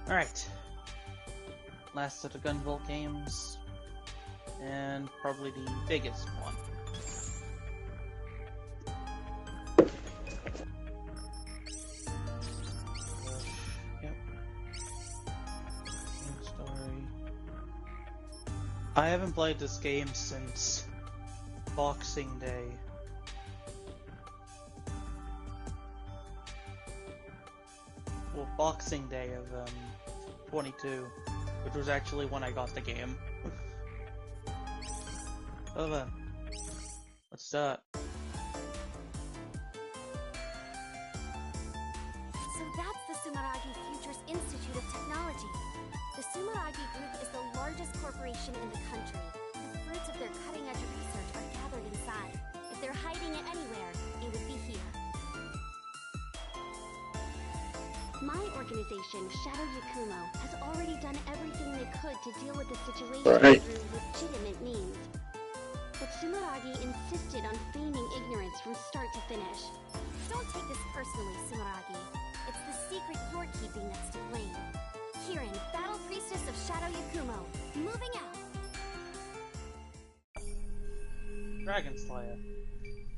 Alright. Last of the Gunvolt games. And probably the biggest one. Yep. Story. I haven't played this game since Boxing Day. Well, Boxing Day of 22, which was actually when I got the game. Oh then, let's start. So that's the Sumeragi Futures Institute of Technology. The Sumeragi Group is the largest corporation in the country. The fruits of their cutting-edge research are gathered inside. If they're hiding it anywhere, it would be here. My organization, Shadow Yakumo, has already done everything they could to deal with the situation through legitimate means. But Sumeragi insisted on feigning ignorance from start to finish. Don't take this personally, Sumeragi. It's the secret you're keeping that's to blame. Kirin, Battle Priestess of Shadow Yakumo, moving out! Dragon Slayer.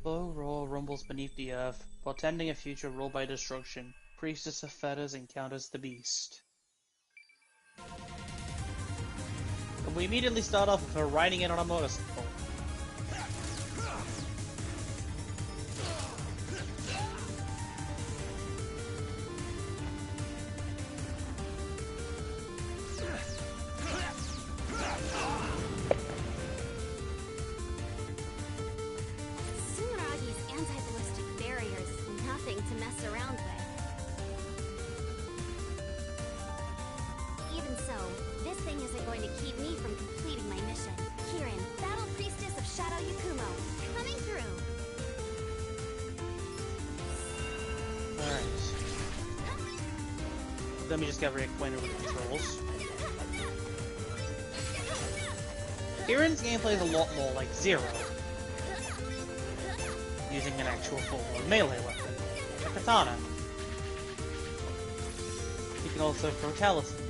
Low roar rumbles beneath the earth, portending a future ruled by destruction. Priestess of Feathers encounters the beast. And we immediately start off with her riding in on a motorcycle. Sumeragi's anti-ballistic barrier's nothing to mess around with. Even so, this thing isn't going to keep me from completing my mission. Kirin, Battle Priestess of Shadow Yakumo, coming through! Alright. Let me just get reacquainted with the controls. Kirin's gameplay is a lot more like Zero. Using an actual full-on melee weapon, a katana. You can also throw talismans.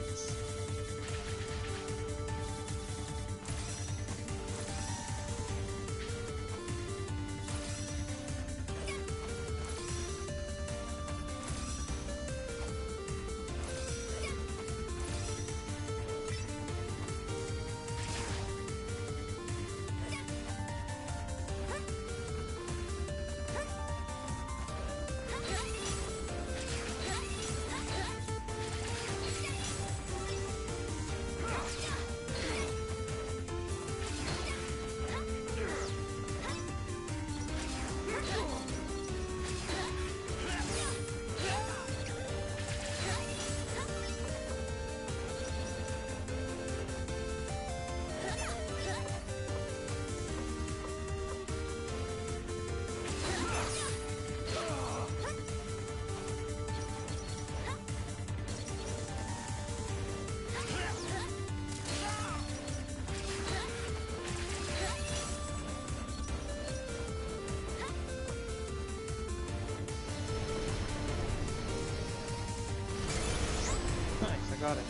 Nice, I got it.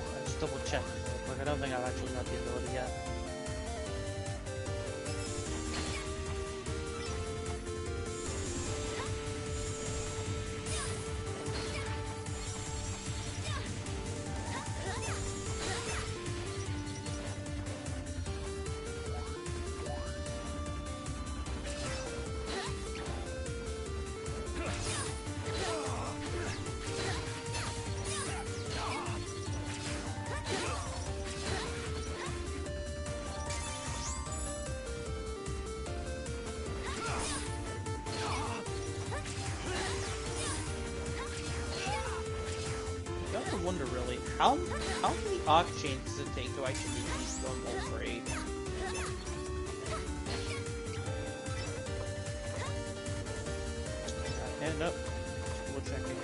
I just double check. Like, I don't think I've actually got the ability yet. I wonder really, how many arc chains does it take to actually use Gunvolt for 8? And up. We'll check it.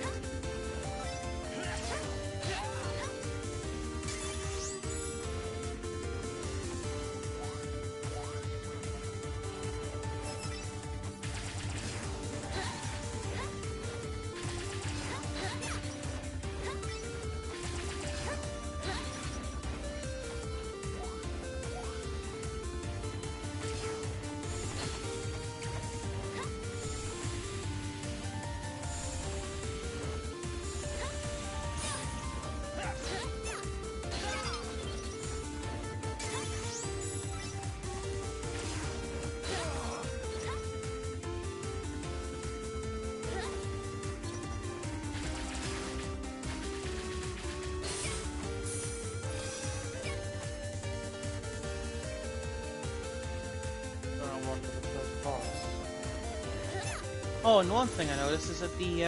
Oh, and one thing I noticed is that the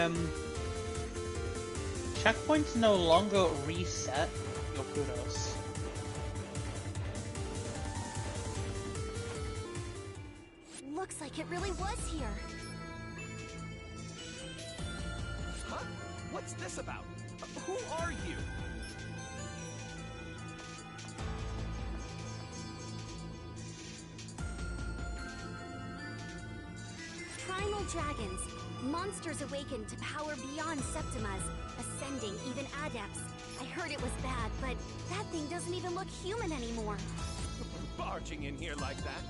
checkpoints no longer reset your kudos. Looks like it really was here. Huh? What's this about? Who are you? Primal Dragons. Monsters awakened to power beyond Septimas, ascending even Adepts. I heard it was bad, but that thing doesn't even look human anymore. Barging in here like that?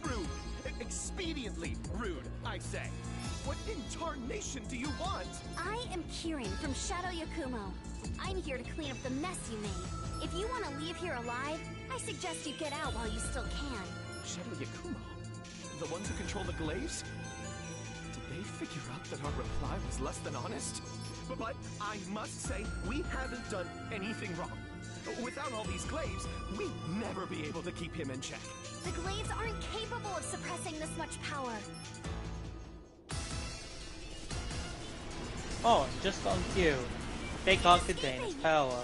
Rude. Expediently rude, I say. What in tarnation do you want? I am Kirin from Shadow Yakumo. I'm here to clean up the mess you made. If you want to leave here alive, I suggest you get out while you still can. Shadow Yakumo? The ones who control the glaives? Did they figure out that our reply was less than honest? But I must say, we haven't done anything wrong. Without all these glaives, we'd never be able to keep him in check. The glaives aren't capable of suppressing this much power. Oh, just on cue. They can't contain its power.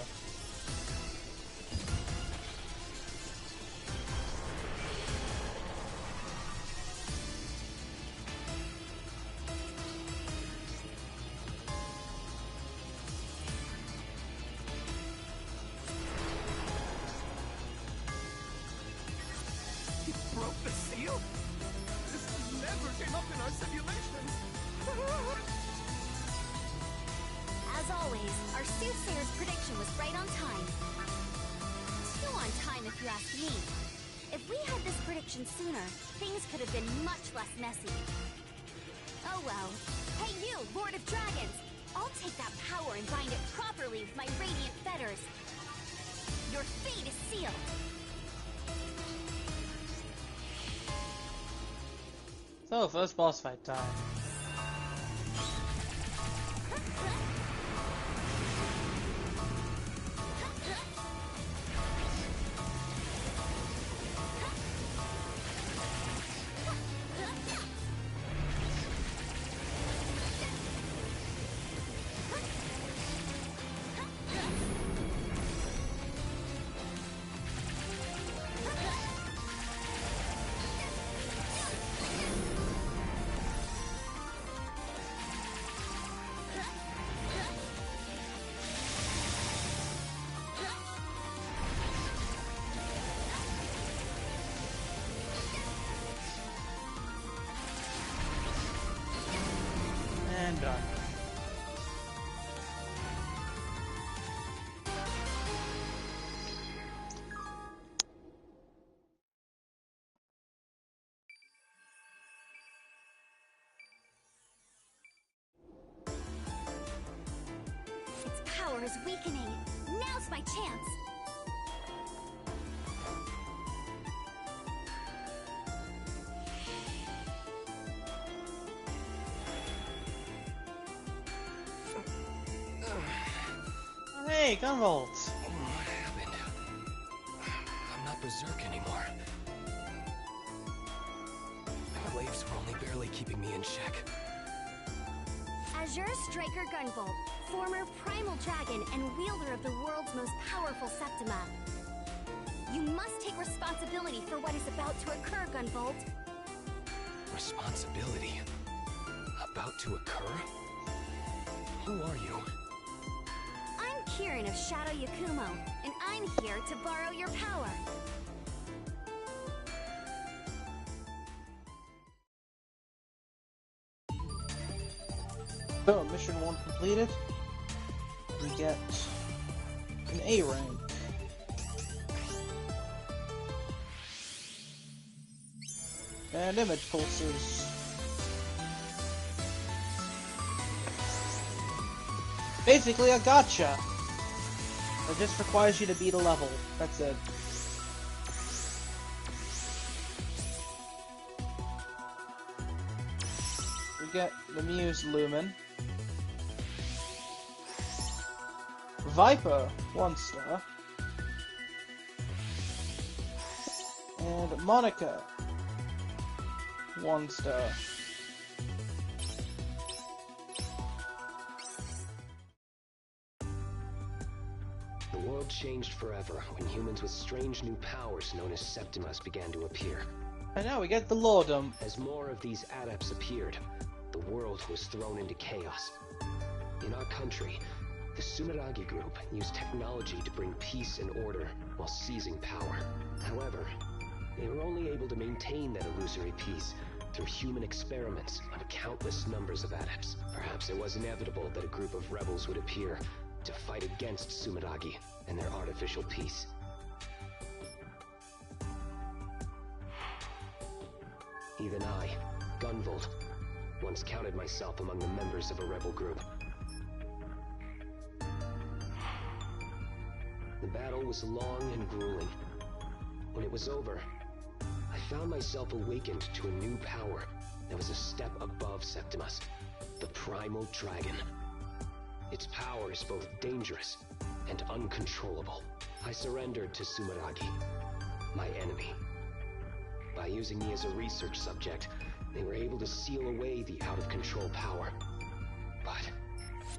He broke the seal? This never came up in our simulations. As always, our soothsayer's prediction was right on time. Too on time if you ask me. If we had this prediction sooner, things could have been much less messy. Oh well. Hey you, Lord of Dragons! I'll take that power and bind it properly with my radiant fetters. Your fate is sealed. So, first boss fight time. And done. Its power is weakening. Now's my chance. Oh, hey, Gunvolt! What happened? I'm not berserk anymore. The glaives were only barely keeping me in check. Azure Striker Gunvolt, former Primal Dragon and wielder of the world's most powerful Septima. You must take responsibility for what is about to occur, Gunvolt. Responsibility? about to occur? Who are you? I'm Kirin of Shadow Yakumo, and I'm here to borrow your power. So, mission 1 completed. We get an A rank. And image pulses. Basically a gotcha! It just requires you to beat a level. That's it. We get the Muse Lumen. Viper, 1 star. And Monica, 1 star. The world changed forever when humans with strange new powers known as Septimus began to appear. And now we get the Lordum. As more of these adepts appeared, the world was thrown into chaos. In our country, the Sumeragi group used technology to bring peace and order while seizing power. However, they were only able to maintain that illusory peace through human experiments on countless numbers of adepts. Perhaps it was inevitable that a group of rebels would appear to fight against Sumeragi and their artificial peace. Even I, Gunvolt, once counted myself among the members of a rebel group. The battle was long and grueling. When it was over, I found myself awakened to a new power that was a step above Septimus, the Primal Dragon. Its power is both dangerous and uncontrollable. I surrendered to Sumeragi, my enemy. By using me as a research subject, they were able to seal away the out-of-control power. But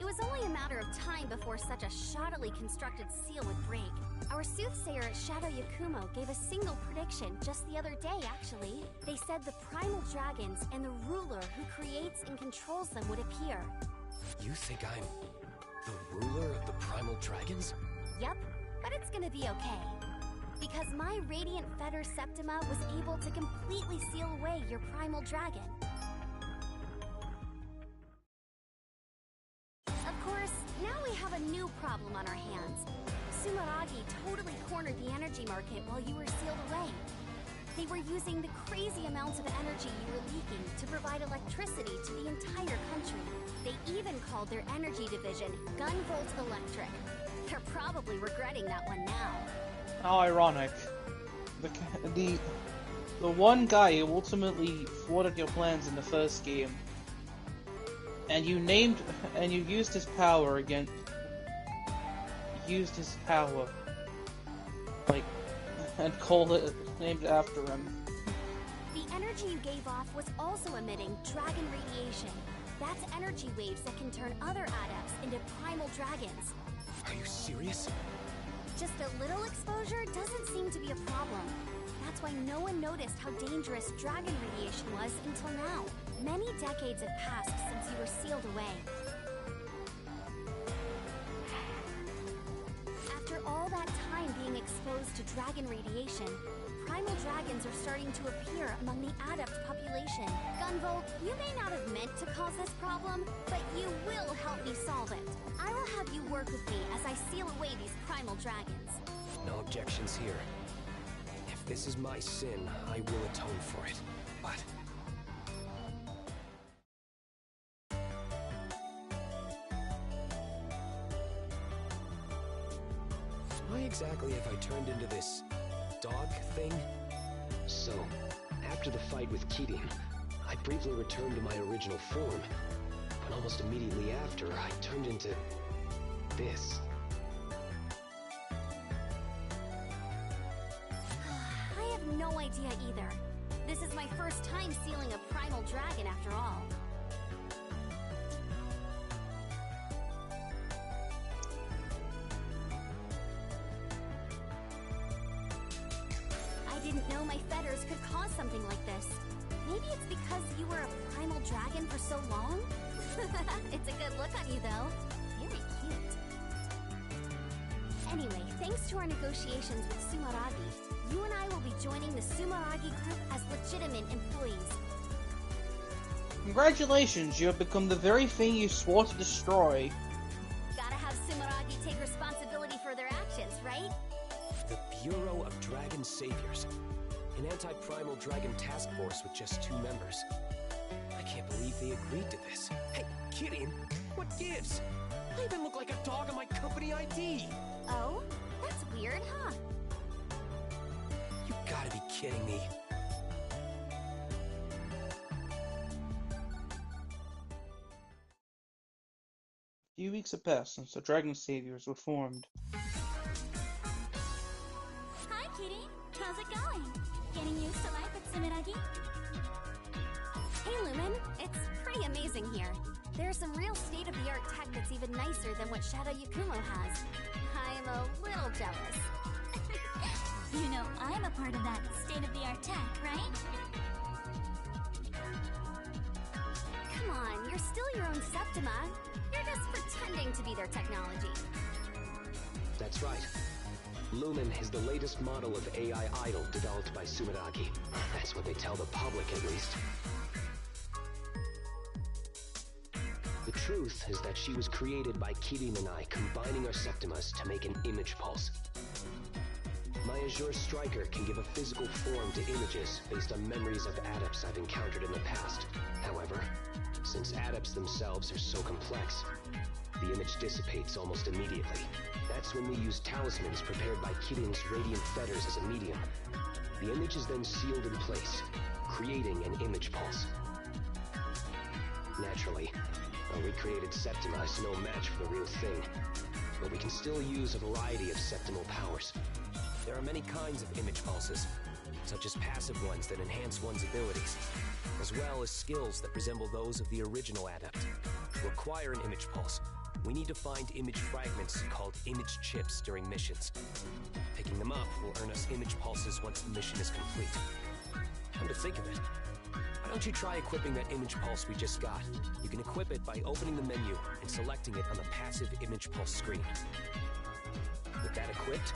It was only a matter of time before such a shoddily constructed seal would break. Our soothsayer at Shadow Yakumo gave a single prediction just the other day, actually. They said the Primal Dragons and the ruler who creates and controls them would appear. You think I'm the ruler of the Primal Dragons? Yup, but it's gonna be okay. Because my Radiant Fetter Septima was able to completely seal away your Primal Dragon. Of course, now we have a new problem on our hands. Sumeragi totally cornered the energy market while you were sealed away. They were using the crazy amounts of energy you were leaking to provide electricity to the entire country. They even called their energy division Gunvolt Electric. They're probably regretting that one now. How ironic. The one guy who ultimately thwarted your plans in the first game, and you used his power again. Used his power, and named after him. The energy you gave off was also emitting dragon radiation. That's energy waves that can turn other adepts into primal dragons. Are you serious? Just a little exposure doesn't seem to be a problem. That's why no one noticed how dangerous dragon radiation was until now. Many decades have passed since you were sealed away. After all that time being exposed to dragon radiation, primal dragons are starting to appear among the adept population. Gunvolt, you may not have meant to cause this problem, but you will help me solve it. I will have you work with me as I seal away these primal dragons. no objections here. If this is my sin, I will atone for it. But why exactly have I turned into this dog thing? So, after the fight with Kirin, I briefly returned to my original form, but almost immediately after, I turned into this. I have no idea either. This is my first time sealing a primal dragon after all. I didn't know my fetters could cause something like this. Maybe it's because you were a Primal Dragon for so long? It's a good look on you, though. Very cute. Anyway, thanks to our negotiations with Sumeragi, you and I will be joining the Sumeragi group as legitimate employees. Congratulations, you have become the very thing you swore to destroy. Gotta have Sumeragi take responsibility for their actions, right? The Bureau of Dragon Saviors. An anti-Primal Dragon task force with just 2 members. I can't believe they agreed to this. Hey, Kirin, what gives? I even look like a dog on my company ID. Oh? That's weird, huh? You gotta be kidding me. A few weeks have passed since the Dragon Saviors were formed. Hi, Kitty. How's it going? Getting used to life at Sumeragi? Hey, Lumen. It's pretty amazing here. There's some real state-of-the-art tech that's even nicer than what Shadow Yakumo has. I'm a little jealous. You know, I'm a part of that state-of-the-art tech, right? Come on, you're still your own Septima. You're just pretending to be their technology. That's right. Lumen is the latest model of AI idol developed by Sumeragi. That's what they tell the public, at least. The truth is that she was created by Kirin and I, combining our Septimas to make an image pulse. My Azure Striker can give a physical form to images based on memories of Adepts I've encountered in the past. However, since Adepts themselves are so complex, the image dissipates almost immediately. That's when we use talismans prepared by Kirin's radiant fetters as a medium. The image is then sealed in place, creating an image pulse. Naturally, a recreated Septima is no match for the real thing, but we can still use a variety of septimal powers. There are many kinds of image pulses, such as passive ones that enhance one's abilities, as well as skills that resemble those of the original adept. To acquire an image pulse, we need to find image fragments called image chips during missions. Picking them up will earn us image pulses once the mission is complete. Come to think of it, why don't you try equipping that image pulse we just got? You can equip it by opening the menu and selecting it on the passive image pulse screen. With that equipped,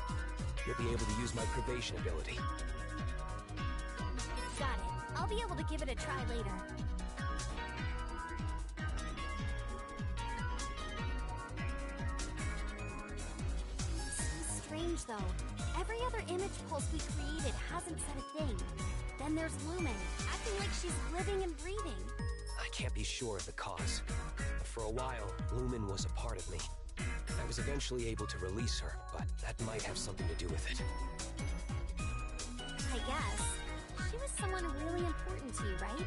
you'll be able to use my privation ability. Got it. I'll be able to give it a try later. So strange, though. Every other image pulse we created hasn't said a thing. Then there's Lumen, acting like she's living and breathing. I can't be sure of the cause, but for a while, Lumen was a part of me. I was eventually able to release her, but that might have something to do with it. I guess. She was someone really important to you, right?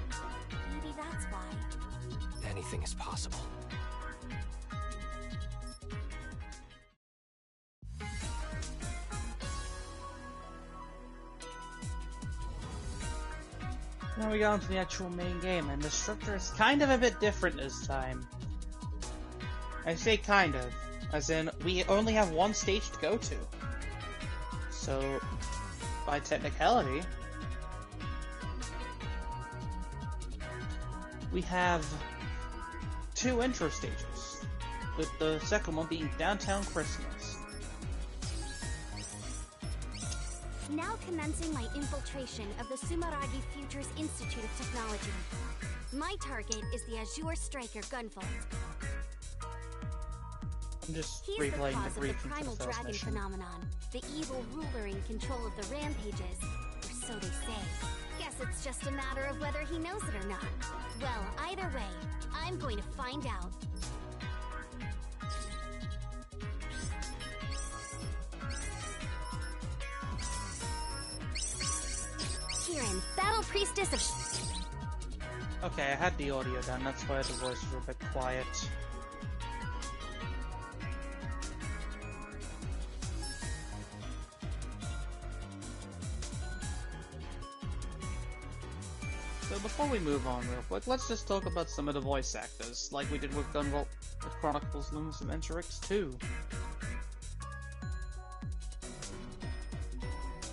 Maybe that's why. Anything is possible. Now we got into the actual main game, and the structure is kind of a bit different this time. I say kind of, as in, we only have one stage to go to. So, by technicality, we have 2 intro stages, with the second one being Downtown Christmas. Now commencing my infiltration of the Sumeragi Futures Institute of Technology. My target is the Azure Striker Gunvolt. I'm just He's the replaying cause the of the briefing for Primal the first Dragon mission. phenomenon, the evil ruler in control of the rampages, or so they say. Guess it's just a matter of whether he knows it or not. Well, either way, I'm going to find out. Kirin, Battle Priestess of Okay, I had the audio down, that's why the voices were a bit quiet. So before we move on real quick, let's just talk about some of the voice actors, like we did with Gunvolt with Chronicles Lumos Adventure X2.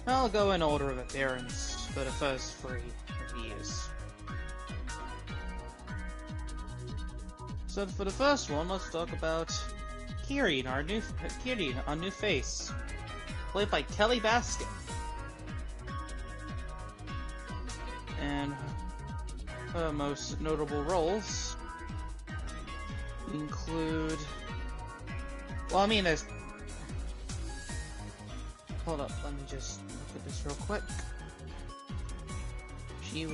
I'll go in order of appearance for the first 3 reviews. So for the first one, let's talk about Kirin, our new face, played by Kelly Baskin. And her most notable roles include... Well, I mean, there's... Hold up, let me just look at this real quick. She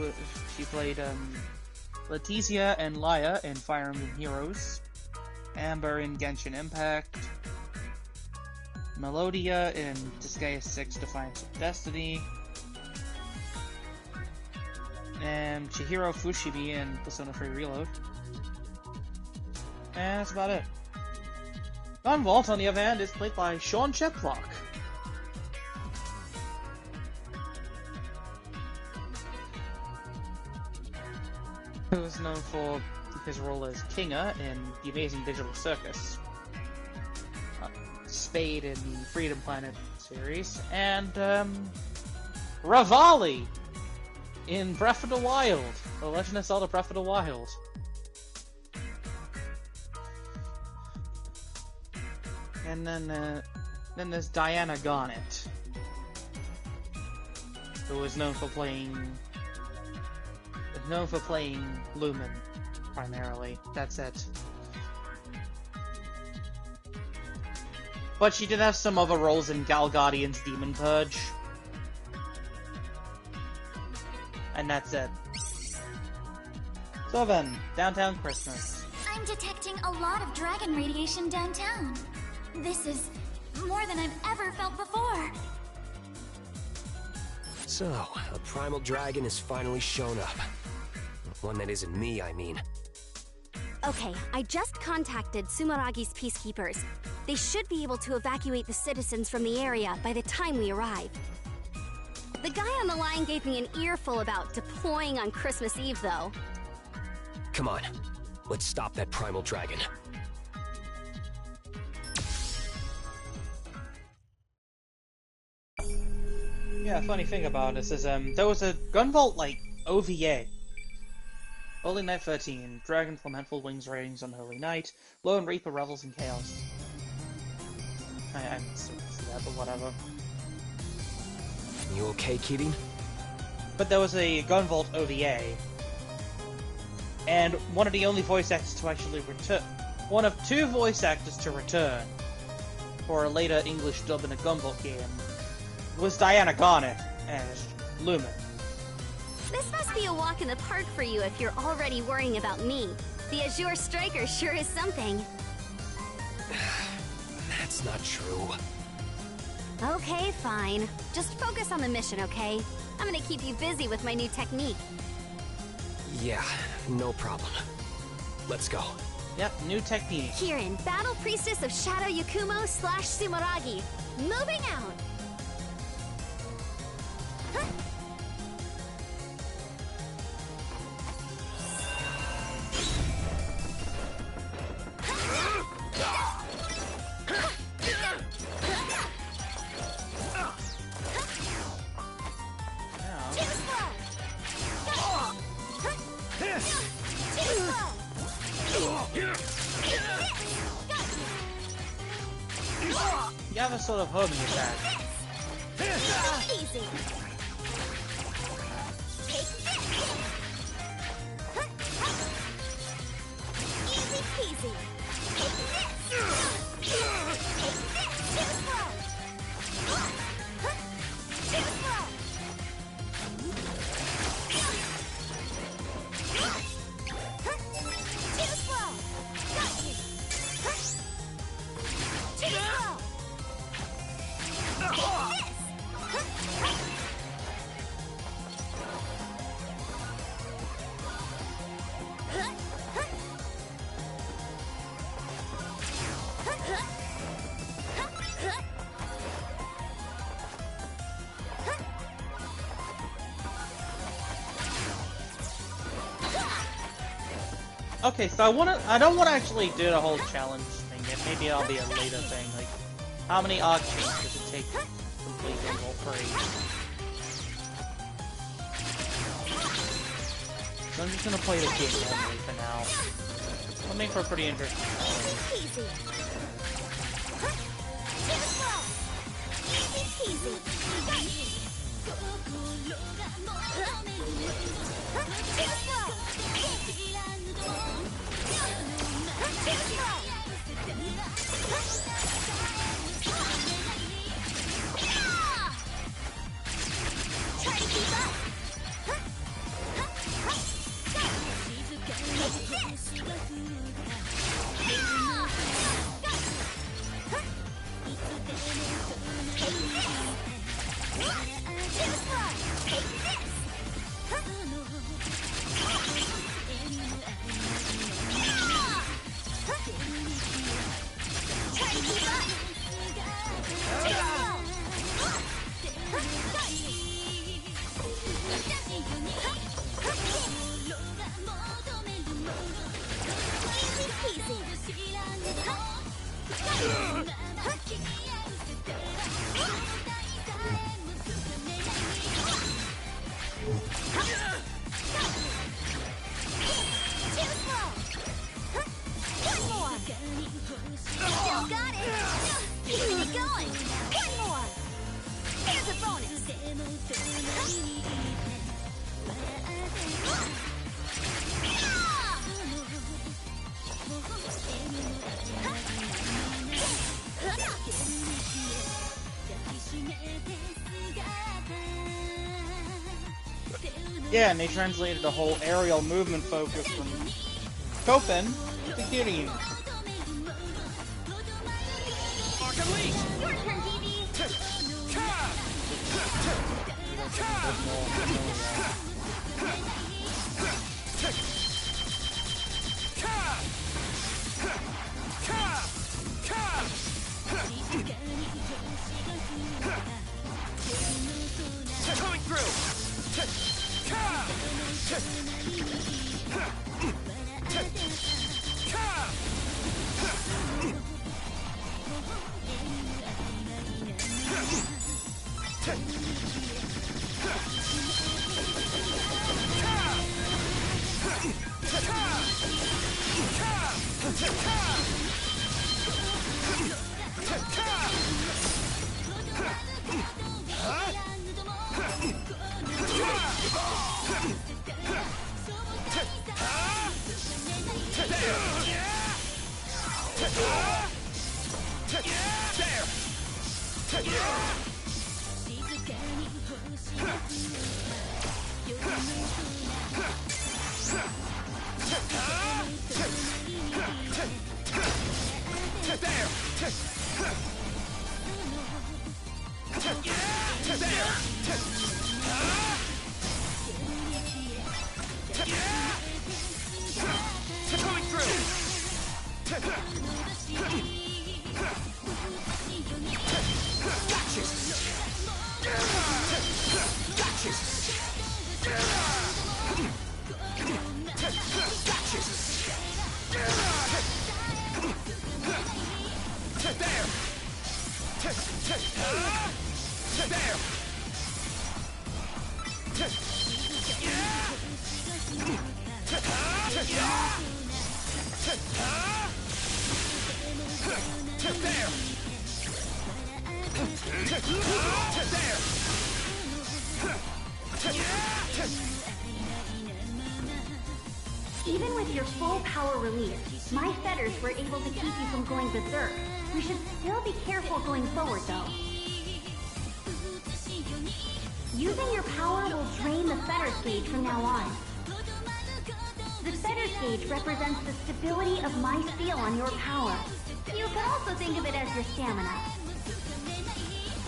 played, Letizia and Laia in Fire Emblem Heroes, Amber in Genshin Impact, Melodia in Disgaea 6 Defiance of Destiny, and Chihiro Fushimi in Persona 3 Reload. And that's about it. Gunvolt, on the other hand, is played by Sean Cheplock. Who is known for his role as Kinga in The Amazing Digital Circus, Spade in the Freedom Planet series, and Revali in Breath of the Wild, The Legend of Zelda Breath of the Wild. And then there's Diana Garnett, who is known for playing Lumen, primarily. That's it. But she did have some other roles in Gal Guardian's Demon Purge. And that's it. So then, Downtown Christmas. I'm detecting a lot of dragon radiation downtown. This is more than I've ever felt before. So, a Primal Dragon has finally shown up. One that isn't me, I mean. Okay, I just contacted Sumaragi's peacekeepers. They should be able to evacuate the citizens from the area by the time we arrive. The guy on the line gave me an earful about deploying on Christmas Eve, though. Come on, let's stop that Primal Dragon. Yeah, funny thing about this is, there was a Gunvolt, like, OVA. Holy Night 13, Dragon from Handful Wings Ratings on Holy Night, Lone Reaper revels in chaos. I still see that, but whatever. You okay, Kirin? But there was a Gunvolt OVA, and one of the only voice actors to actually return, one of two voice actors to return for a later English dub in a Gunvolt game, was Diana Garnett as Lumen. This must be a walk in the park for you if you're already worrying about me. The Azure Striker sure is something. That's not true. Okay, fine. Just focus on the mission, okay? I'm gonna keep you busy with my new technique. Yeah, no problem. Let's go. Yep, new technique. Kirin, Battle Priestess of Shadow Yakumo / Sumeragi. Moving out! Huh? You have a sort of homing attack. Easy. Take this. Easy peasy. Take this. Take this. Too slow. Too slow. Too slow. Got you. Too slow. Okay, so I don't want to actually do the whole challenge thing yet. Maybe that'll be a later thing. Like, how many arc chains does it take to complete Gunvolt 3? So I'm just gonna play the game normally for now. I'll make for a pretty interesting. Easy peasy. Huh? Too slow. Easy peasy. Got you. Huh? Too slow. Huh? Too slow. Try to keep up. Huh? Huh? Huh? Got you. Take this. Yeah, and they translated the whole aerial movement focus from Copen to Kirin. Your turn, DB. Coming through! Even with your full power release, my fetters were able to keep you from going berserk. We should still be careful going forward, though. Using your power will drain the fetters gauge from now on. The fetters gauge represents the stability of my seal on your power. You could also think of it as your stamina.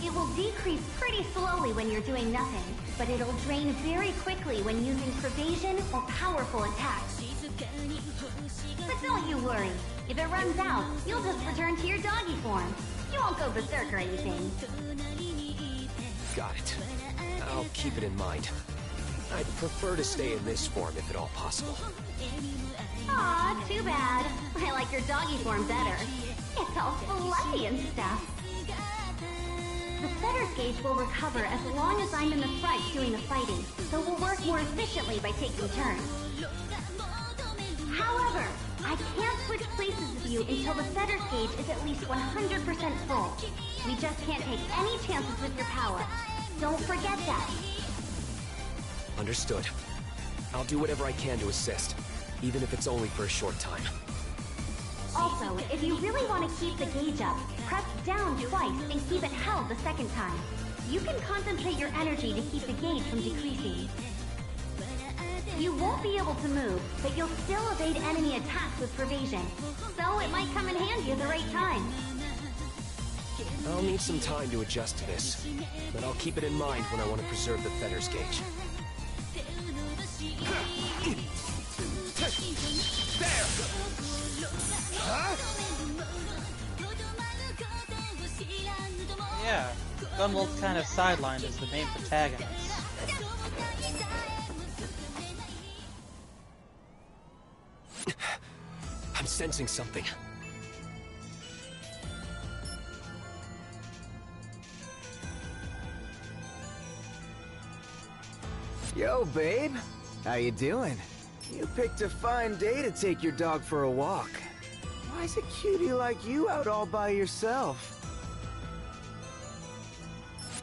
It will decrease pretty slowly when you're doing nothing, but it'll drain very quickly when using pervasion or powerful attacks. But don't you worry. If it runs out, you'll just return to your doggy form. You won't go berserk or anything. Got it. I'll keep it in mind. I'd prefer to stay in this form if at all possible. Aw, too bad. I like your doggy form better. It's all fluffy and stuff. The fetters gauge will recover as long as I'm in the front doing the fighting, so we'll work more efficiently by taking turns. However, I can't switch places with you until the Fetter's gauge is at least 100% full. We just can't take any chances with your power. Don't forget that. Understood. I'll do whatever I can to assist, even if it's only for a short time. Also, if you really want to keep the gauge up, press down twice and keep it held the second time. You can concentrate your energy to keep the gauge from decreasing. You won't be able to move, but you'll still evade enemy attacks with Pervasion, so it might come in handy at the right time. I'll need some time to adjust to this, but I'll keep it in mind when I want to preserve the Fetter's gauge. There! Huh? Yeah, Gunvolt's kind of sidelined as the main protagonist. I'm sensing something. Yo, babe. How you doing? You picked a fine day to take your dog for a walk. Why is a cutie like you out all by yourself?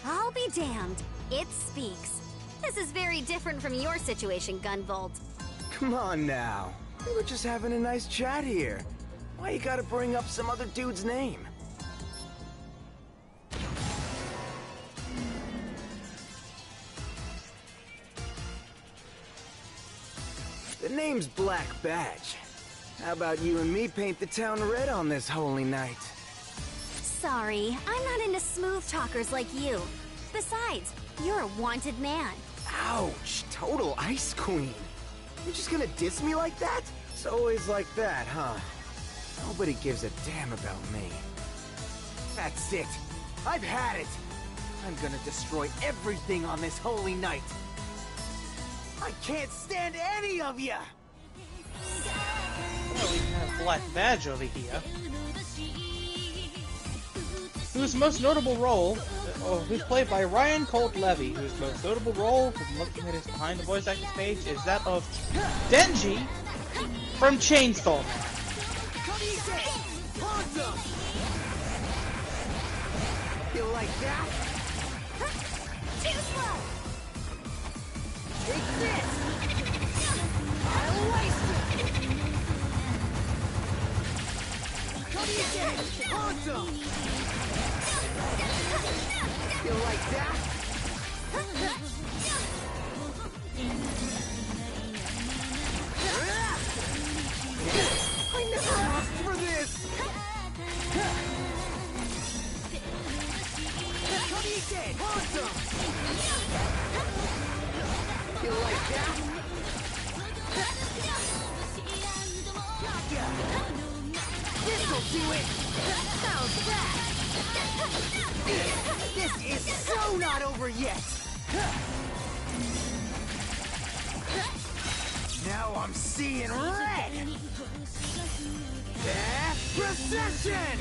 I'll be damned. It speaks. This is very different from your situation, Gunvolt. Come on now. We were just having a nice chat here. Why you gotta bring up some other dude's name? The name's Black Badge. How about you and me paint the town red on this holy night? Sorry, I'm not into smooth talkers like you. Besides, you're a wanted man. Ouch! Total Ice Queen. You're just gonna diss me like that? It's always like that, huh? Nobody gives a damn about me. That's it. I've had it. I'm gonna destroy everything on this holy night. I can't stand any of you! Well, we have Black Badge over here, whose most notable role, who's played by Ryan Colt Levy, whose most notable role, from looking at his behind the voice actors page, is that of Denji from Chainsaw Man. You like that? Too slow! Take this! I'll waste it! Awesome! You like that? I never asked for this! Awesome! You like that? This'll do it! How's that? This is so not over yet! Now I'm seeing red! Procession!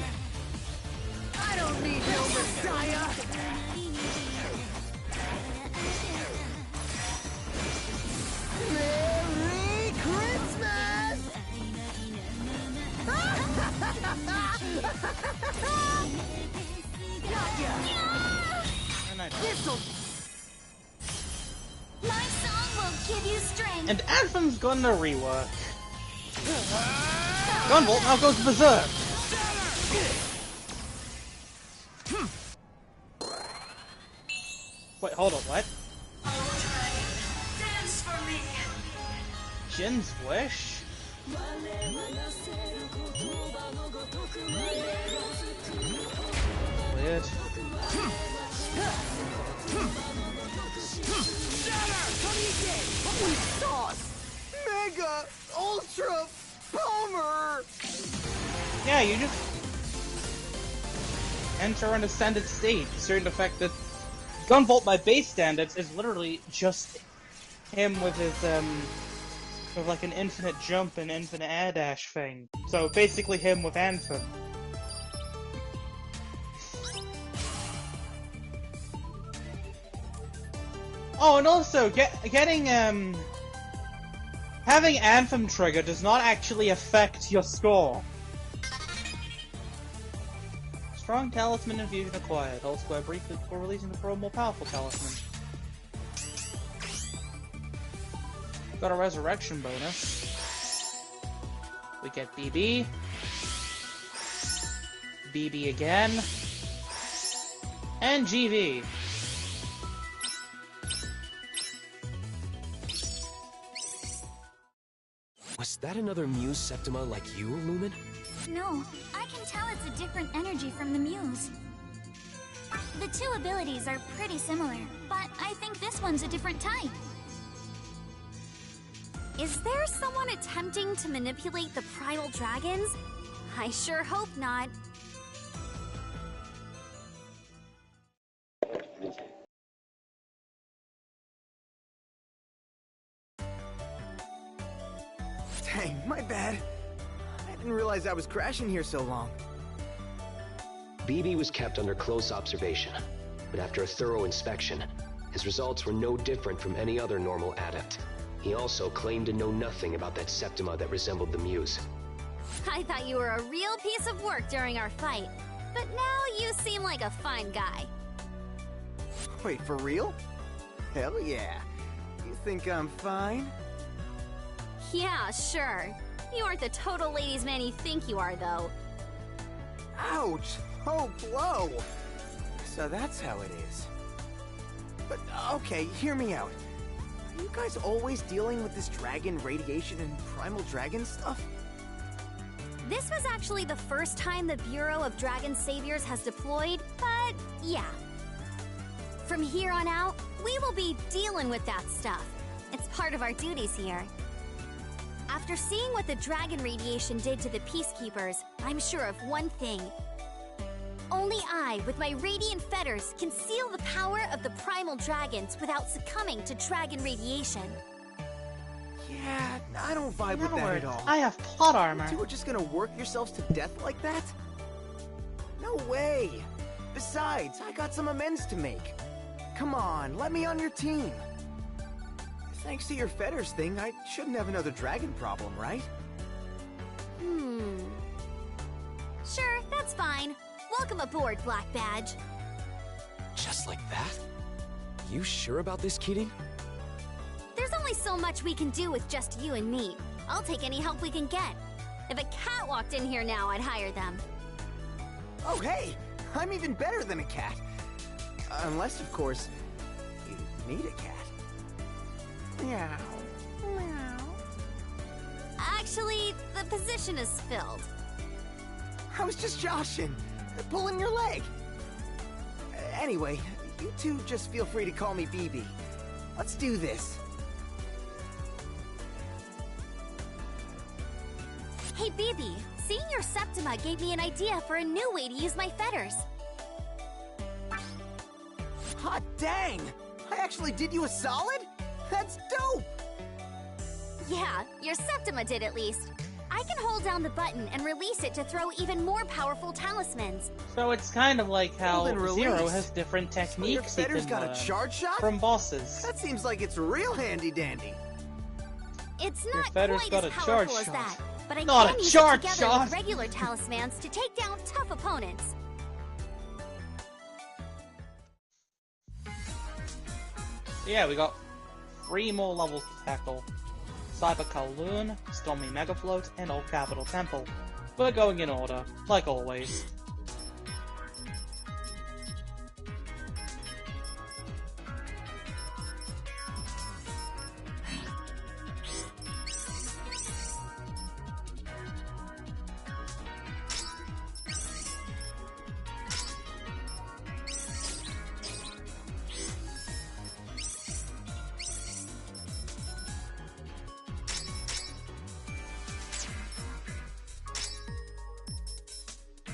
I don't need no Messiah! Merry Christmas! This'll... My song will give you strength. And Anthem's gonna rework. Gunvolt now goes berserk. Wait, hold on, what? Dance for me. Jin's wish? Weird. Holy sauce! Mega Ultra Bomber! Yeah, you just enter an ascended state, considering the fact that Gunvolt by base standards is literally just him with his with like an infinite jump and infinite air dash thing. So basically him with Anthem. Oh, and also getting Having Anthem trigger does not actually affect your score. Strong Talisman Infusion acquired. Hold square briefly before releasing the more powerful talisman. Got a resurrection bonus. We get BB. BB again. And GV. Was that another Muse Septima like you, Lumen? No, I can tell it's a different energy from the Muse. The two abilities are pretty similar, but I think this one's a different type. Is there someone attempting to manipulate the Primal Dragons? I sure hope not. Dang, my bad. I didn't realize I was crashing here so long. BB was kept under close observation, but after a thorough inspection, his results were no different from any other normal adept. He also claimed to know nothing about that Septima that resembled the Muse. I thought you were a real piece of work during our fight, but now you seem like a fine guy. Wait, for real? Hell yeah. You think I'm fine? Yeah, sure. You aren't the total ladies' man you think you are, though. Ouch! Oh, blow! So that's how it is. But, okay, hear me out. Are you guys always dealing with this dragon radiation and Primal Dragon stuff? This was actually the first time the Bureau of Dragon Saviors has deployed, but yeah. From here on out, we will be dealing with that stuff. It's part of our duties here. After seeing what the dragon radiation did to the Peacekeepers, I'm sure of one thing. Only I, with my radiant fetters, can seal the power of the Primal Dragons without succumbing to dragon radiation. Yeah, I don't vibe with that at all. I have plot armor. You were just gonna work yourselves to death like that? No way! Besides, I got some amends to make. Come on, let me on your team. Thanks to your fetters thing, I shouldn't have another dragon problem, right? Sure, that's fine. Welcome aboard, Black Badge. Just like that? You sure about this, Kirin? There's only so much we can do with just you and me. I'll take any help we can get. If a cat walked in here now, I'd hire them. Oh, hey! I'm even better than a cat. Unless, of course, you need a cat. Meow. Meow. Actually, the position is filled. I was just joshing, pulling your leg. Anyway, you two just feel free to call me BB. Let's do this. Hey, BB, seeing your Septima gave me an idea for a new way to use my fetters. Hot dang! I actually did you a solid? That's dope! Yeah, your Septima did at least. I can hold down the button and release it to throw even more powerful talismans. So it's kind of like how Zero release. has different techniques So your he fetters can got a charge shot? from bosses. That seems like it's real handy-dandy. It's Your not fetters quite got as a powerful charge as shot. that, but I Not can a use charge it together shot. with regular talismans to take down tough opponents. Yeah, we got 3 more levels to tackle. Cyber Kowloon, Stormy Megafloat, and Old Capital Temple. We're going in order, like always.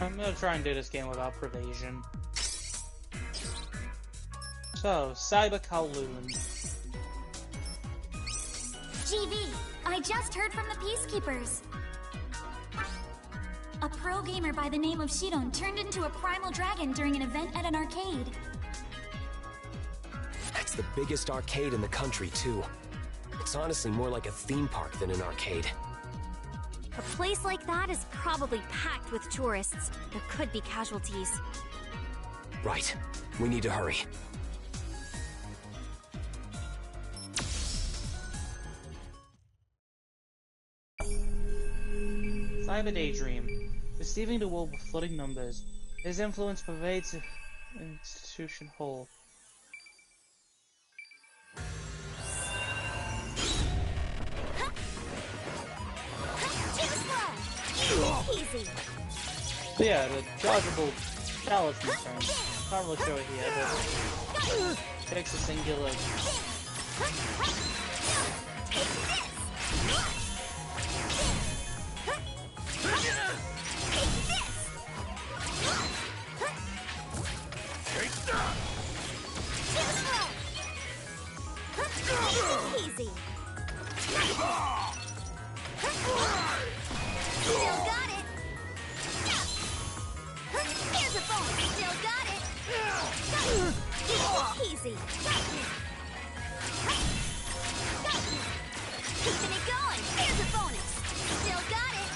I'm gonna try and do this game without Pervasion. So, Cyber Kowloon. GV, I just heard from the Peacekeepers. A pro gamer by the name of Shiron turned into a Primal Dragon during an event at an arcade. It's the biggest arcade in the country, too. It's honestly more like a theme park than an arcade. A place like that is probably packed with tourists. There could be casualties. Right. We need to hurry. Cyber Daydream. Deceiving the world with flooding numbers. His influence pervades the institution whole. Easy. So yeah, the chargeable talisman turn. Can't really show it here, but takes a singular. Easy. Still got it. Here's a bonus. Still got it. Easy. Keeping it going. Here's a bonus. Still got it.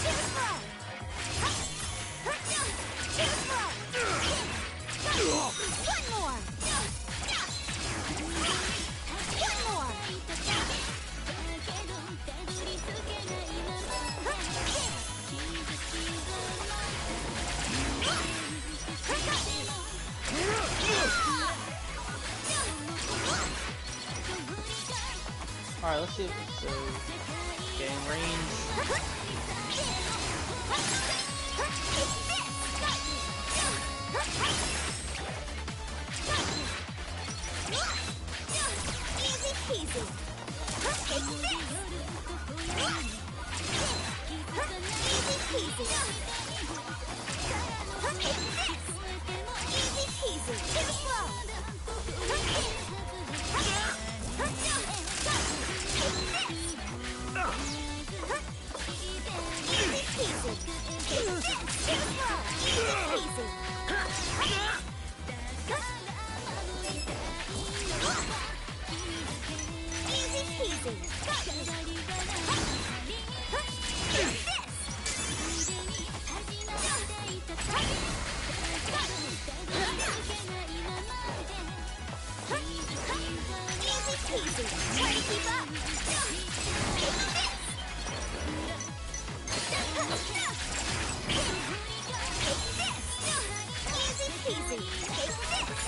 Too slow. Too slow. One more. One more. Alright, let's see if it's getting range. Easy peasy. Easy peasy. Easy peasy. Too slow. Easy peasy. Too slow. Easy peasy. Easy. Try to keep up. Easy peasy. Take this.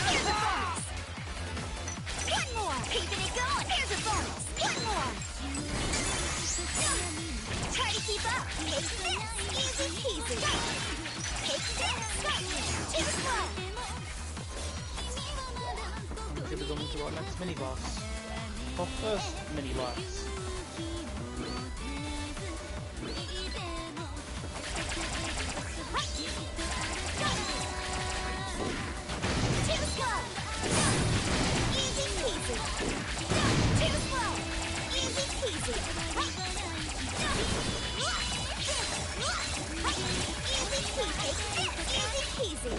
Here's a bonus. One more. Keeping it going. Here's a bonus. One more. Try to keep up. Take this. Easy peasy. Take this. Too slow. Okay, we're going to our next mini boss. Our first mini boss. Too slow. Easy peasy. Too slow. Easy peasy. Easy peasy. Easy peasy. Easy peasy.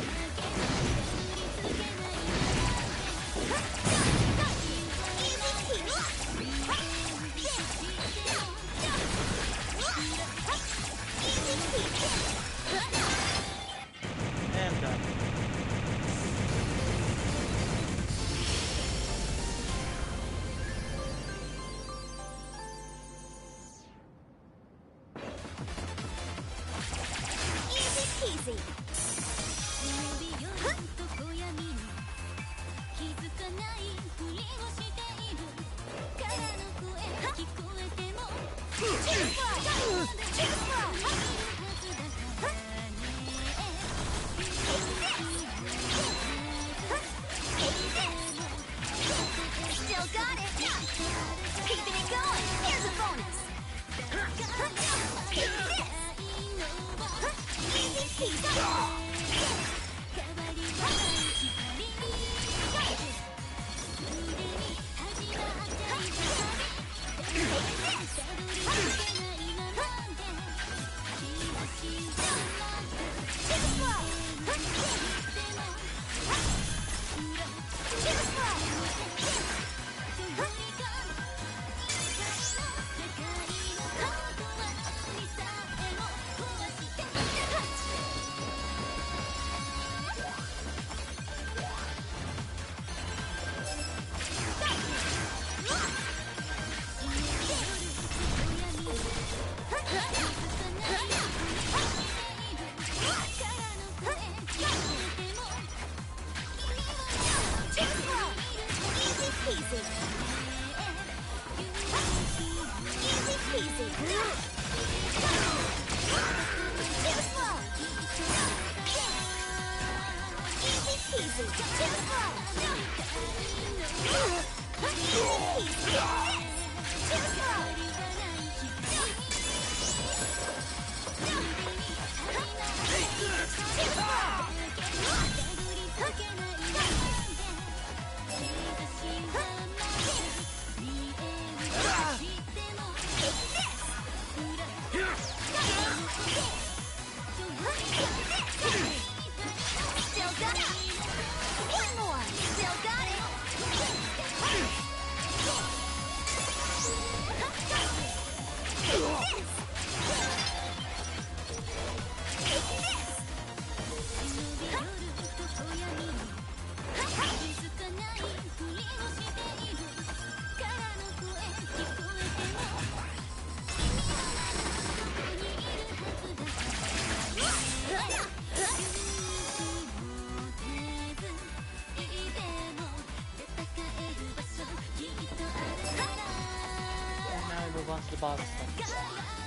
The boss fight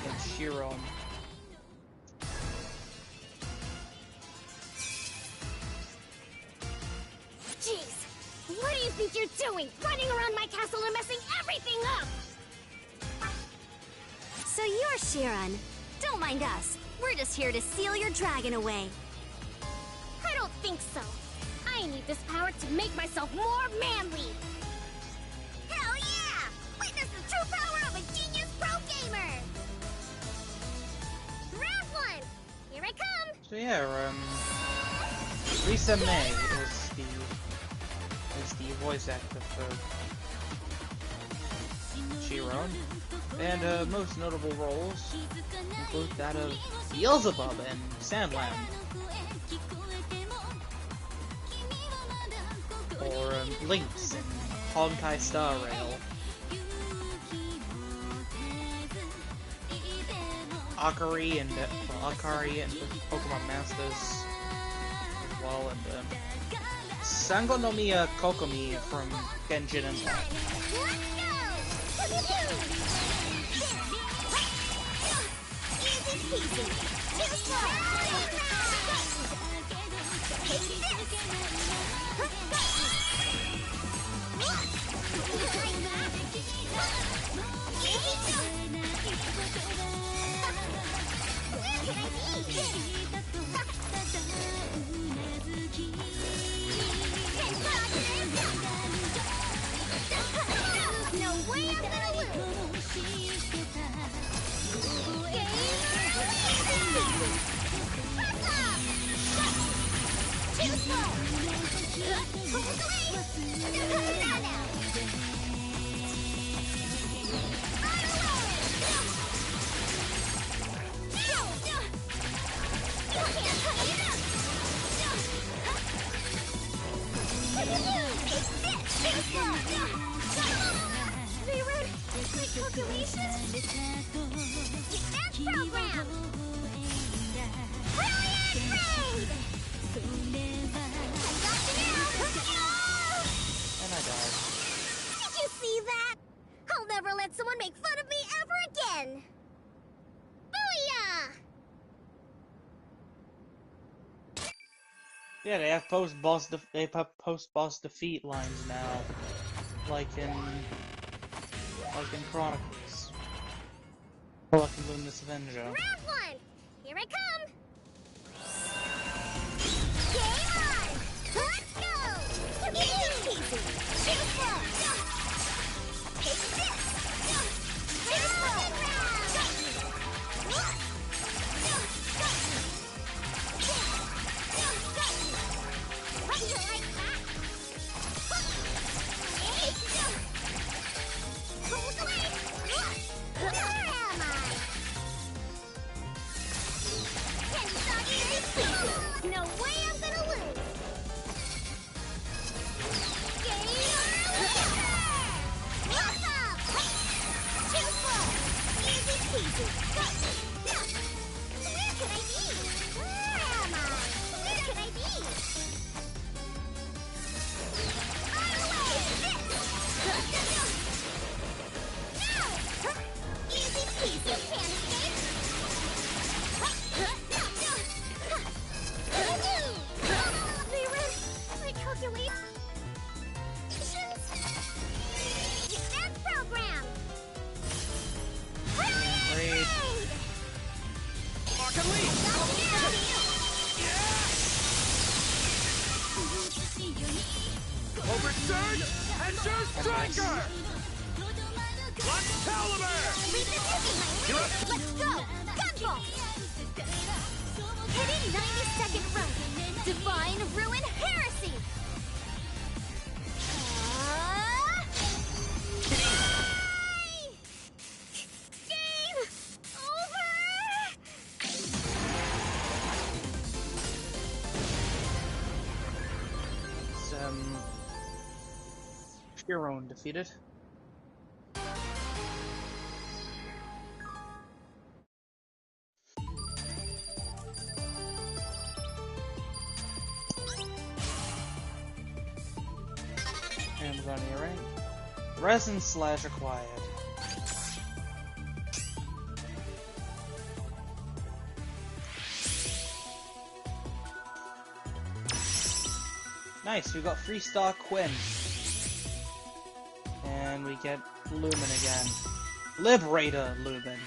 against Kirin. Jeez, what do you think you're doing? Running around my castle and messing everything up! So you're Kirin. Don't mind us. We're just here to seal your dragon away. I don't think so. I need this power to make myself more manly. Hell yeah! Witness the true power of a genius pro gamer! Round one! Here I come! So yeah, Lisa May is the voice actor for Kirin, and most notable roles include that of Beelzebub in Sandland, or Lynx in Honkai Star Rail, Akari and Pokemon Masters as well, and Sangonomiya Kokomi from Genshin Impact. No way I'm gonna lose! Program! Brilliant raid! And I died. Did you see that? I'll never let someone make fun of me ever again! Booyah! Yeah, they have post-boss defeat lines now, like in Chronicles, or like in Luminous Avenger. Round one! Here I come! Game on! Let's go! Easy peasy! Shoot slow! Take this! Shoot slow! What you like that? Hold away! Where am I? Striker! Let's caliber! Leave the dizzy, my leader! Let's go! Gunvolt! Hitting 90-second run! Divine Ruin Heresy! Game over! Kirin defeated. Amazon rank. Resin slash acquired. Nice, we got 3-star Quinn. And we get Lumen again. Liberator Lumen.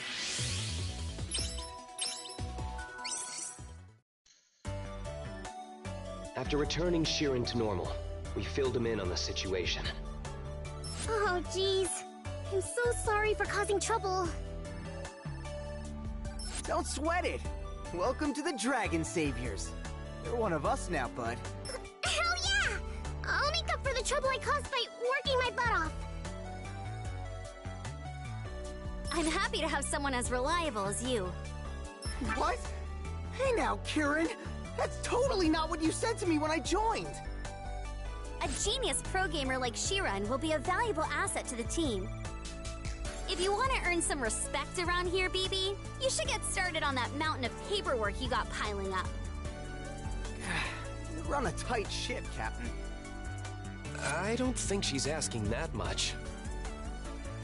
After returning Kirin to normal, we filled him in on the situation. Oh, jeez. I'm so sorry for causing trouble. Don't sweat it. Welcome to the Dragon Saviors. You're one of us now, bud. Hell yeah! I'll make up for the trouble I caused by working my butt off. I'm happy to have someone as reliable as you. What? Hey now, Kirin. That's totally not what you said to me when I joined. A genius pro gamer like Kirin will be a valuable asset to the team. If you want to earn some respect around here, BB, you should get started on that mountain of paperwork you got piling up. You run a tight ship, Captain. I don't think she's asking that much.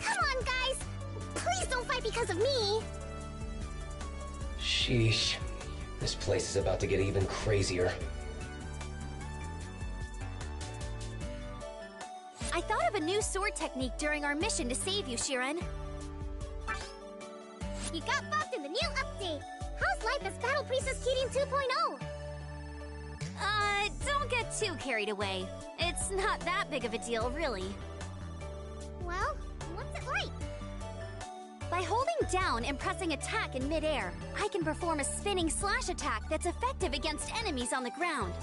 Come on, guys! Please don't fight because of me! Sheesh. This place is about to get even crazier. I thought of a new sword technique during our mission to save you, Kirin. You got buffed in the new update! How's life as Battle Priestess Kirin 2.0? Don't get too carried away. It's not that big of a deal, really. Well, what's it like? By holding down and pressing attack in midair, I can perform a spinning slash attack that's effective against enemies on the ground.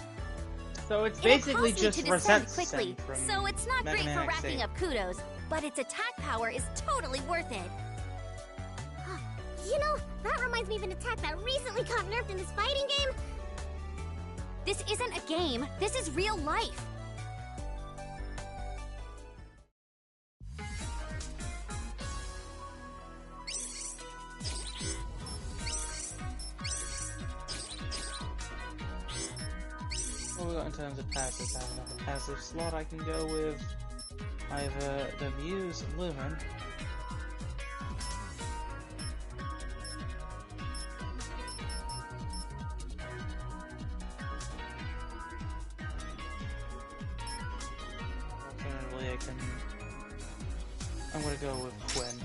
So it's basically just to resent descend quickly, so it's not great for racking up kudos, but its attack power is totally worth it. You know, that reminds me of an attack that recently got nerfed in this fighting game. This isn't a game, this is real life. What we got in terms of passives? I have another passive slot I can go with. Either the Muse Lumen. Alternatively, I'm gonna go with Quinn.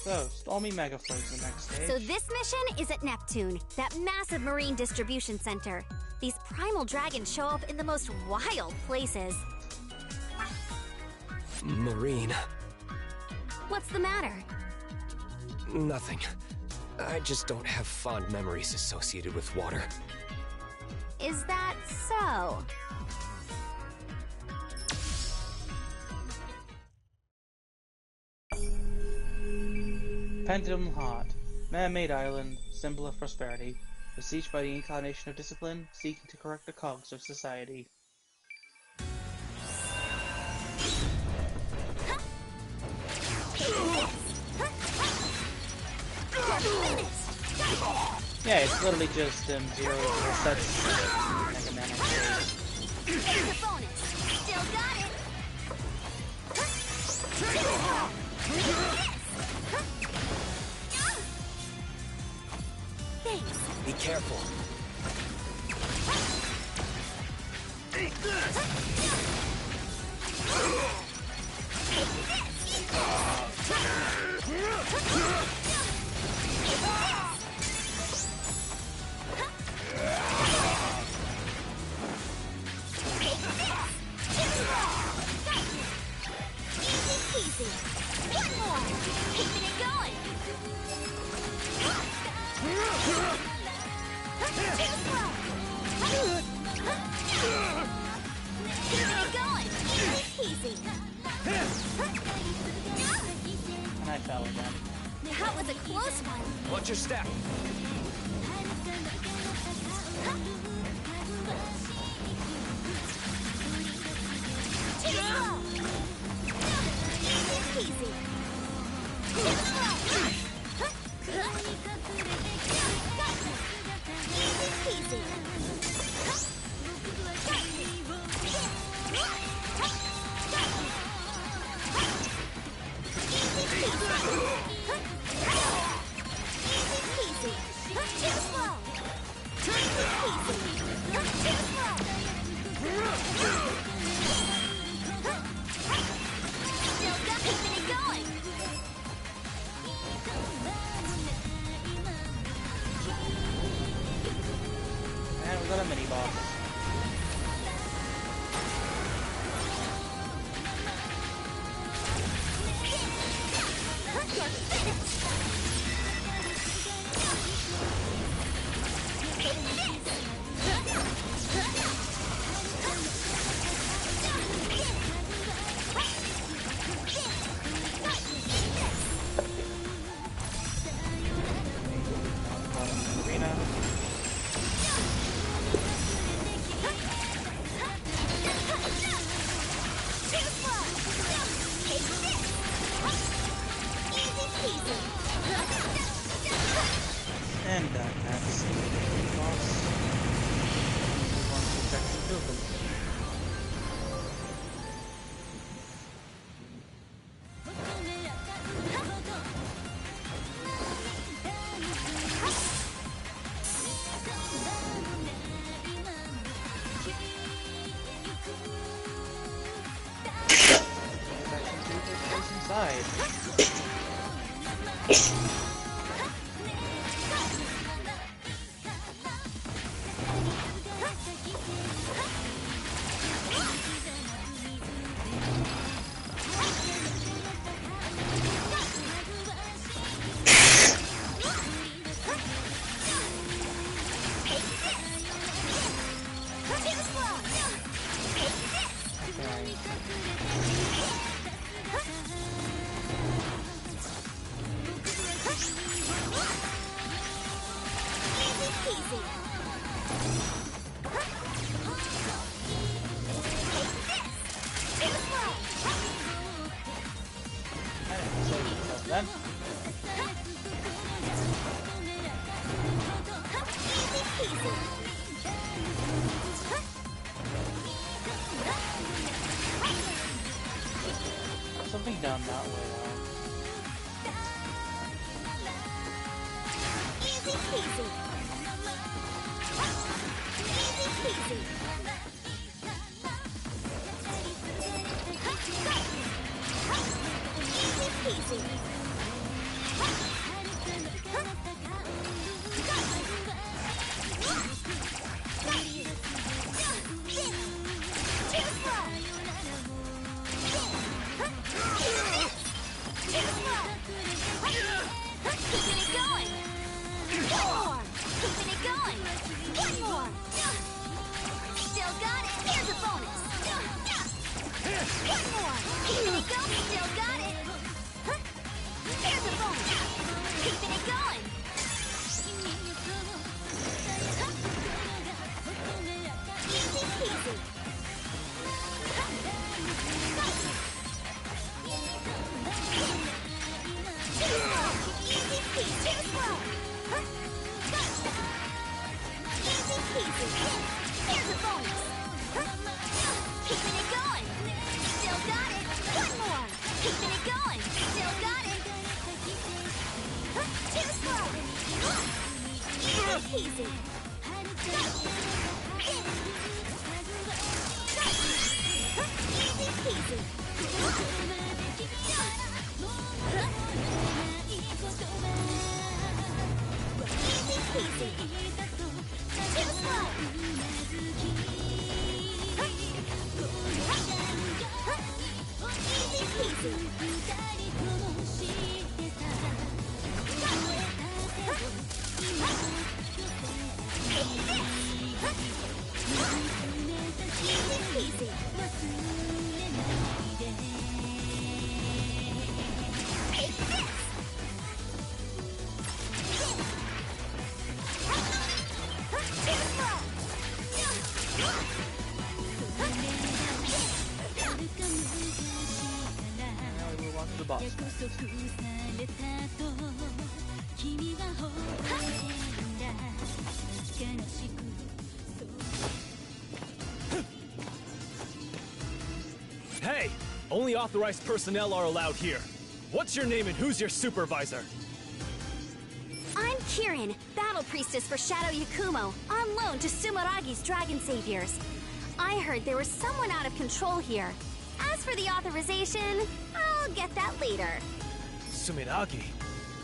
So, Stormy Mega Flow's the next stage. So this mission is at Neptune, that massive marine distribution center. These Primal Dragons show up in the most wild places. Marine. What's the matter? Nothing. I just don't have fond memories associated with water. Is that so? Pendulum Heart. Man-made island, symbol of prosperity. Besieged by the incarnation of discipline, seeking to correct the cogs of society. Yeah, it's literally just 0 sets Mega Man arcade. There's a bonus. Still got it. Thanks. Be careful. close one. Watch your step. Too slow. Easy peasy. Too slow. Easy peasy. And we got a mini boss. Arena. And that's the boss. Move on to section 2 of the section 2 takes place inside. Then something down that way. Easy peasy. Easy peasy. Easy peasy. Keeping it going. One more. Keeping it going. One more. Still got it. Here's a bonus. One more. Keeping it going. Still got it. Here's a bonus. Keeping it going. Easy peasy. Easy peasy. Too slow. Easy peasy. Here's a bonus. Keeping it going. Still got it. One more. Hey! Only authorized personnel are allowed here. What's your name and who's your supervisor? I'm Kirin, Battle Priestess for Shadow Yakumo, on loan to Sumeragi's Dragon Saviors. I heard there was someone out of control here. As for the authorization, I'll get that later. Sumeragi?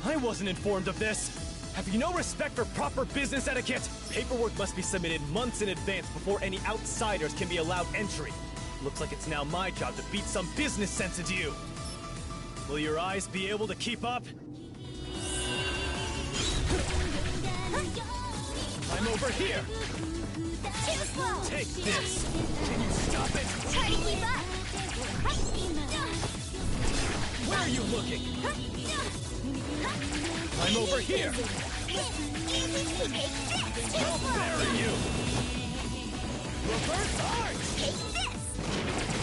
I wasn't informed of this! Have you no respect for proper business etiquette? Paperwork must be submitted months in advance before any outsiders can be allowed entry. Looks like it's now my job to beat some business sense into you. Will your eyes be able to keep up? I'm over here! Too slow! Take this! Can you stop it? Try to keep up! Where are you looking? I'm over here! I'll bury you! Reverse arch! Take this!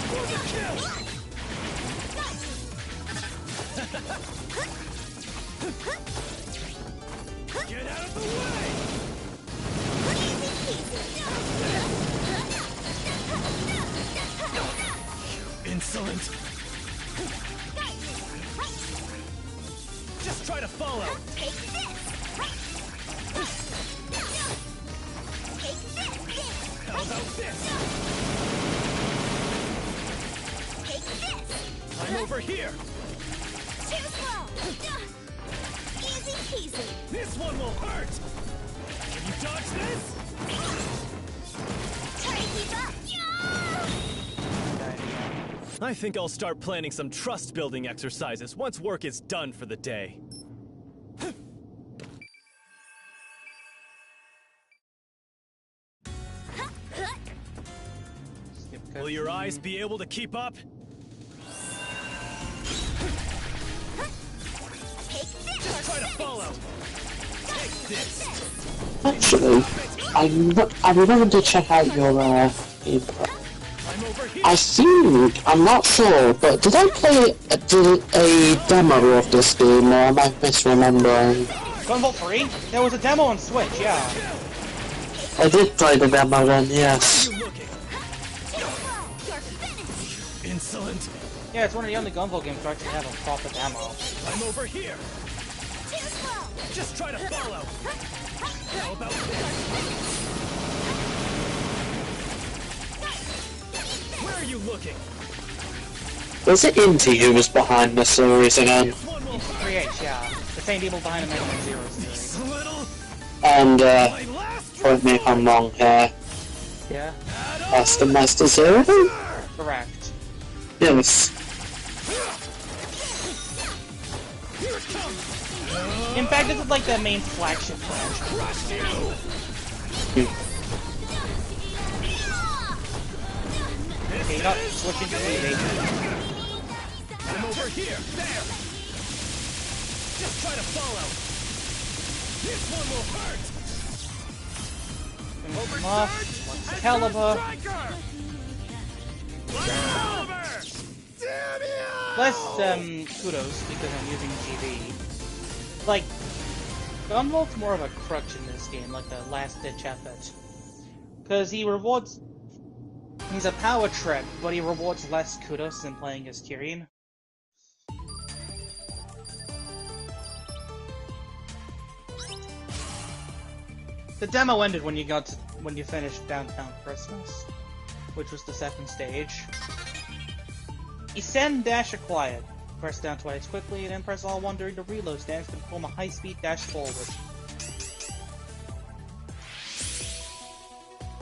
For the kill! Get out of the way! Insolent! Just try to follow! Take this! Take this! How about this? Take this! I'm over here! Too slow! Easy peasy! This one will hurt! Can you dodge this? Try to keep up! I think I'll start planning some trust-building exercises once work is done for the day. Will your eyes be able to keep up? Just try to follow! Take this! Actually, I remember to check out your gameplay. I'm over here! I think, I'm not sure, but did I play a demo of this game, or am I misremembering? Gunvolt 3? There was a demo on Switch, yeah. I did play the demo then, yes. Insolent! Yeah, it's one of the only Gunvolt games to actually have a proper demo. I'm over here! Just try to follow! How about this? Where are you looking? Was it Inti who was behind the series again? Create, yeah. The same people behind the Mega Man Zero series. And, correct me if I'm wrong here, Yeah? Master Zero? Correct. Yes. In fact, this is like the main flagship franchise. Okay, you know, switching to the I'm over here! There! Just try to follow! This one will hurt! Muff, Excalibur. Less, kudos, because I'm using GB. Like, Gunvolt's more of a crutch in this game, like the last-ditch effort. Because he rewards... He's a power trip, but he rewards less kudos than playing as Kirin. The demo ended when you finished Downtown Christmas, which was the second stage. Ascend, dash, acquired. Press down twice quickly, and then press R1 during the reload stance to perform a high-speed dash forward.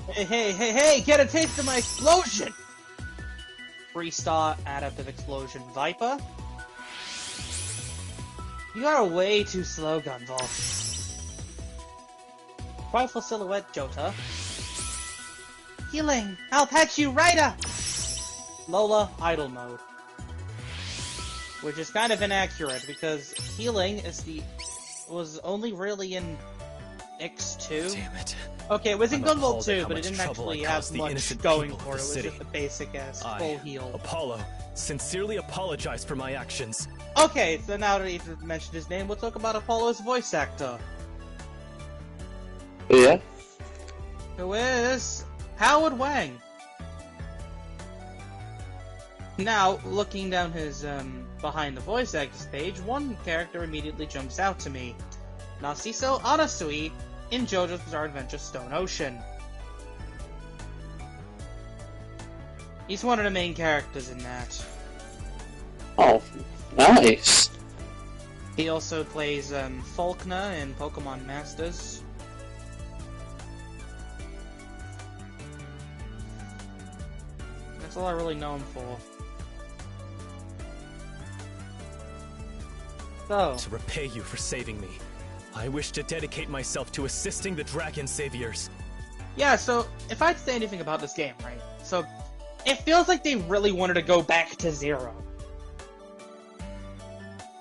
Hey, get a taste of my explosion! Freestar, Adaptive Explosion, Viper. You are way too slow, Gunvolt. Rifle Silhouette, Jota. Healing! I'll patch you right up! Lola, Idle Mode. Which is kind of inaccurate, because healing is was only really in X2? Damn it. Okay, it was in I'm Gunvolt appalled at 2, how but it much didn't trouble actually I have caused the much innocent going people of for it. the It was city. just a basic ass I, full heal. Apollo, sincerely apologize for my actions. Okay, so now that you've mentioned his name, we'll talk about Apollo's voice actor, Yeah. who is Howard Wang. Now, looking down his behind the voice actors page, one character immediately jumps out to me. Narciso Anasui in JoJo's Bizarre Adventure Stone Ocean. He's one of the main characters in that. Oh, nice. He also plays Faulkner in Pokemon Masters. That's all I really know him for. So, To repay you for saving me, I wish to dedicate myself to assisting the Dragon Saviors. yeah, so if I'd say anything about this game, right? So, it feels like they really wanted to go back to zero.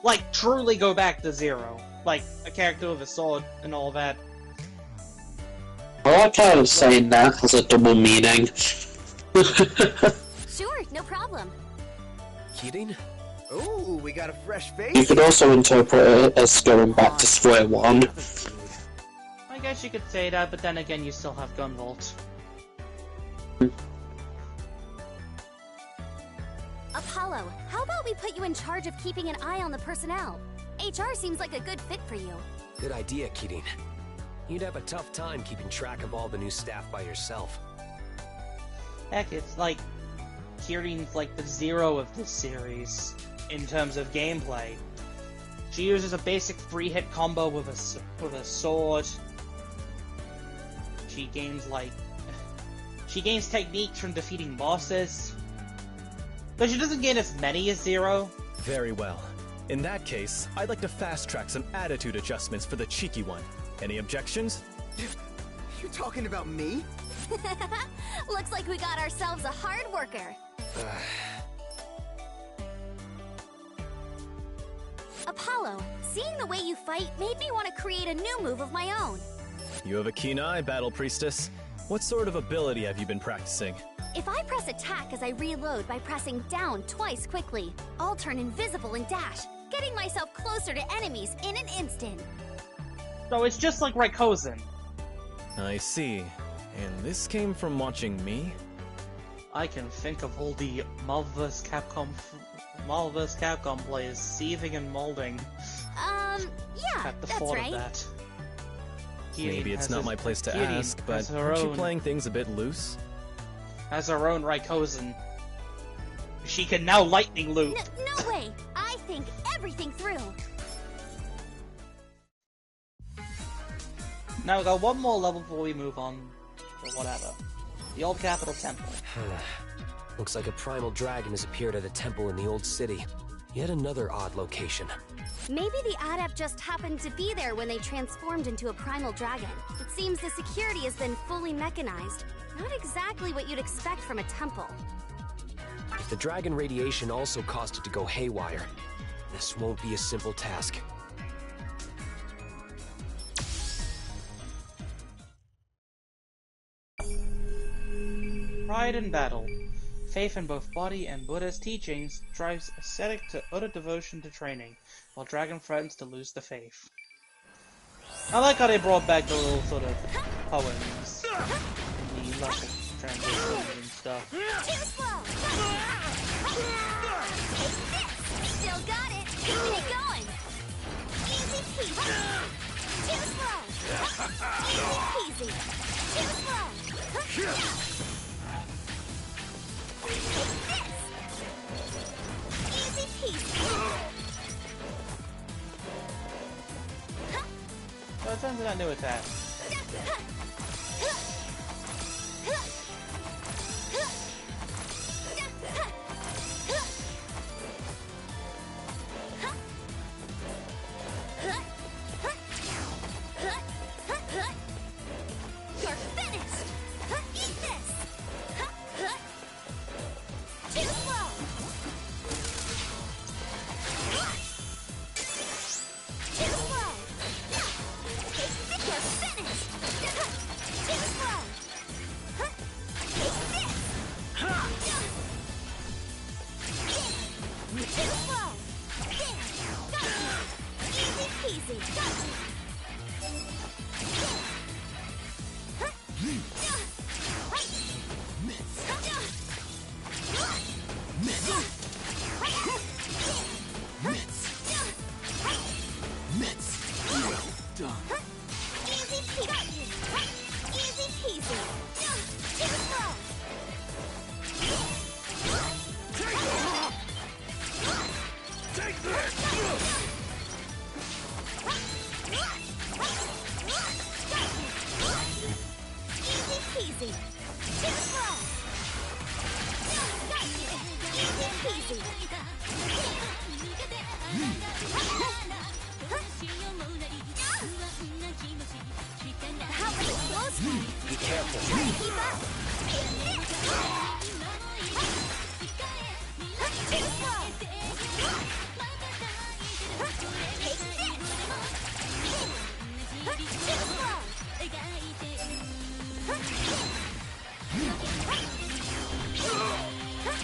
Like, truly go back to zero. Like, a character with a sword and all that. I like how saying that has a double meaning. Sure, no problem. Kirin? Ooh, we got a fresh face. You could also interpret it as going back to square one. I guess you could say that, but then again, you still have Gunvolt. Apollo, how about we put you in charge of keeping an eye on the personnel? HR seems like a good fit for you. Good idea, Kirin. You'd have a tough time keeping track of all the new staff by yourself. Heck, it's like Kirin's like the zero of this series in terms of gameplay. She uses a basic 3-hit combo with a sword. She gains techniques from defeating bosses, but she doesn't gain as many as Zero. Very well. In that case, I'd like to fast-track some attitude adjustments for the cheeky one. Any objections? You talking about me? Looks like we got ourselves a hard worker. Apollo, seeing the way you fight made me want to create a new move of my own. You have a keen eye, Battle Priestess. What sort of ability have you been practicing? If I press attack as I reload by pressing down twice quickly, I'll turn invisible and dash, getting myself closer to enemies in an instant. So it's just like Rayquaza. I see. And this came from watching me? I can think of all the Marvel vs. Capcom players seething and molding Yeah, at the that's thought right. of that. Maybe it's not my place to ask, but aren't you playing things a bit loose? Has her own Rayquaza. She can now lightning loop. No way! I think everything through. Now we got one more level before we move on to whatever. The Old Capital Temple. Looks like a Primal Dragon has appeared at a temple in the old city. Yet another odd location. Maybe the Adept just happened to be there when they transformed into a Primal Dragon. It seems the security has been fully mechanized. Not exactly what you'd expect from a temple. If the dragon radiation also caused it to go haywire, this won't be a simple task. Pride in battle. Faith in both body and Buddha's teachings drives ascetic to utter devotion to training, while dragon threatens to lose the faith. I like how they brought back the little sort of poems in the level transitions and stuff. Too slow! Still got it! Keep it going! Easy peasy! Too slow! Easy peasy! Too slow! Easy peasy! So it turns out new attack. You're finished! Eat this! Too slow! Too slow! You're finished! peasy. Too slow. Easy peasy. How many close? Be careful. Try to keep up. Too slow. Take this. Too slow.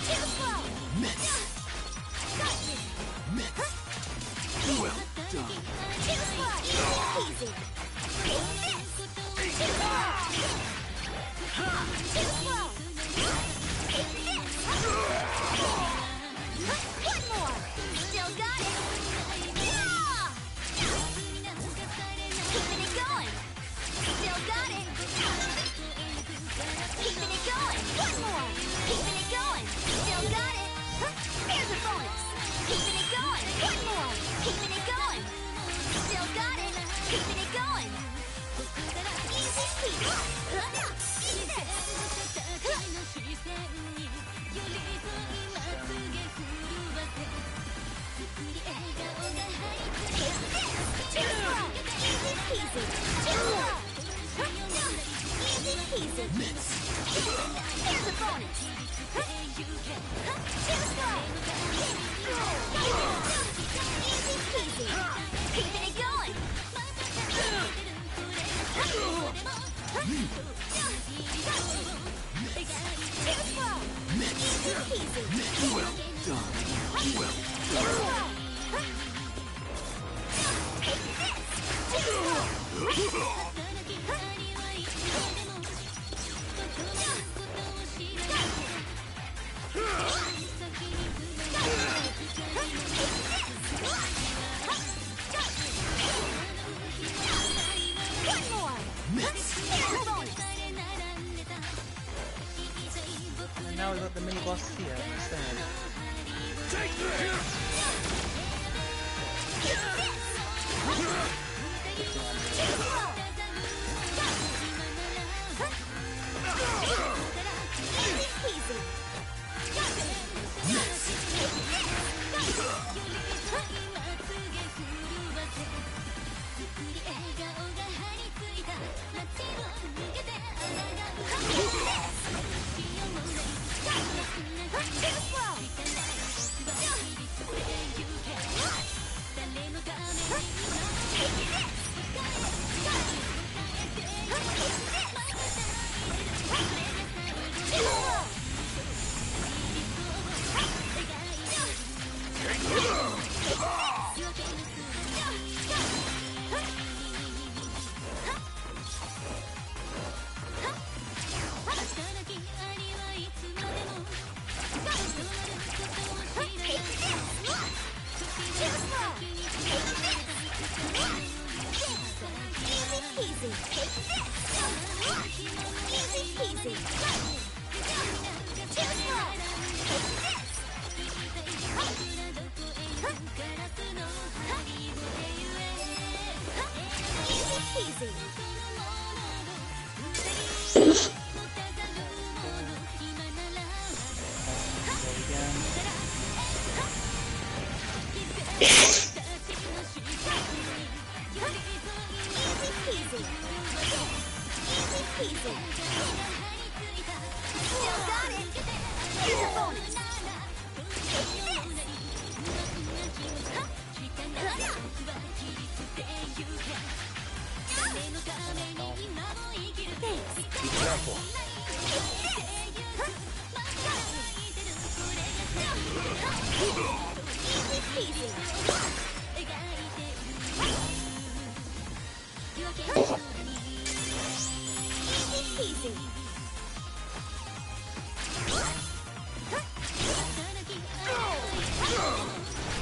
Too slow. Well done. Too slow. Easy. Take this. Too slow. Too slow. Take this. One more. Still got it. Yeah! Keeping it going. Still got it. Keeping it going. One more. Keeping it going. Still got it. Here's a bonus. Keeping it going. One more. Keeping it going. Still got it. Keeping it going. Easy peasy. Eat this. Too slow. Easy peasy. Too slow. Easy peasy. Here's a bonus. Too slow. Easy peasy. Keeping it going. Too slow. Easy peasy. Well done. Well Too slow. Take this. Too slow. One more. Here's a bonus. And now we've got the mini boss here instead. Take this! Easy peasy.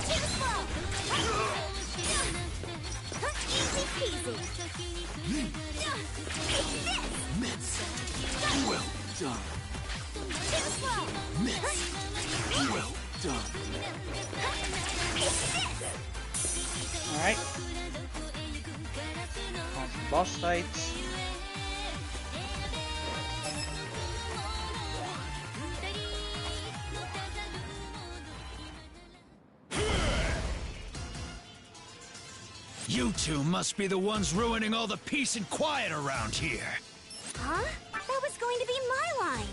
Too slow. Well done. Well done. Alright. On to boss fights. You two must be the ones ruining all the peace and quiet around here. Huh? That was going to be my line.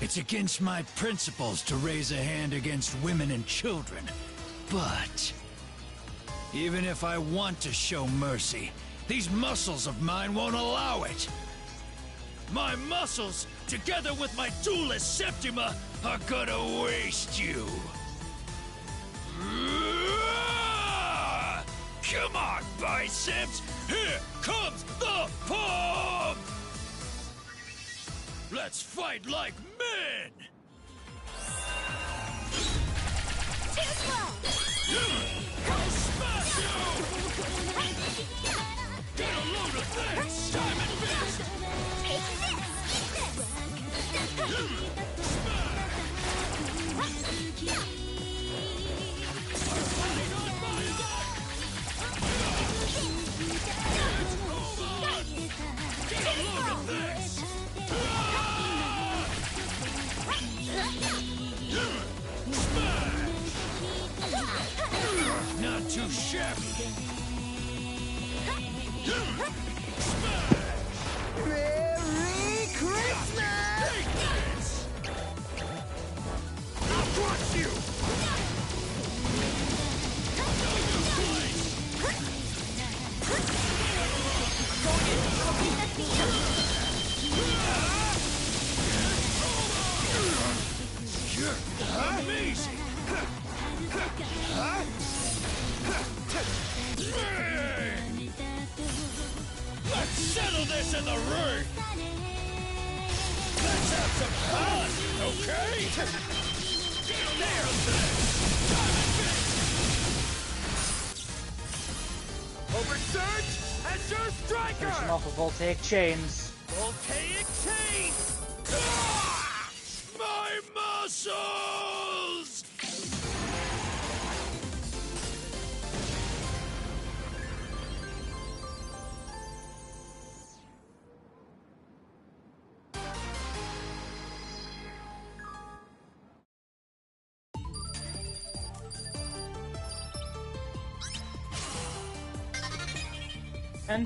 It's against my principles to raise a hand against women and children. But even if I want to show mercy, these muscles of mine won't allow it. My muscles, together with my duelist Septima, are gonna waste you. Come on, biceps! Here comes the pump! Let's fight like men! Too slow! I'll smash you! Get a load of this! Time and fist! Not too shabby. Merry Christmas! I'll crush you! You're amazing! Let's settle this in the ring! Let's have some fun, okay? There's this! Oversurge, Azure Striker! Finish him off with voltaic chains. Voltaic chain! Ah! My muscles!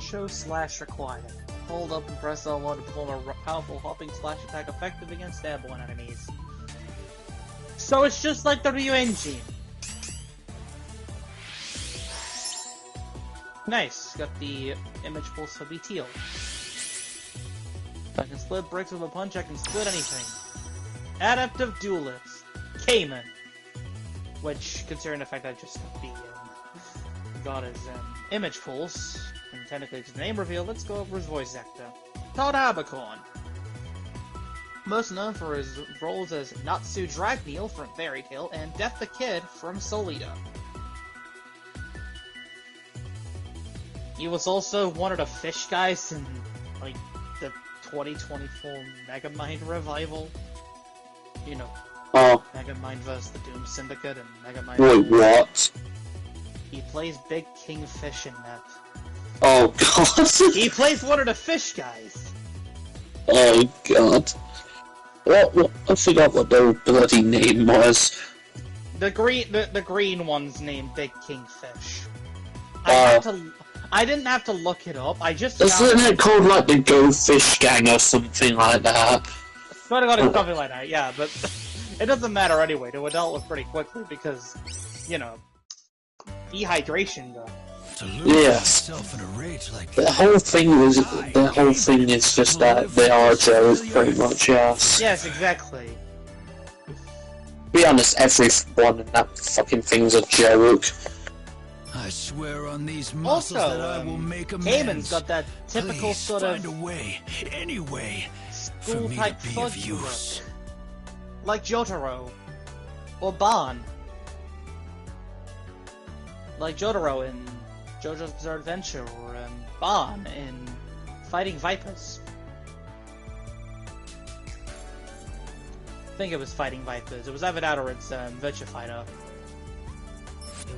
Show slash required. Hold up and press L1 to perform a powerful hopping slash attack effective against airborne enemies. So it's just like the Ryu engine. Nice. Got the image pulse for BTL. If I can split bricks with a punch, I can split anything. Adept of Duelist. Cayman. Which, considering the fact that I just got his image pulse, and technically it's the name reveal, let's go over his voice actor. Todd Abercorn. Most known for his roles as Natsu Dragneel from Fairy Tail and Death the Kid from Soul Eater. He was also one of the fish guys in, like, the 2024 Megamind revival. You know, Megamind vs. the Doom Syndicate and Megamind... Wait, what? He plays Big King Fish in that. Oh god. He plays one of the fish guys. Oh god. What? I forgot what their bloody name was. The green one's named Big King Fish. I didn't have to look it up. I just isn't it called like the Go Fish Gang or something like that? Something like that, yeah. But it doesn't matter anyway. To adult with pretty quickly because, you know, dehydration. To lose myself in a rage like the whole thing is just that they are a joke, pretty much. Yes. Yes, exactly. Be honest, everyone in that fucking thing's a joke. I swear on these muscles that I will make amends. Cayman's got that typical Please sort find of a way, any way, for school me type to be of fudge use. look. Like Jotaro. Or Ban. Like Jotaro in JoJo's Bizarre Adventure, or Ban in Fighting Vipers. I think it was Fighting Vipers. It was either that or it's Virtua Fighter.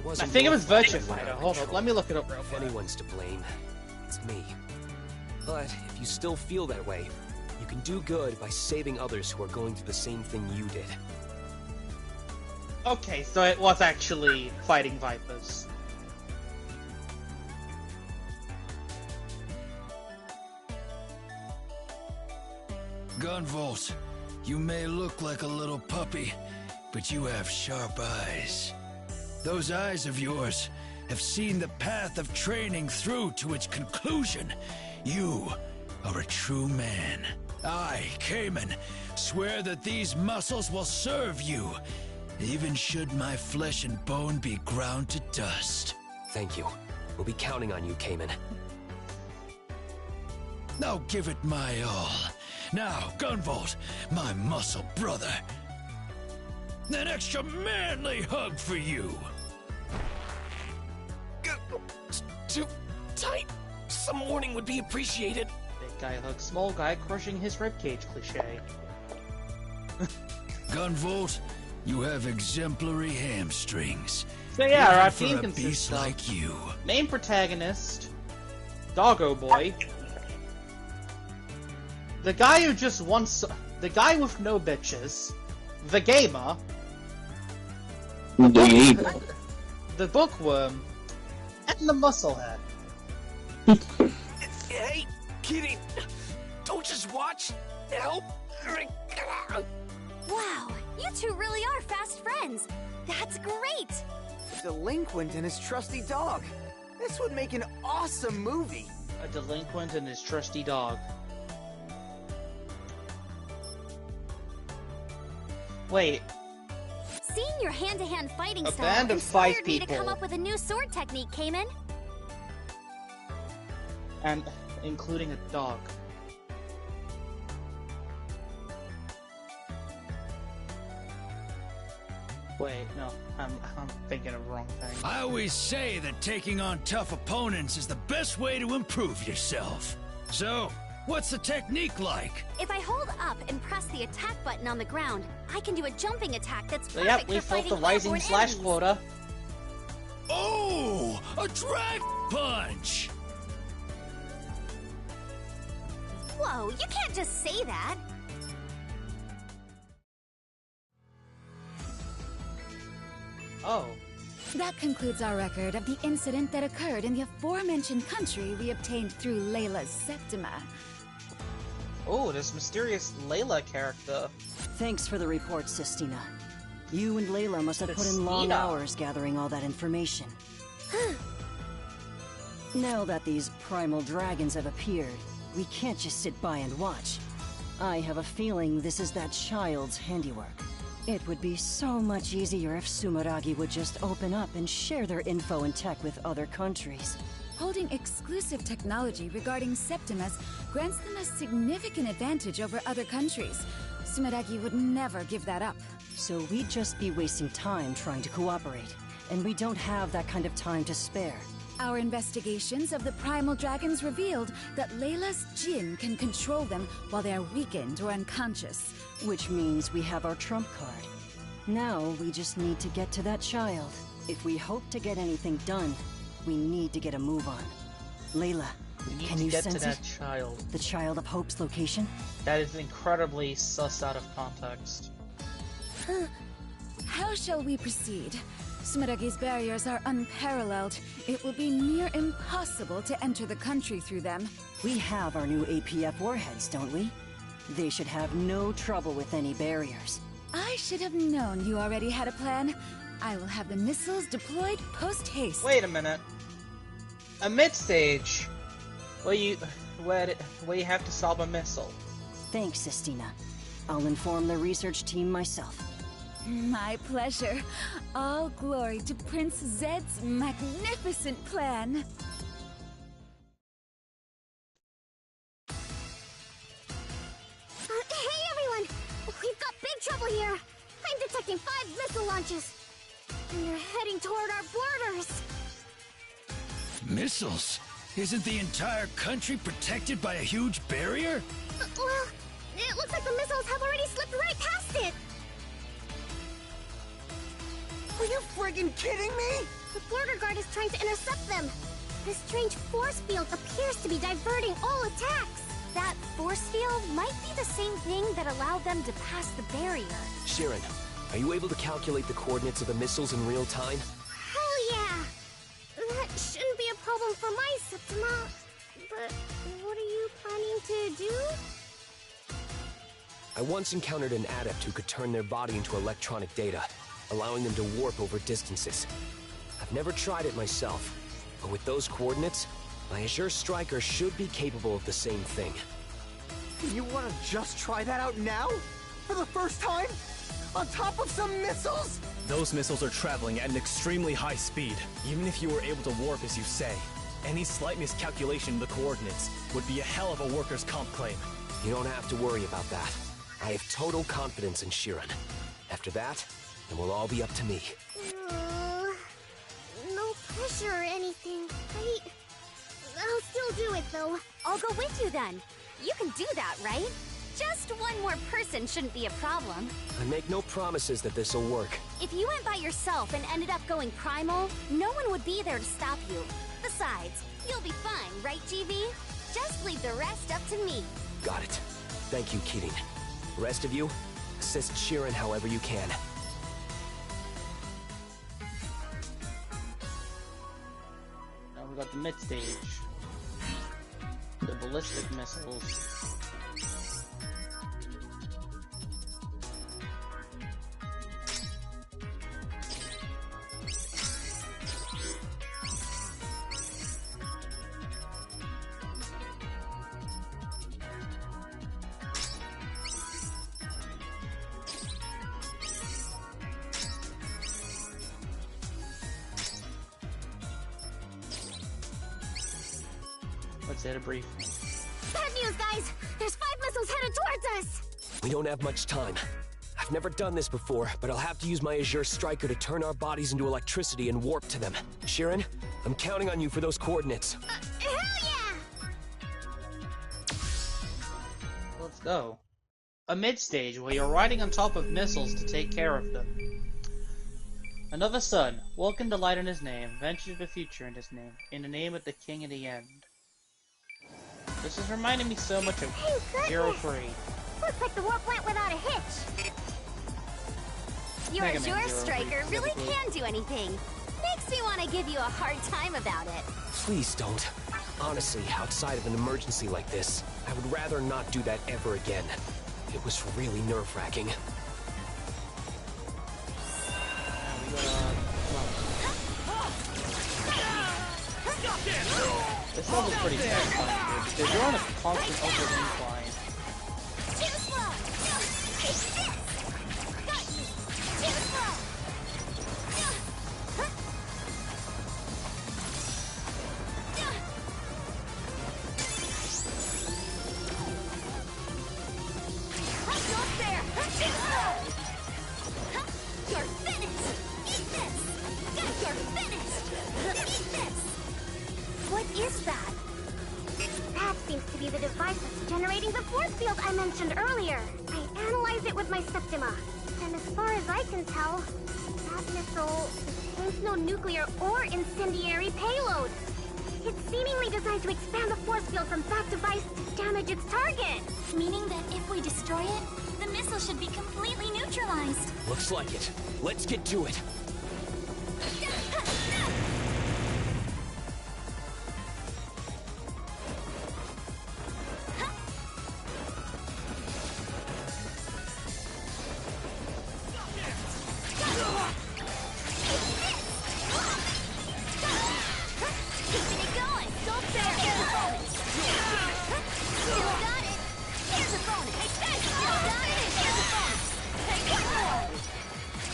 I think it was Virtua Fighter. Hold on, let me look it up real quick. If anyone's to blame, it's me. But if you still feel that way, you can do good by saving others who are going through the same thing you did. Okay, so it was actually Fighting Vipers. Gunvolt, you may look like a little puppy, but you have sharp eyes. Those eyes of yours have seen the path of training through to its conclusion. You are a true man. I, Cayman, swear that these muscles will serve you, even should my flesh and bone be ground to dust. Thank you. We'll be counting on you, Cayman. Now give it my all. Now, Gunvolt, my muscle brother. An extra manly hug for you. Too tight. Some warning would be appreciated. Big guy hugs small guy, crushing his ribcage cliche. Gunvolt, you have exemplary hamstrings. So yeah, our Even team for a consists beast of like you. main protagonist, Doggo Boy, the guy who just wants, the guy with no bitches, the gamer, the bookworm, and the musclehead. Hey, Kirin, don't just watch. Help. Wow, you two really are fast friends. That's great. Delinquent and his trusty dog. This would make an awesome movie. A delinquent and his trusty dog. Wait, Seeing your hand-to-hand fighting A style band of 5 inspired me to come people. up with a new sword technique, Cayman. and including a dog. Wait, no, I'm thinking of the wrong thing. I always say that taking on tough opponents is the best way to improve yourself. So, what's the technique like? If I hold up and press the attack button on the ground, I can do a jumping attack that's So perfect yep, we for felt fighting the rising airborne slash enemies. quota. Oh, a drag punch! Whoa, you can't just say that. Oh. That concludes our record of the incident that occurred in the aforementioned country we obtained through Layla's Septima. Oh, this mysterious Layla character. Thanks for the report, Sistina. You and Layla must have put in long Sistina. hours gathering all that information. Now that these Primal Dragons have appeared, we can't just sit by and watch. I have a feeling this is that child's handiwork. It would be so much easier if Sumeragi would just open up and share their info and tech with other countries. Holding exclusive technology regarding Septimas grants them a significant advantage over other countries. Sumeragi would never give that up. So we'd just be wasting time trying to cooperate, and we don't have that kind of time to spare. Our investigations of the Primal Dragons revealed that Layla's Jinn can control them while they are weakened or unconscious. Which means we have our trump card. Now we just need to get to that child. If we hope to get anything done, we need to get a move on. Layla, We need can to you get to sense that it? child. The Child of Hope's location? That is incredibly sus out of context. How shall we proceed? Sumeragi's barriers are unparalleled. It will be near impossible to enter the country through them. We have our new APF warheads, don't we? They should have no trouble with any barriers. I should have known you already had a plan. I will have the missiles deployed post-haste. Wait a minute. A mid-stage, where you have to solve a missile. Thanks, Sistina. I'll inform the research team myself. My pleasure. All glory to Prince Zed's magnificent plan. Hey everyone! We've got big trouble here! I'm detecting 5 missile launches! And they're heading toward our borders! Missiles? Isn't the entire country protected by a huge barrier? Well, it looks like the missiles have already slipped right past it! Are you friggin' kidding me? The border guard is trying to intercept them! This strange force field appears to be diverting all attacks! That force field might be the same thing that allowed them to pass the barrier. Sharon, are you able to calculate the coordinates of the missiles in real time? Hell yeah! That shouldn't be a problem for my Septima. But what are you planning to do? I once encountered an adept who could turn their body into electronic data, allowing them to warp over distances. I've never tried it myself, but with those coordinates, my Azure Striker should be capable of the same thing. You want to just try that out now? For the first time? On top of some missiles? Those missiles are traveling at an extremely high speed. Even if you were able to warp as you say, any slight miscalculation of the coordinates would be a hell of a workers' comp claim. You don't have to worry about that. I have total confidence in Kirin. After that, it will all be up to me. No pressure or anything. I'll still do it, though. I'll go with you then. You can do that, right? Just one more person shouldn't be a problem. I make no promises that this'll work. If you went by yourself and ended up going primal, no one would be there to stop you. Besides, you'll be fine, right, GV? Just leave the rest up to me. Got it. Thank you, Kirin. The rest of you, assist Kirin however you can. Now we got the mid stage. The ballistic missiles. Let's hit a brief. Bad news, guys! There's 5 missiles headed towards us! We don't have much time. I've never done this before, but I'll have to use my Azure Striker to turn our bodies into electricity and warp to them. Kirin, I'm counting on you for those coordinates. Hell yeah! Let's go. A mid-stage where you're riding on top of missiles to take care of them. Another son, welcome to light in his name, venture to the future in his name, in the name of the king in the end. This is reminding me so much of Zero Free. Looks like the warp went without a hitch. Your Mega Man Azure Zero Striker Free, really typically. can do anything. Makes me want to give you a hard time about it. Please don't. Honestly, outside of an emergency like this, I would rather not do that ever again. It was really nerve-wracking. This level's pretty terrifying, dude, because you're on a constant upward incline. Too slow! Take this! Got you! Too slow! Not there! Too slow! You're finished! Eat this! You're finished! Eat this! What is that? That seems to be the device that's generating the force field I mentioned earlier. I analyzed it with my Septima, and as far as I can tell, that missile contains no nuclear or incendiary payload. It's seemingly designed to expand the force field from that device to damage its target. Meaning that if we destroy it, the missile should be completely neutralized. Looks like it. Let's get to it.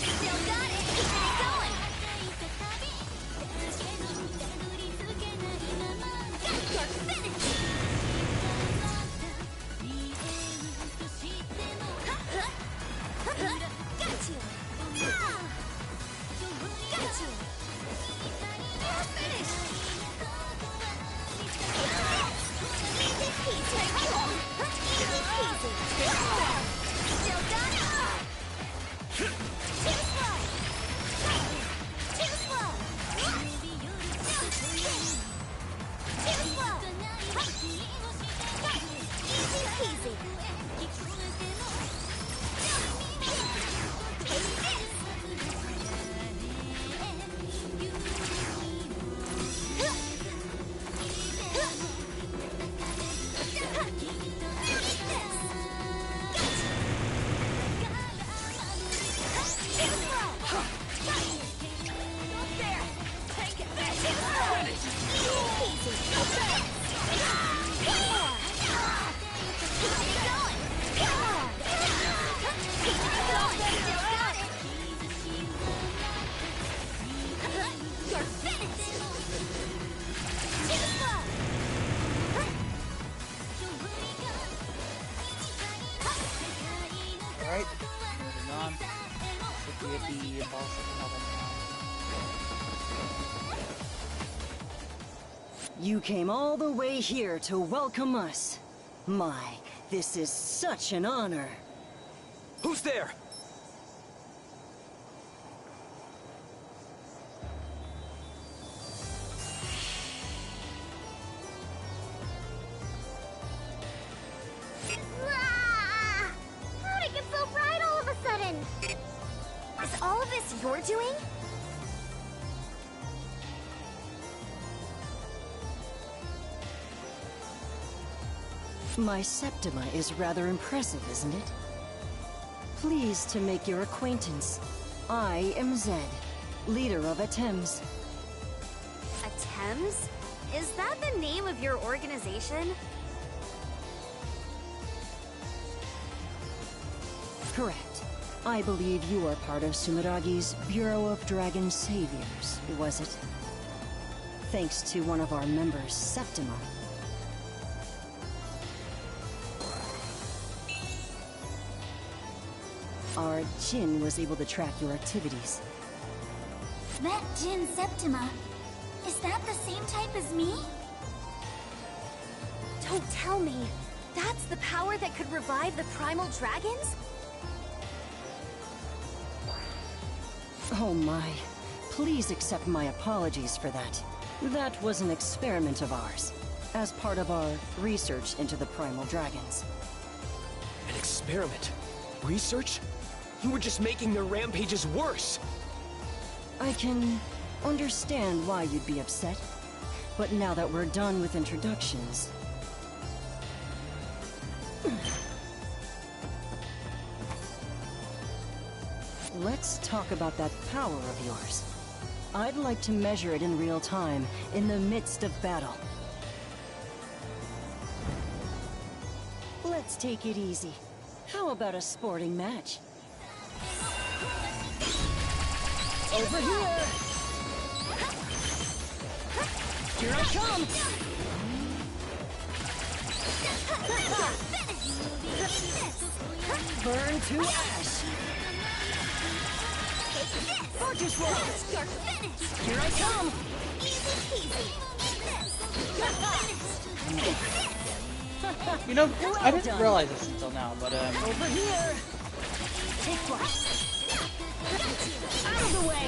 Still got it! Alright, moving on. Should be at the boss level now. You came all the way here to welcome us. My, this is such an honor. Who's there? How'd it get so bright all of a sudden? Is all of this your doing? My Septima is rather impressive, isn't it? Pleased to make your acquaintance. I am Zed, leader of Adepts. Adepts? Is that the name of your organization? Correct. I believe you are part of Sumeragi's Bureau of Dragon Saviors, was it? Thanks to one of our members, Septima. Our Jin was able to track your activities. That Jin Septima, is that the same type as me? Don't tell me. That's the power that could revive the Primal Dragons? Oh my. Please accept my apologies for that. That was an experiment of ours, as part of our research into the Primal Dragons. An experiment? Research? You were just making their rampages worse! I can understand why you'd be upset, but now that we're done with introductions... Let's talk about that power of yours. I'd like to measure it in real time, in the midst of battle. Let's take it easy. How about a sporting match? Over here! Here I come! Burn to ash! Fortress Roll! You're finished! Here I come! Easy peasy! You know, I didn't realize this until now, but Over here! Take flight! Out of the way!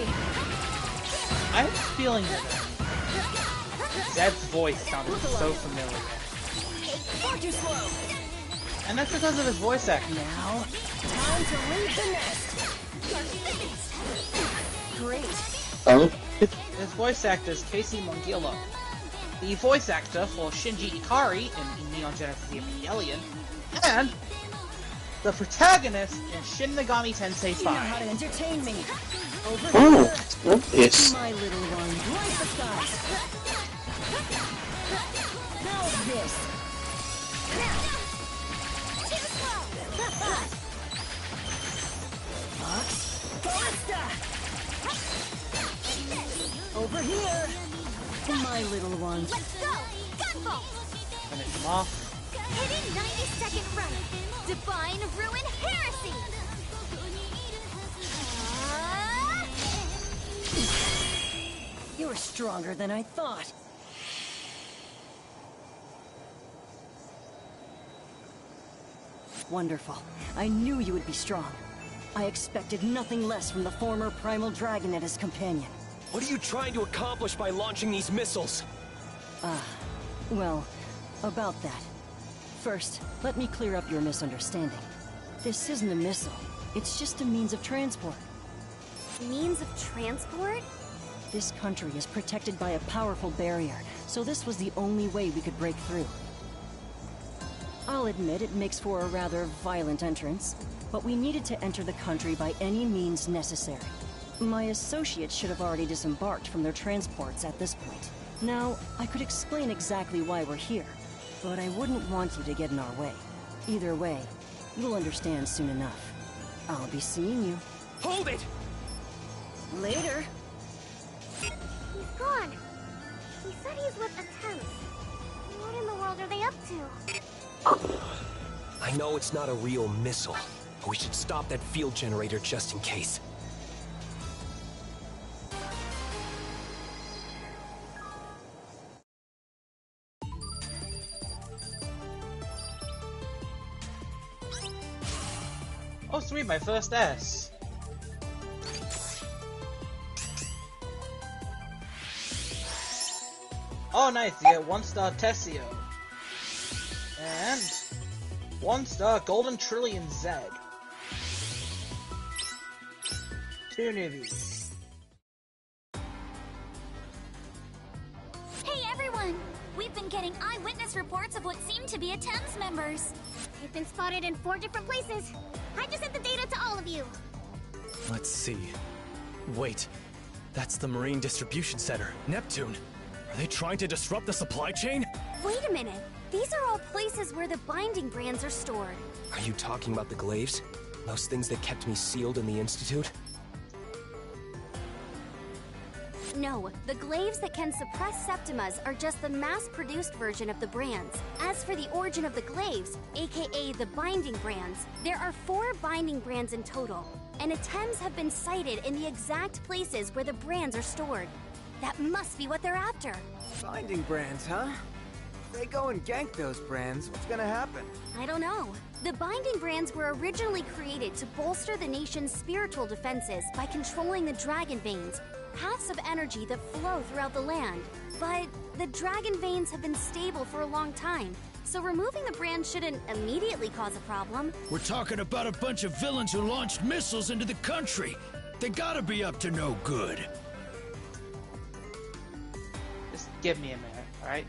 I have a feeling that Zed's voice sounded so familiar. Fortress Roll! And that's because of his voice acting. Now, time to leave the nest! Great! Oh? His voice actor is Casey Mongilla, the voice actor for Shinji Ikari in Neon Genesis Evangelion, and the protagonist in Shin Megami Tensei 5. You know how to entertain me! Over Oh, here! yes. My little one, light the skies! Now this! Fox, Ballista! Over here! My little ones. Let's go! Gunvolt! Finish him off. Hidden 90-second run! Divine Ruin Heresy! You're stronger than I thought. Wonderful. I knew you would be strong. I expected nothing less from the former Primal Dragon and his companion. What are you trying to accomplish by launching these missiles? Well, about that. First, let me clear up your misunderstanding. This isn't a missile. It's just a means of transport. Means of transport? This country is protected by a powerful barrier, so this was the only way we could break through. I'll admit it makes for a rather violent entrance, but we needed to enter the country by any means necessary. My associates should have already disembarked from their transports at this point. Now, I could explain exactly why we're here, but I wouldn't want you to get in our way. Either way, you'll understand soon enough. I'll be seeing you. Hold it! Later! He's gone. He said he's with Adepts. What in the world are they up to? I know it's not a real missile, We should stop that field generator just in case. Oh sweet, my first S. Oh nice, you get 1-star Tessio. And 1-star Golden Trillion Z. 2 newbies. Hey everyone! We've been getting eyewitness reports of what seem to be Adepts members. They've been spotted in 4 different places. I just sent the data to all of you. Let's see. Wait, that's the Marine Distribution Center, Neptune. Are they trying to disrupt the supply chain? Wait a minute. These are all places where the binding brands are stored. Are you talking about the glaives? Those things that kept me sealed in the Institute? No, the glaives that can suppress Septimas are just the mass-produced version of the brands. As for the origin of the glaives, aka the binding brands, there are 4 binding brands in total, and attempts have been sighted in the exact places where the brands are stored. That must be what they're after. Binding brands, huh? If they go and gank those brands, what's gonna happen? I don't know. The binding brands were originally created to bolster the nation's spiritual defenses by controlling the dragon veins, paths of energy that flow throughout the land. But the dragon veins have been stable for a long time, so removing the brand shouldn't immediately cause a problem. We're talking about a bunch of villains who launched missiles into the country. They gotta be up to no good. Just give me a minute, alright?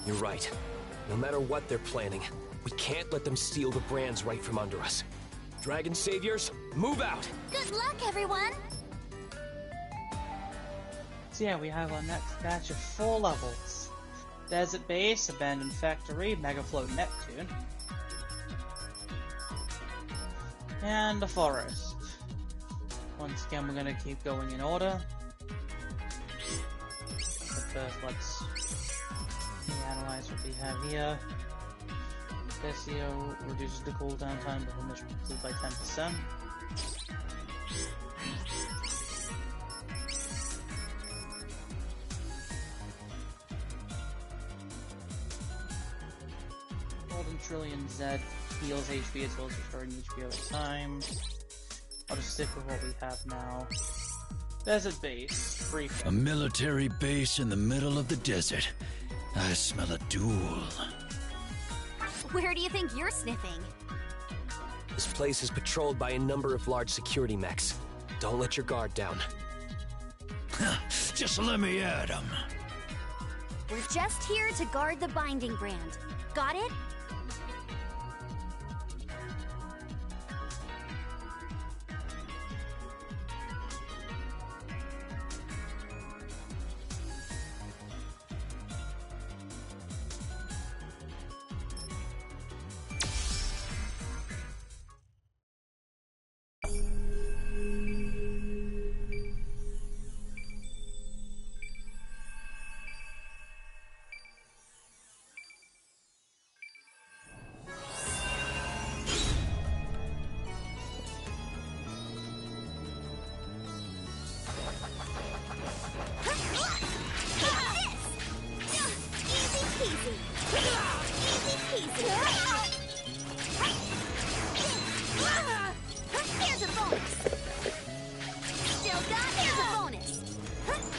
You're right. No matter what they're planning, we can't let them steal the brands right from under us. Dragon Saviors, move out! Good luck, everyone! So yeah, we have our next batch of 4 levels. Desert Base, Abandoned Factory, Megafloat Neptune, and the Forest. Once again, we're gonna keep going in order. But first, let's analyze what we have here. This here reduces the cooldown time of the mission by 10%. Golden Trillion Z heals HP as well as restoring HP over time. I'll just stick with what we have now. Desert Base, briefing. A military base in the middle of the desert. I smell a duel. Where do you think you're sniffing? This place is patrolled by a number of large security mechs. Don't let your guard down. Just let me at 'em. We're just here to guard the binding brand. Got it?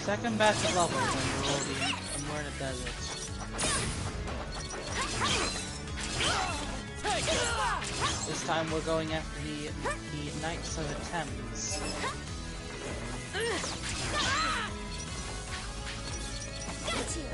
Second batch of levels and we're in a desert. This time we're going after the Knights of the Thames. Got you!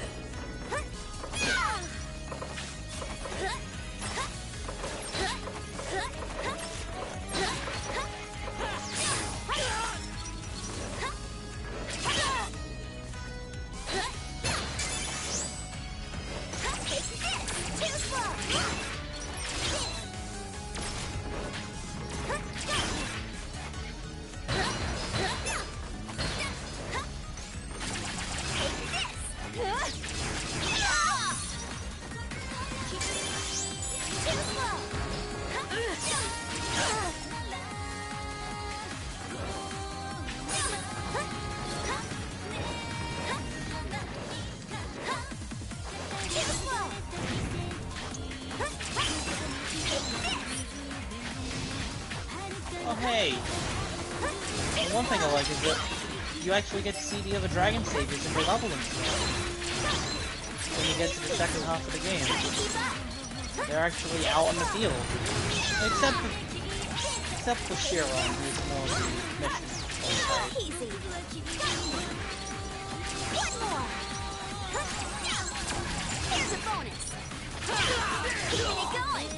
Oh hey! One thing I like is that you actually get to see the other Dragon Saviors and they level them. When you get to the second half of the game. They're actually out on the field. Except for Chiron, who's more of the mission. Easy. One more. Here's a bonus. Keeping it going.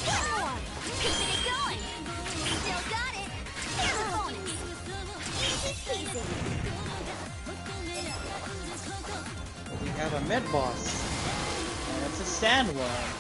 One more. Keeping it going. Still got it. Here's a bonus. Easy. We have a mid-boss. And it's a sandworm.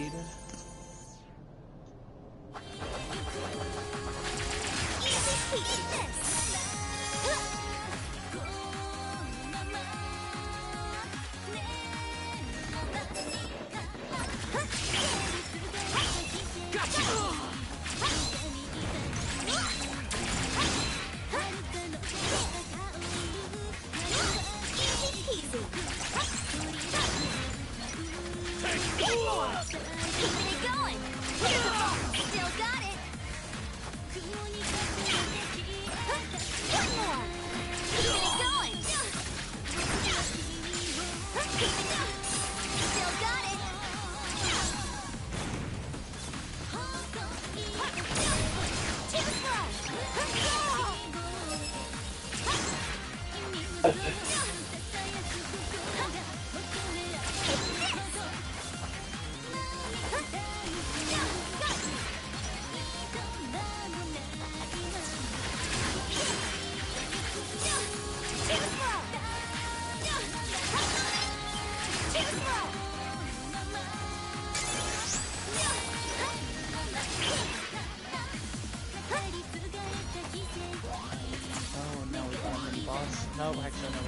defeated. No, actually, no.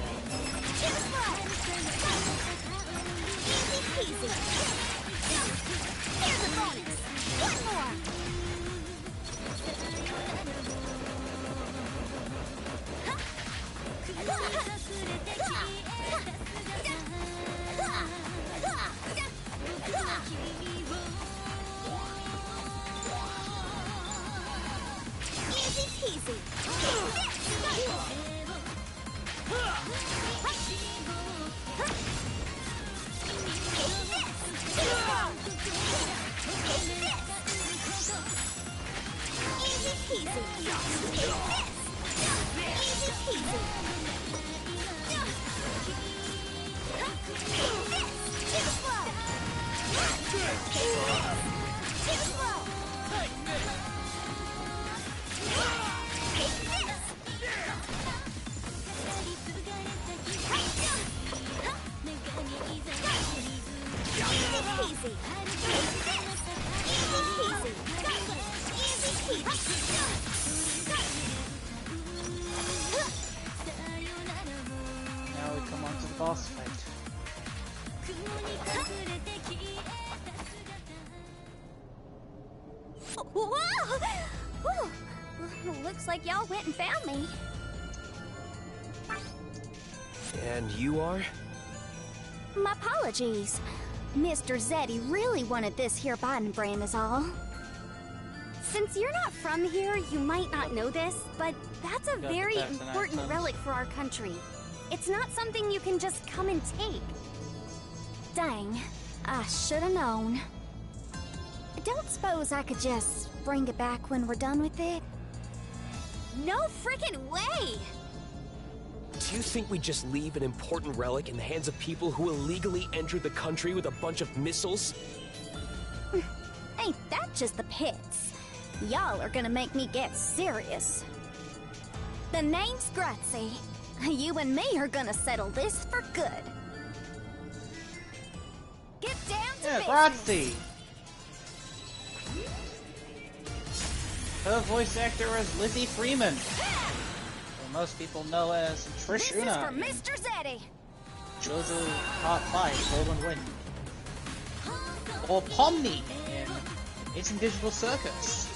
Here's a bonus! One more! Easy peasy! Now we come on to the boss fight. Whoa! Whew. Looks like y'all went and found me. And you are? My apologies. Mr. Zeddy really wanted this here Biden brand is all. Since you're not from here, you might not know this, but that's a very important relic for our country. It's not something you can just come and take. Dang, I should have known. Don't suppose I could just bring it back when we're done with it? No freaking way! Do you think we just leave an important relic in the hands of people who illegally entered the country with a bunch of missiles? Ain't that just the pits? Y'all are gonna make me get serious. The name's Grazie. You and me are gonna settle this for good. Get down to business. Grazie! Her voice actor is Lizzie Freeman. Or most people know as Trish Una. This is for Mr. Zeddy. JoJo Part 5, Golden Wind. Or Pomni in Ancient Digital Circus.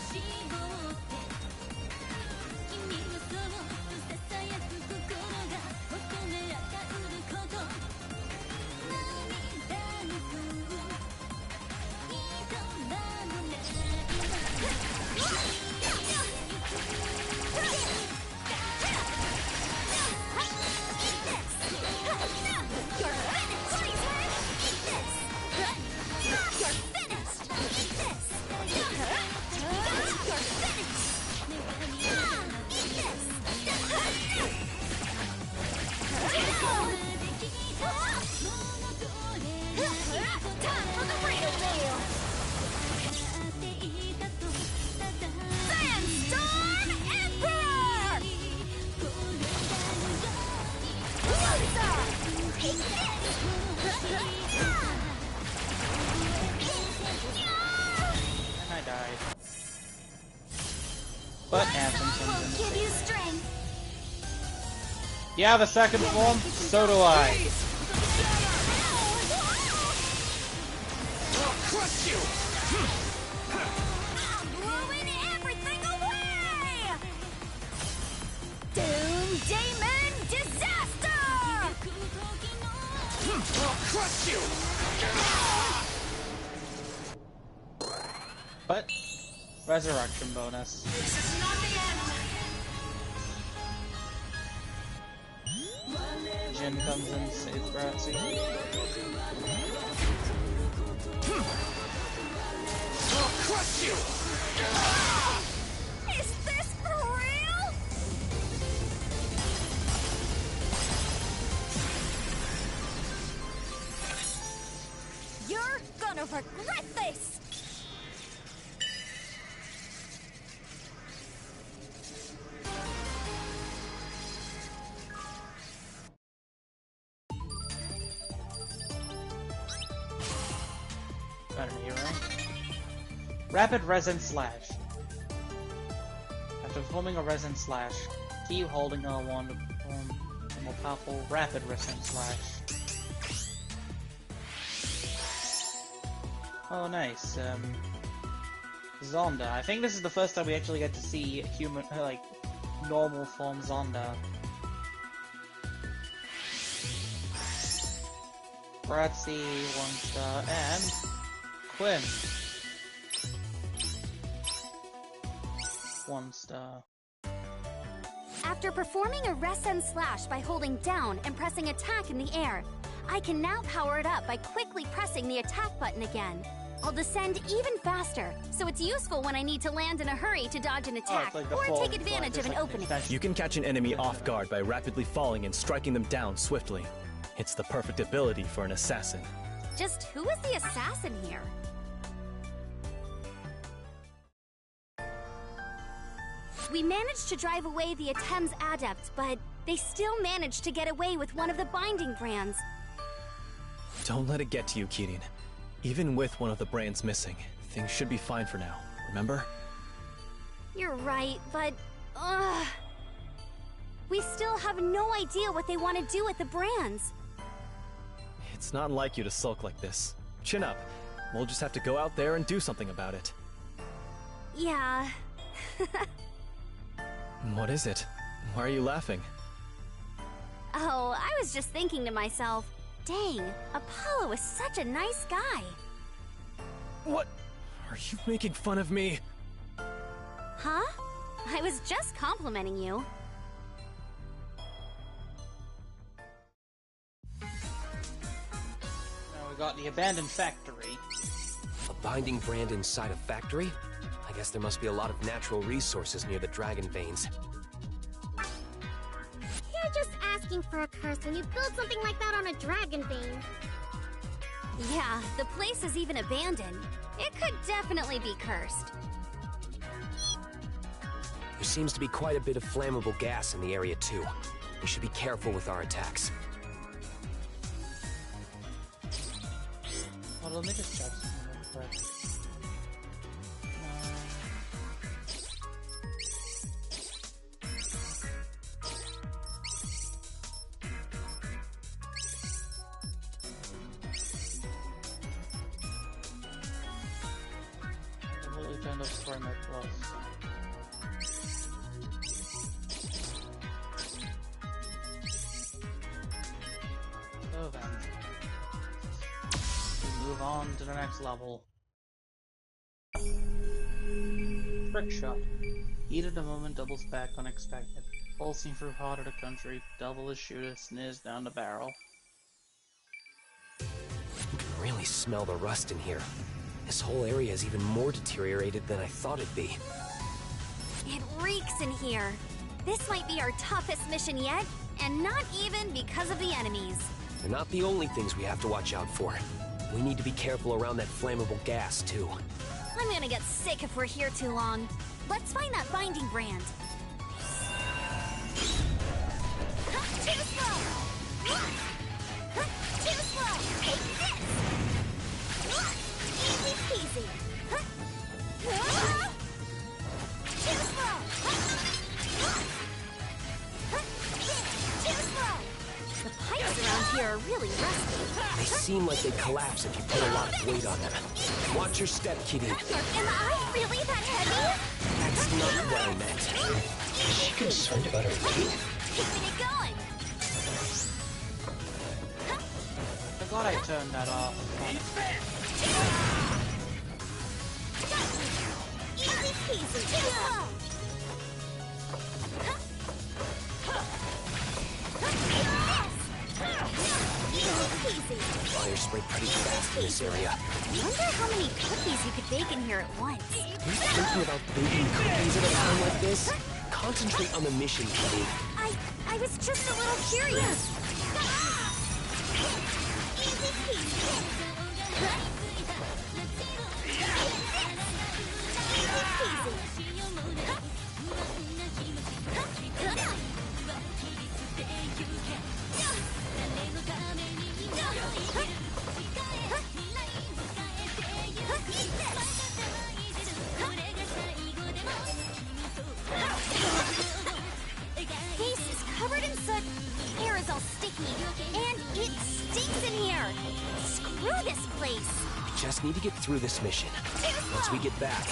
And I died. But Anthem comes in. Give you strength. Yeah, the second form? So do I. I'll crush you! Blowing everything away! Doom Demon Disaster! I'll crush you! But resurrection bonus. This is not the end! Jin comes in, saves Bratsy. I'll crush you! Is this for real? You're gonna regret this! Rapid Resin Slash. After performing a Resin Slash, keep holding L1 to perform a more powerful Rapid Resin Slash. Oh, nice. Zonda. I think this is the first time we actually get to see human, like, normal form Zonda. Bratsy, 1 star, and Quinn. 1 star. After performing a Resin Slash by holding down and pressing attack in the air, I can now power it up by quickly pressing the attack button again. I'll descend even faster, so it's useful when I need to land in a hurry to dodge an attack or take advantage of an opening. You can catch an enemy off guard by rapidly falling and striking them down swiftly. It's the perfect ability for an assassin. Just who is the assassin here? We managed to drive away the Adepts' Adepts, but they still managed to get away with one of the binding brands. Don't let it get to you, Kirin. Even with one of the brands missing, things should be fine for now, remember? You're right, but... we still have no idea what they want to do with the brands. It's not like you to sulk like this. Chin up. We'll just have to go out there and do something about it. Yeah... What is it? Why are you laughing? Oh, I was just thinking to myself, dang, Apollo is such a nice guy. What? Are you making fun of me? Huh? I was just complimenting you. Now we got the abandoned factory. A binding brand inside a factory? I guess there must be a lot of natural resources near the dragon veins. You're just asking for a curse when you build something like that on a dragon vein. Yeah, the place is even abandoned. It could definitely be cursed. There seems to be quite a bit of flammable gas in the area too. We should be careful with our attacks. Well, let me just check something real quick. Turned up Primal Plus. So then, we move on to the next level. Trick shot. Heat of the moment doubles back unexpected. Pulsing through heart of the country, devilish shooter sneers down the barrel. You can really smell the rust in here. This whole area is even more deteriorated than I thought it'd be. It reeks in here. This might be our toughest mission yet, and not even because of the enemies. They're not the only things we have to watch out for. We need to be careful around that flammable gas, too. I'm gonna get sick if we're here too long. Let's find that binding brand. Too slow! Too slow! Take this! Easy peasy! here are really rusty. They seem like they collapse if you put a lot of weight on them. Watch your step, Kirin. Am I really that heavy? That's not what I meant. Is she concerned about her weight? Keeping it going. I thought I turned that off. Easy peasy. Fire spray pretty fast in this area. Wonder how many cookies you could bake in here at once. Are you thinking about baking cookies at a time like this? Concentrate on the mission, Kirin. I was just a little curious. Easy peasy. Face is covered in soot, hair is all sticky, and it stinks in here. Screw this place. We just need to get through this mission. Once we get back,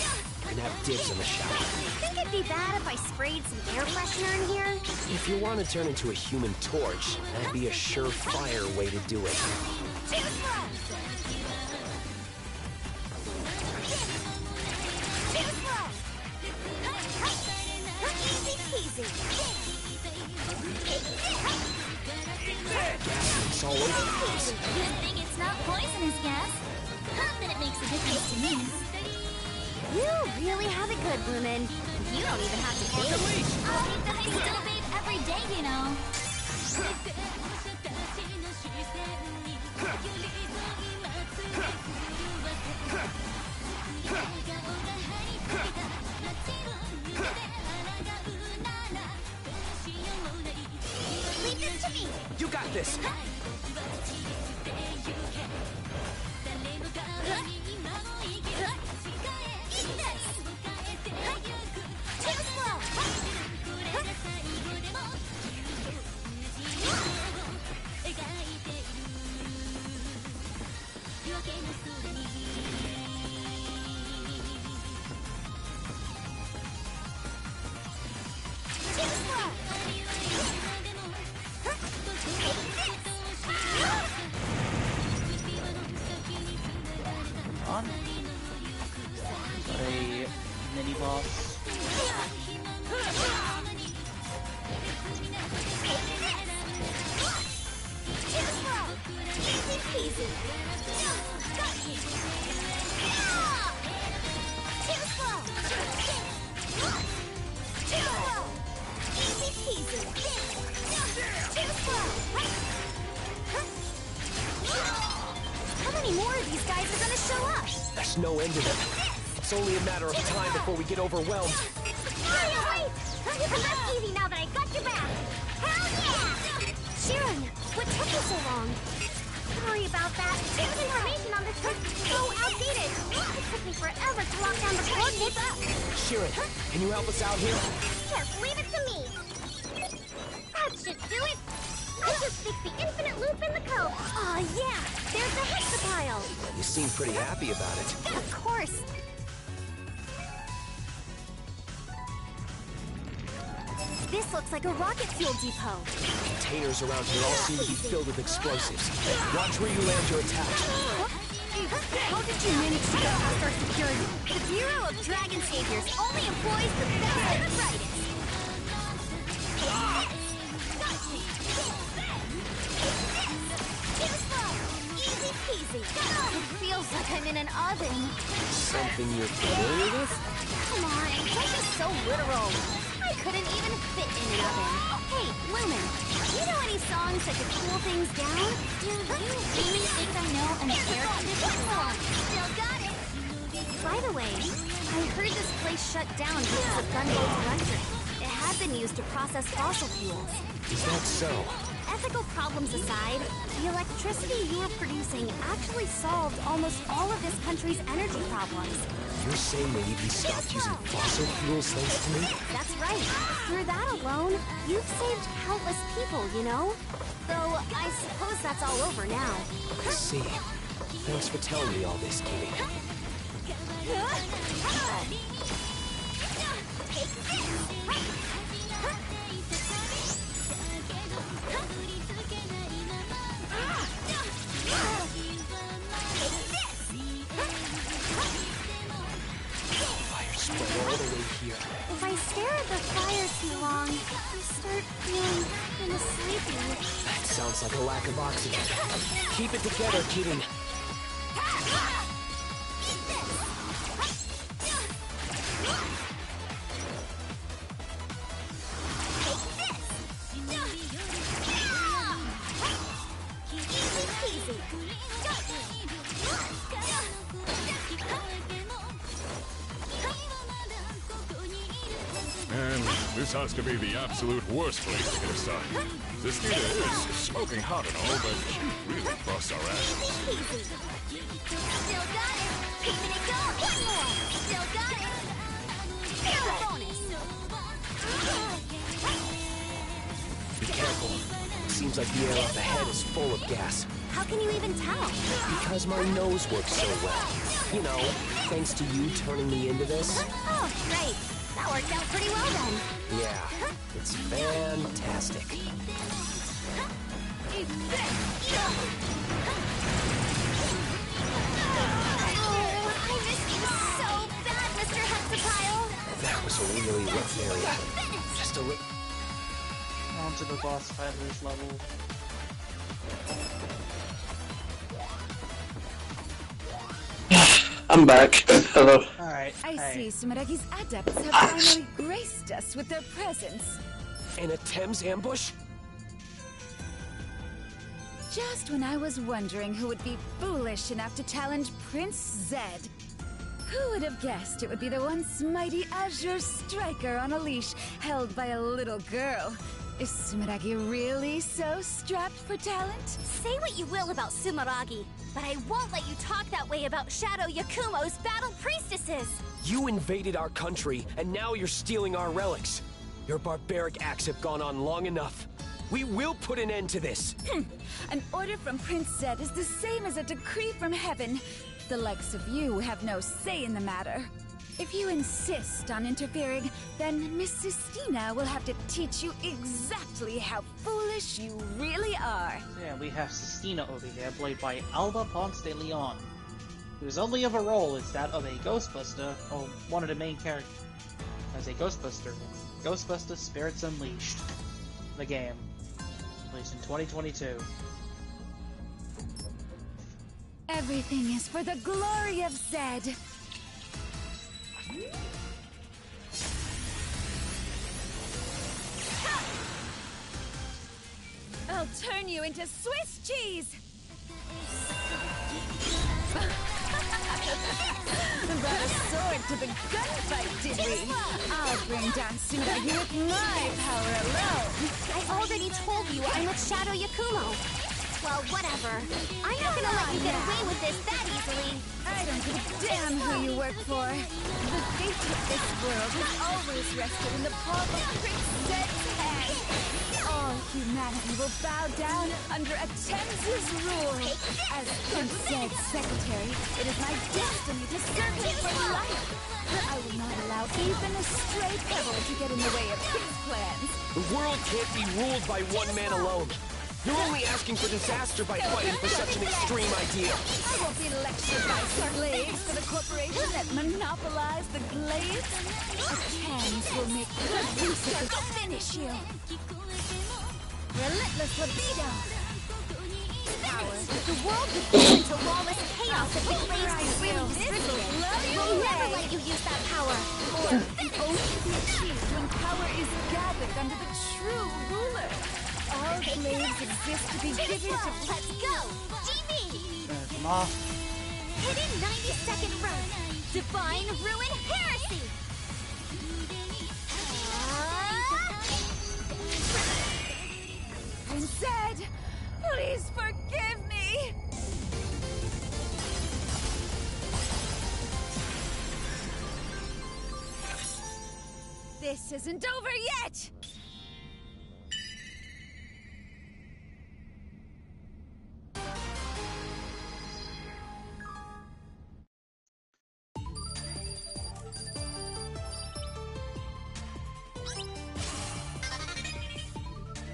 we can have dibs on the shower. Think it'd be bad if I sprayed some air freshener in here? If you want to turn into a human torch, that'd be a surefire way to do it. It's all over the place. Good thing it's not poisonous gas. Not that it makes a difference to me. You really have it good, Bloomin'. You don't even have to bathe. I still bathe every day, you know. Leave this to me. You got this! On. Got a mini boss. How many more of these guys are gonna show up? There's no end to them. It's only a matter of time before we get overwhelmed. Wait! That's easy now that I got you back! Hell yeah! Kirin, what took you so long? Sorry about that. The information on this list is so outdated. It took me forever to lock down the coordinates. Kirin, can you help us out here? Yes, leave it to me. That should do it. I just fixed the infinite loop in the code. Aw, yeah! There's the hexapile! You seem pretty happy about it. Of course! This looks like a rocket fuel depot. Containers around here all seem to be filled with explosives. Watch where you land your attack. How did you manage to get past our security? The Bureau of Dragon Saviors only employs the best and the brightest. Easy peasy. It feels like I'm in an oven. Something you're familiar with? Come on, don't be so literal. I couldn't even fit in an oven. Hey, Lumen, do you know any songs that could cool things down? Do you really think I know an air conditioning song? Still got it. By the way, I heard this place shut down because of Gunvolt electric. It had been used to process fossil fuels. Is that so? ethical problems aside, the electricity you were producing actually solved almost all of this country's energy problems. You're saying they even stopped using fossil fuels thanks to me? That's right. Through that alone, you've saved countless people, you know? Though, I suppose that's all over now. I see. Thanks for telling me all this, Kirin. Spread all the way here. If I stare at the fire too long, I start feeling kind of sleepy. That sounds like a lack of oxygen. Keep it together, Kirin. And this has to be the absolute worst place to get a start. Zestina is smoking hot and all, but she really busts our asses. Still got it! Keeping it going! One more! Still got it! Bonus! Be careful. Seems like the air up ahead is full of gas. How can you even tell? Because my nose works so well. You know, thanks to you turning me into this. Oh, great. That worked out pretty well then. Yeah, it's fantastic. I missed you so bad, Mr. Hexapile. That was a really rough area. Just a little. On to the boss fighters level. I'm back. Hello. Alright. I hey. see Sumeragi's adepts have finally graced us with their presence. And a Thames ambush? Just when I was wondering who would be foolish enough to challenge Prince Zed. Who would have guessed it would be the once mighty Azure striker on a leash held by a little girl? Is Sumeragi really so strapped for talent? Say what you will about Sumeragi, but I won't let you talk that way about Shadow Yakumo's battle priestesses! You invaded our country, and now you're stealing our relics. Your barbaric acts have gone on long enough. We will put an end to this. An order from Prince Zed is the same as a decree from heaven. The likes of you have no say in the matter. If you insist on interfering, then Miss Sistina will have to teach you exactly how foolish you really are. Yeah, we have Sistina over here, played by Alba Ponce de Leon, whose only other role is that of a Ghostbuster, or one of the main characters as a Ghostbuster in Ghostbuster Spirits Unleashed, the game, released in 2022. Everything is for the glory of Zed. I'll turn you into Swiss cheese! Brought a sword to the gunfight, did we? I'll bring down Sumeragi with my power alone. I already told you I'm with Shadow Yakumo. Well, whatever. I'm not gonna let you get away with this that easily. I don't give a damn who you work for. The fate of this world has always rested in the palm of Prince Zed's hand. All humanity will bow down under Attem's rule. As Prince Zed's secretary, it is my destiny to serve him for life. I will not allow even a stray pebble to get in the way of his plans. The world can't be ruled by one man alone. You're only asking for disaster by fighting for such an extreme idea. I won't be lectured by slaves for the corporation that monopolize the glades. The Tans will make good use of it to finish you. Relentless libido. Power. The world would fall into lawless chaos if the glades really distributed. We'll never let you use that power. Or it only be achieved when power is gathered under the true ruler. All glades exist to be given to... Let's go! GB! Come off. Hidden 90-second run. Divine Ruin Heresy! Prince said. Please forgive me. This isn't over yet!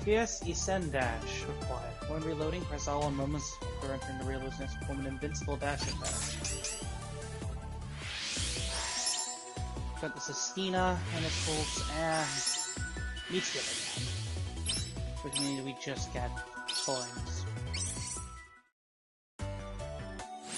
PS Ascend Dash required. When reloading, press all on moments for entering the real business to form an invincible dash attack. Got the Sestina, Manacles, and Meteor again. Which means we just get coins.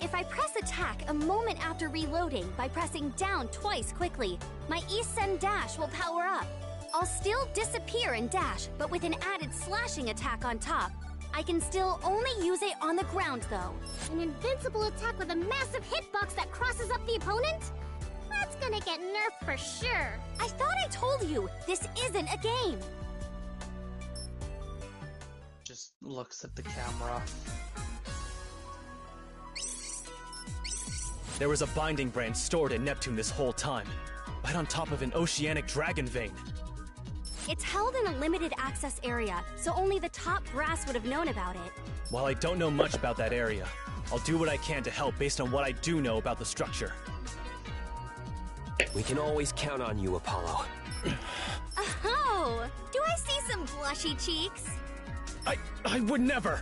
If I press attack a moment after reloading by pressing down twice quickly, my Ascend Dash will power up. I'll still disappear and dash, but with an added slashing attack on top. I can still only use it on the ground, though. An invincible attack with a massive hitbox that crosses up the opponent? That's gonna get nerfed for sure. I thought I told you, this isn't a game. Just looks at the camera. There was a binding brand stored at Neptune this whole time, right on top of an oceanic dragon vein. It's held in a limited access area, so only the top brass would have known about it. While I don't know much about that area, I'll do what I can to help based on what I do know about the structure. We can always count on you, Apollo. Oh! Do I see some blushy cheeks? I would never!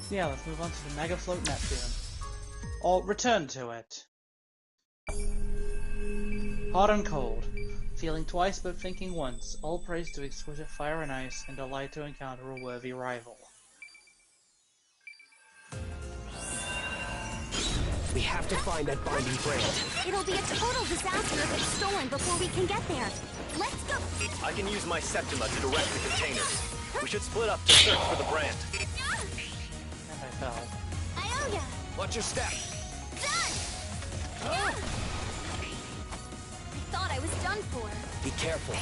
Yeah, let's move on to the Mega Float Neptune. Or return to it. Hot and cold. Feeling twice but thinking once. All praise to exquisite fire and ice, and delight to encounter a worthy rival. We have to find that binding brand. It'll be a total disaster if it's stolen before we can get there. Let's go! I can use my Septima to direct the containers. We should split up to search for the brand. And I fell. Ionia! Watch your step. Done! I thought I was done for. Be careful.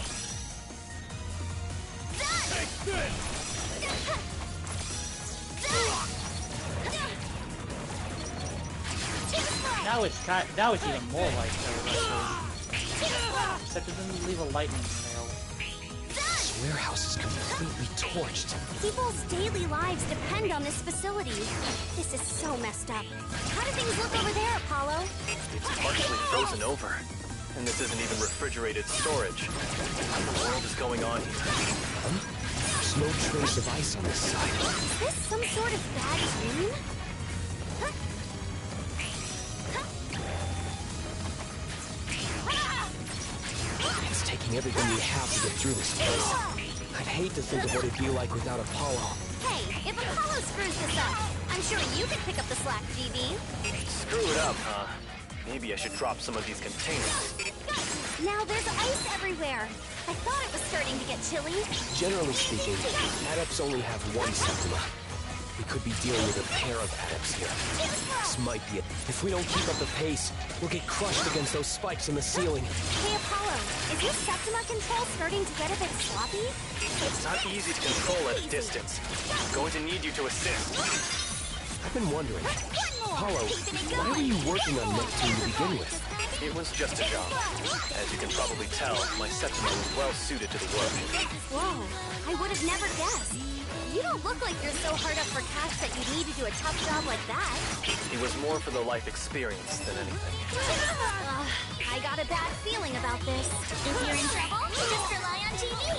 Now it's even more like except it doesn't leave a lightning trail. This warehouse is completely torched. People's daily lives depend on this facility. This is so messed up. How do things look over there, Apollo? It's partially frozen over. And this isn't even refrigerated storage. What in the world is going on here? There's no trace of ice on this side. Is this some sort of bad dream? It's taking everything we have to get through this place. I'd hate to think of what it'd be like without Apollo. Hey, if Apollo screws this up, I'm sure you could pick up the slack, GB. Screw it up, huh? Maybe I should drop some of these containers. Now there's ice everywhere. I thought it was starting to get chilly. Generally speaking, Adepts only have one Septima. We could be dealing with a pair of Adepts here. This might be it. If we don't keep up the pace, we'll get crushed against those spikes in the ceiling. Hey, Apollo, is your Septima control starting to get a bit sloppy? It's not easy to control at a distance. I'm going to need you to assist. I've been wondering, Apollo, why were you working on Neptune to begin with? It was just a job. As you can probably tell, my Septima was well suited to the work. Whoa, I would have never guessed. You don't look like you're so hard up for cash that you need to do a tough job like that. It was more for the life experience than anything. I got a bad feeling about this. If you're in trouble, just rely on TV.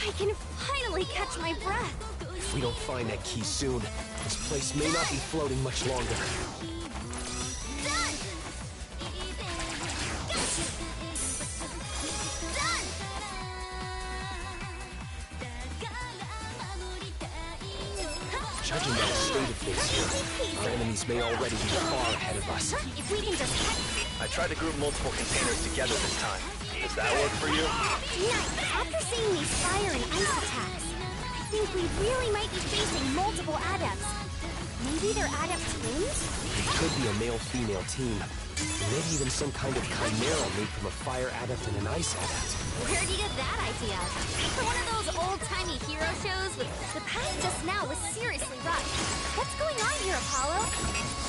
I can finally catch my breath. If we don't find that key soon, this place may not be floating much longer. Judging by the state of things here, our enemies may already be far ahead of us. If we can just... I tried to group multiple containers together this time. Does that work for you? Nice! After seeing these fire and ice attacks, I think we really might be facing multiple adepts. Maybe they're adept twins? It could be a male-female team. Maybe even some kind of chimera made from a fire adept and an ice adept. Where'd you get that idea? For one of those old-timey hero shows with... The path just now was seriously rough. What's going on here, Apollo?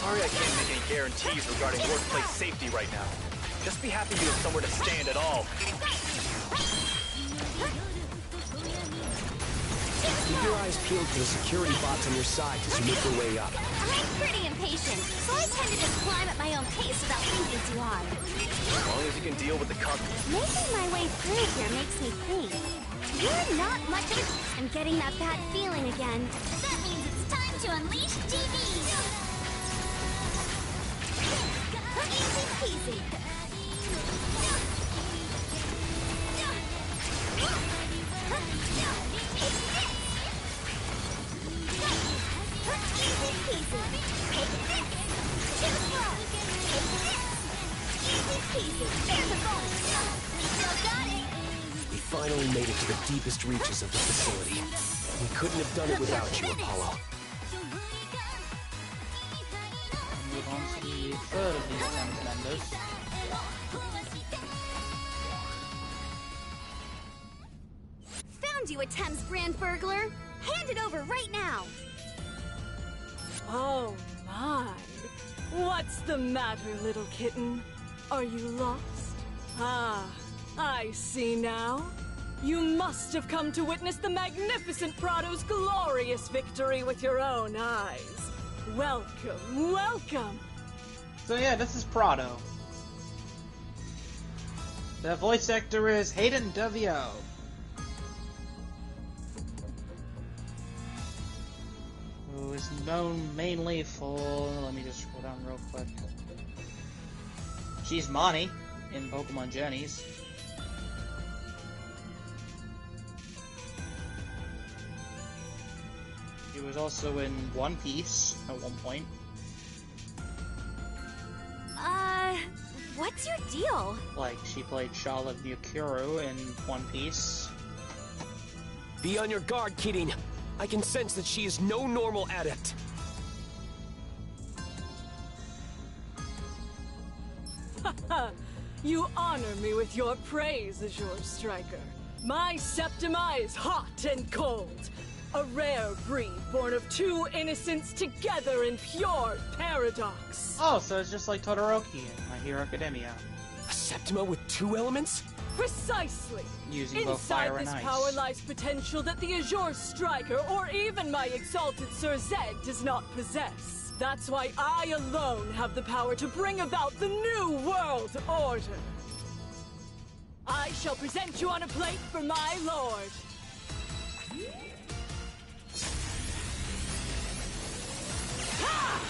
Sorry I can't make any guarantees regarding workplace safety right now. Just be happy you have somewhere to stand at all. Keep your eyes peeled for the security bots on your side as you make your way up. I'm pretty impatient, so I tend to just climb at my own pace without thinking too hard. As long as you can deal with the company. Making my way through here makes me think. You're not much of a... I'm getting that bad feeling again. That means it's time to unleash TV! Easy peasy. We finally made it to the deepest reaches of the facility. We couldn't have done it without you, Apollo. Move on to the third of these 10 commanders. Found you, a Thames brand burglar. Hand it over right now. Oh my. What's the matter, little kitten? Are you lost? Ah, I see now. You must have come to witness the magnificent Prado's glorious victory with your own eyes. Welcome, welcome. So yeah, this is Prado. The voice actor is Hayden Devio. Who is known mainly for... Let me just scroll down real quick. She's Mani in Pokemon Journeys. She was also in One Piece at one point. What's your deal? Like, she played Charlotte Yukuru in One Piece. Be on your guard, Kirin. I can sense that she is no normal adept. You honor me with your praise, Azure Striker. My Septima is hot and cold. A rare breed born of two innocents together in pure paradox. Oh, so it's just like Todoroki in My Hero Academia. A Septima with two elements? Precisely. Using both fire and ice. Inside this power lies potential that the Azure Striker or even my exalted Sir Zed does not possess. That's why I alone have the power to bring about the new world order. I shall present you on a plate for my lord. Ha!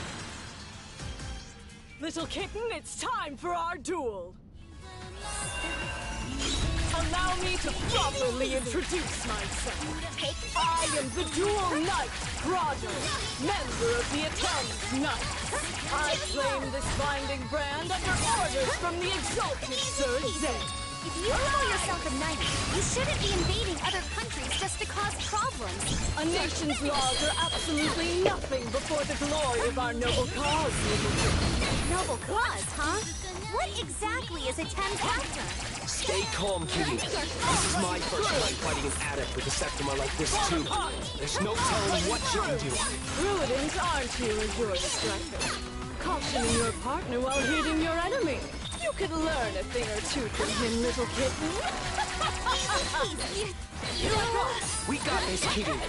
Little kitten, it's time for our duel. Allow me to properly introduce myself. I am the Dual Knight, Prado, member of the Adepts Knights. I claim this binding brand under orders from the exalted Sir Zed. If you call yourself a knight, you shouldn't be invading other countries just to cause problems. A nation's laws are absolutely nothing before the glory of our noble cause, Noble cause, huh? What exactly is a Thames after? Stay calm, Kirin. This is my first time fighting an adept with a Septima like this, too. There's no telling what you can do. Prudent, aren't you, Azure Striker? Cautioning your partner while heeding your enemy. You could learn a thing or two from him, little kitten. We got this, Kirin.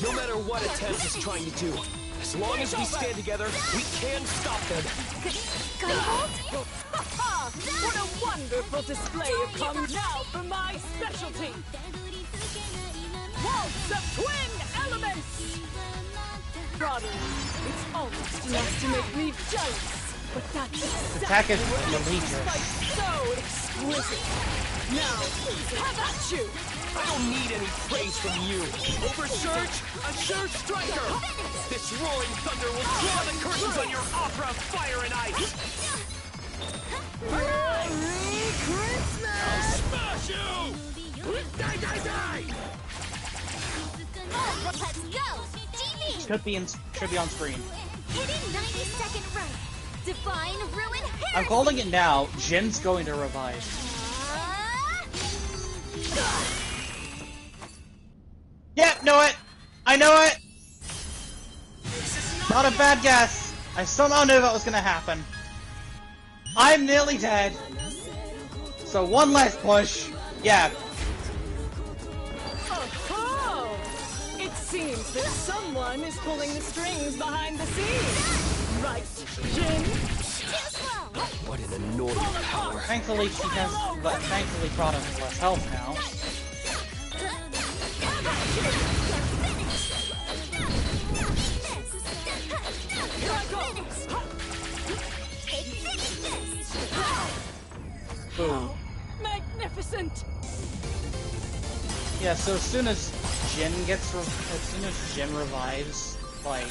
No matter what Adepts is trying to do. As long as we stand together, we can stop them. Gunvolt? What a wonderful display of comes now for my specialty. Waltz of twin elements! Brother, it's almost enough to make me jealous. But that's exactly Attack is what makes Legion. this fight so exquisite. Now, how about you? I don't need any praise from you. Oversurge, Azure Striker! This roaring thunder will draw the curtains on your opera of fire and ice! Merry Christmas! I'll smash you! Die, die, die! Let's go! DV! Should be on screen. Hitting 90-second run. Divine Ruin Heresy! I'm calling it now. Jin's going to revive. Yeah, know it! I know it! Not a bad guess. I somehow knew that was gonna happen. I'm nearly dead. So one last push. Yeah. Oh, it seems that someone is pulling the strings behind the scenes. Right, Jin? What an annoying power. Thankfully she has, but thankfully Prada has less health now. Boom. Magnificent! Yeah, so as soon as Jin revives, like,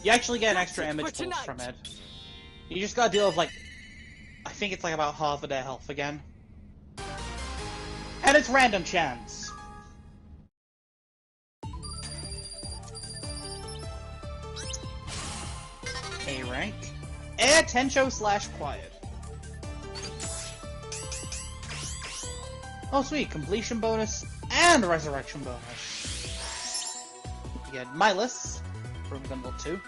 you actually get an extra image boost from it. You just gotta deal with, like, I think it's like about half of their health again. And it's random chance. A rank. Air Tencho / Quiet. Oh sweet, completion bonus and resurrection bonus. You get Milas from Gunvolt 2.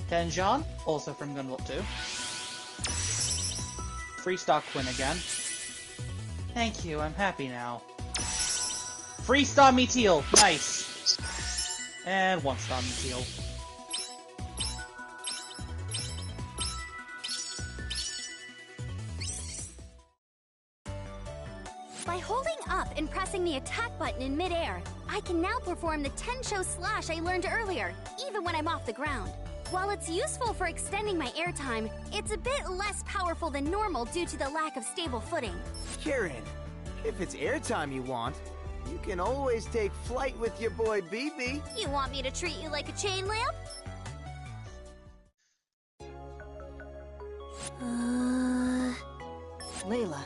Tenjan, also from Gunvolt 2. Free stock Quinn again. Thank you, I'm happy now. Free star Meteal, nice. And 1 star Meteal. By holding up and pressing the attack button in midair, I can now perform the Tencho slash I learned earlier, even when I'm off the ground. While it's useful for extending my airtime, it's a bit less powerful than normal due to the lack of stable footing. Kirin, if it's airtime you want, you can always take flight with your boy BB. You want me to treat you like a chain lamp? Layla,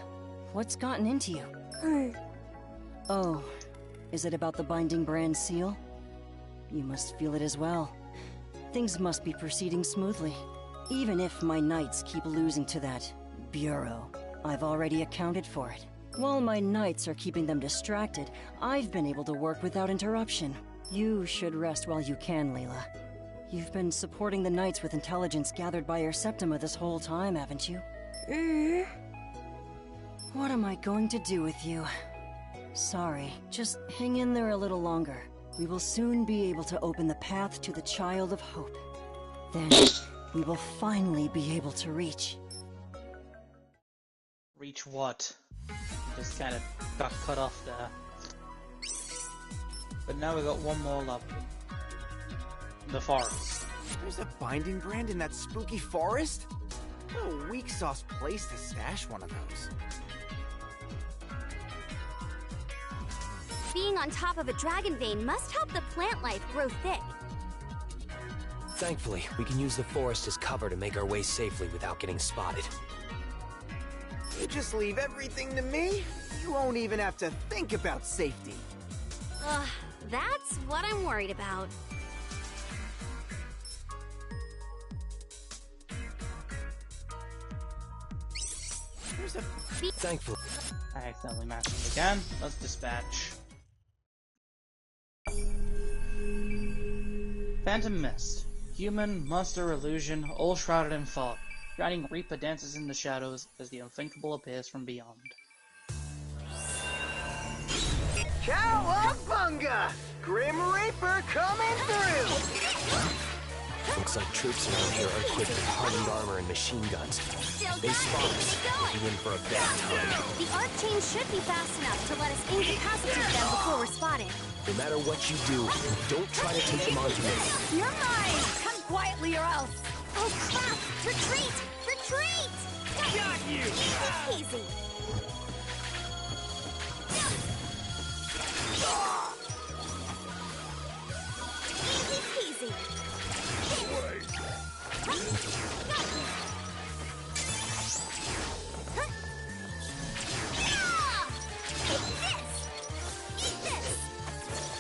what's gotten into you? Oh, is it about the binding brand seal? You must feel it as well. Things must be proceeding smoothly. Even if my knights keep losing to that bureau, I've already accounted for it. While my knights are keeping them distracted, I've been able to work without interruption. You should rest while you can, Layla. You've been supporting the knights with intelligence gathered by your Septima this whole time, haven't you? What am I going to do with you? Sorry, just hang in there a little longer. We will soon be able to open the path to the Child of Hope. Then, we will finally be able to reach... Reach what? Just kind of got cut off there. But now we got one more level. The forest. There's a binding brand in that spooky forest? What a weak sauce place to stash one of those. Being on top of a dragon vein must help the plant life grow thick. Thankfully, we can use the forest as cover to make our way safely without getting spotted. You just leave everything to me? You won't even have to think about safety. That's what I'm worried about. Thankfully. I accidentally mashed it again. Let's dispatch. Phantom Mist. Human, monster, illusion, all shrouded in fog. Shining Reaper dances in the shadows as the unthinkable appears from beyond. Cowabunga! Grim Reaper coming through! Looks like troops around here are equipped with hardened armor and machine guns. They spot us, we'll be in for a bad time. The arc chain should be fast enough to let us incapacitate them before we're spotted. No matter what you do, don't try to take them onto me. You're mine! Come quietly or else! Oh crap! Retreat! Retreat! Got you! Easy. Easy peasy.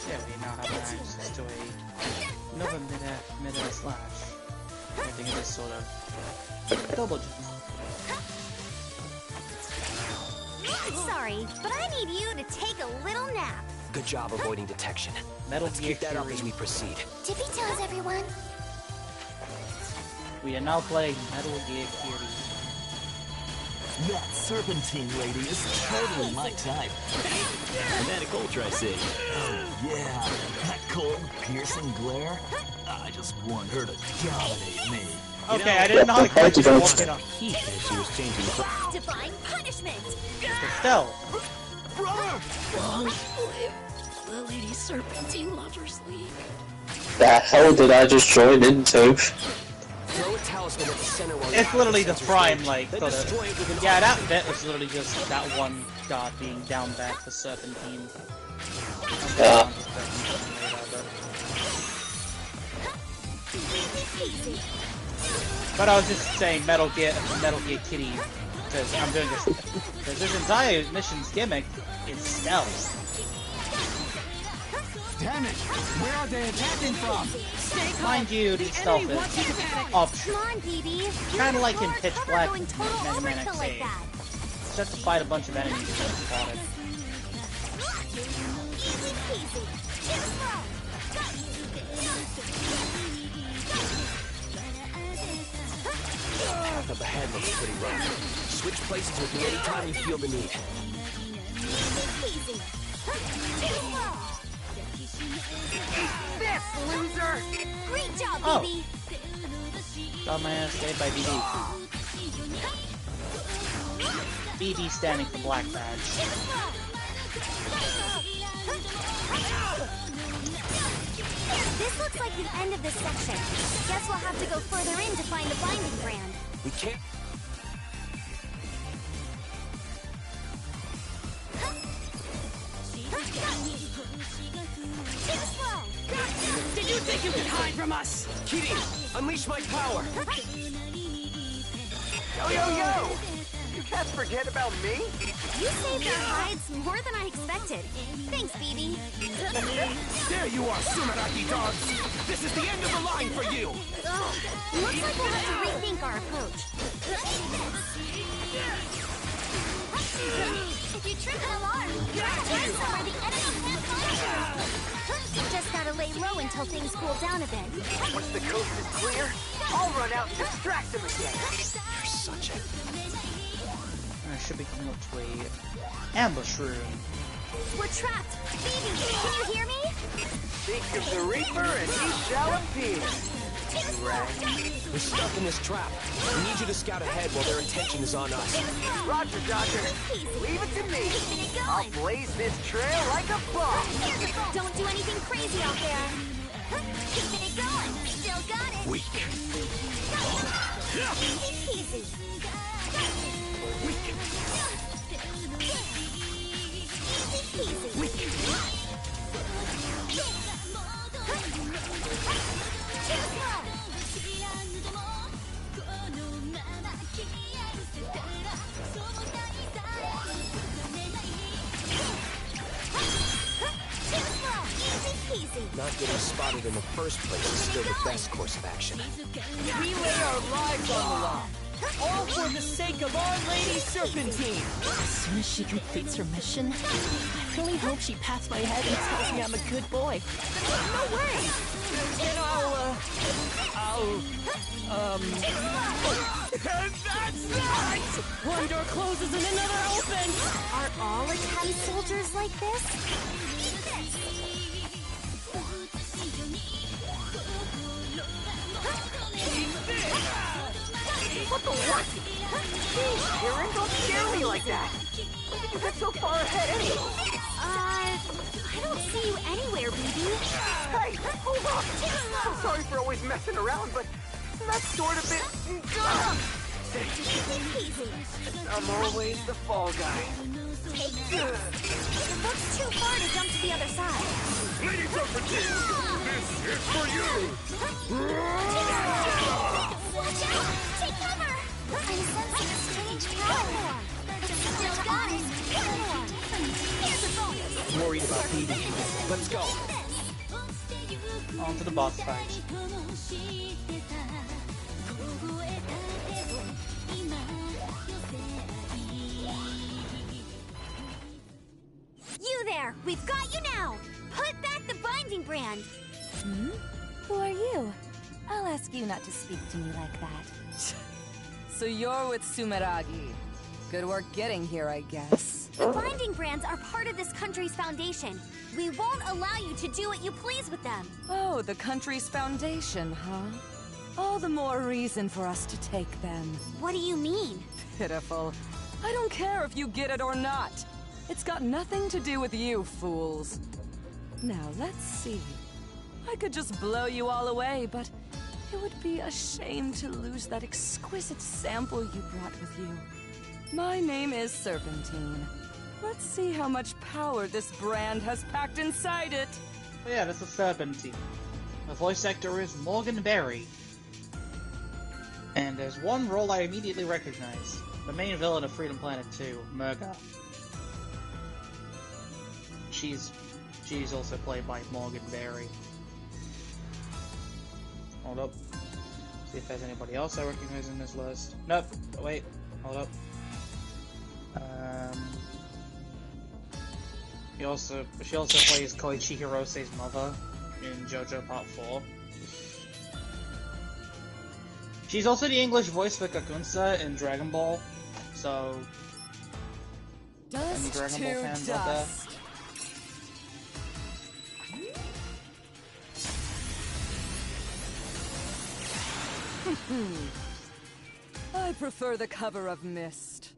Yeah, we now have access to another mid-air slash. I think it is sort of double jump. Sorry, but I need you to take a little nap. Good job avoiding detection. Metal Let's Gear keep that up Kirin. as we proceed. Tippy toes, everyone. We are now playing Metal Gear Kirin. That serpentine lady is totally my type. Kinetic Ultra, I see. Oh yeah, that cold, piercing glare. I just want her to dominate me. Okay, I didn't know how to get you to walk it up. Heat as she was changing the Divine punishment. Estelle. Brother! The Lady Serpentine Lovers League. The hell did I just join into? Throw a talisman at the center while It's literally the prime, like, then sort destroy it with of. an Yeah, that bit was literally just that one god being down back for Serpentine. Yeah. But I was just saying Metal Gear Kitty, because I'm doing this. Because this entire mission's gimmick is stealth. Damn it! Where are they attacking from? Mind you, the stealth is optional. Come on, BB. Kind of like in Pitch Black Going total Mega Man overkill X8. like that. Just have to fight a bunch of enemies to get spotted. The path up ahead looks pretty rough. Switch places with me anytime you feel the need. This loser! Great job, Oh. BB. Got my ass saved by BB. BB standing for Black Badge. This looks like the end of this section. Guess we'll have to go further in to find the binding brand. We can't... Did you think you could hide from us? Kirin, unleash my power! Yo, yo, yo! You can't forget about me? You saved our hides more than I expected. Thanks, BB. There you are, Sumeragi dogs! This is the end of the line for you! Ugh, looks like we'll have to rethink our approach. If you trip an alarm, you're at a place somewhere the enemy can't find you. Just gotta lay low until things cool down a bit. Once the coast is clear, I'll run out and distract them again. You're such a... I should be coming up to a ambush room. We're trapped. BB, can you hear me? Speak of the Reaper and he shall appear. We're stuck in this trap. We need you to scout ahead while their attention is on us. Roger, Dodger. Leave it to me. I'll blaze this trail like a bomb. Don't do anything crazy out there. Keeping it going. Still got it. Weak. Easy. Not getting spotted in the first place is still the best course of action. We lay our lives on the line. All for the sake of Our Lady Serpentine. As soon as she completes her mission, I really hope she pats my head and tells me I'm a good boy. No way! Then that's that! One door closes and another opens! Are all Attempt soldiers like this? What the what? Kirin, don't scare me like that. When did you get so far ahead anyway? I don't see you anywhere, BB. Hey, hold on. I'm sorry for always messing around, but that's sort of it. I'm always the fall guy. Take this! It looks too far to jump to the other side. Lady Serpentine, this is for you! Watch out! Take cover! I'm sensing a strange power form. Still got it! One more! Here's a bonus! Worried about beating you. Let's go. On to the boss fight. You there! We've got you now! Put back the binding brand! Hmm? Who are you? I'll ask you not to speak to me like that. So you're with Sumeragi. Good work getting here, I guess. The binding brands are part of this country's foundation. We won't allow you to do what you please with them. Oh, the country's foundation, huh? All the more reason for us to take them. What do you mean? Pitiful. I don't care if you get it or not. It's got nothing to do with you, fools. Now, let's see. I could just blow you all away, but it would be a shame to lose that exquisite sample you brought with you. My name is Serpentine. Let's see how much power this brand has packed inside it. Oh yeah, this is Serpentine. The voice actor is Morgan Berry. And there's one role I immediately recognize. The main villain of Freedom Planet 2, Murga. She's also played by Morgan Berry. Hold up. See if there's anybody else I recognize in this list. Nope. Wait. Hold up. She also plays Koichi Hirose's mother in JoJo Part 4. She's also the English voice for Kakunsa in Dragon Ball. So, any Dragon Ball fans out there? I prefer the cover of Mist.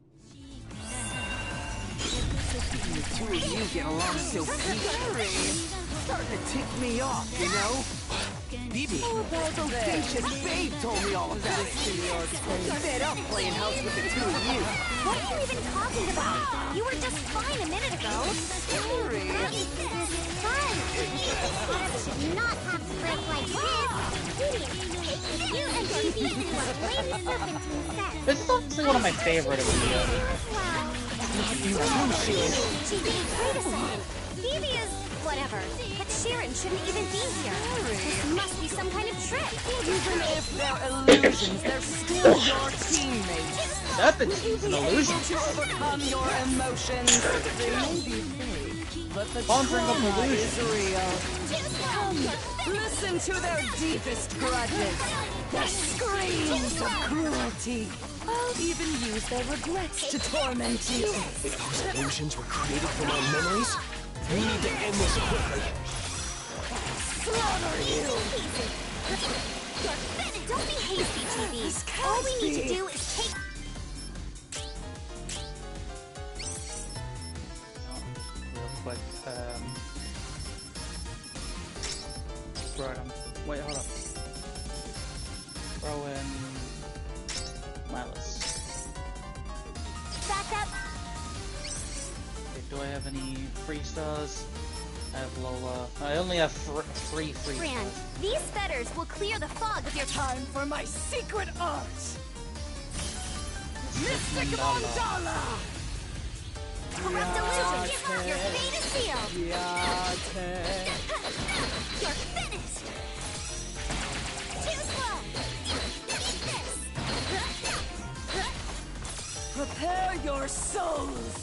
The two of you get along so peacefully. Starting to tick me off, you know? Bibi, audacious babe told me all about it. Fed up playing house with the two of you. What are you even talking about? You were just fine a minute ago. Sorry. This is fun. Adepts should not have to break like this. You and Bibi do what Lady Serpentine says. This is honestly one of my favorite of the Chibi, wait a second. Phoebe is whatever, but Kirin shouldn't even be here. This must be some kind of trick. Even if they're illusions, they're still your teammates. Serpentine's an illusion. To overcome your emotions. They may be fake, but the Conjuring of trauma is illusion. real. Come, listen to their deepest grudges. Their screams of cruelty. I'll even use their regrets to torment you. If those illusions were created from our memories, we need to end this quickly. Slaughter you! Don't be hasty, TV. All we need to do is take... But, right, wait, hold up. Throw in Milas. Back up! Okay, do I have any free stars? I have Lola. I only have three free Brand, stars. these feathers will clear the fog of your time for my secret art! Mystic Mandala! Corrupt illusion! Your fate is sealed! You're finished! Too slow! Eat this! Prepare your souls!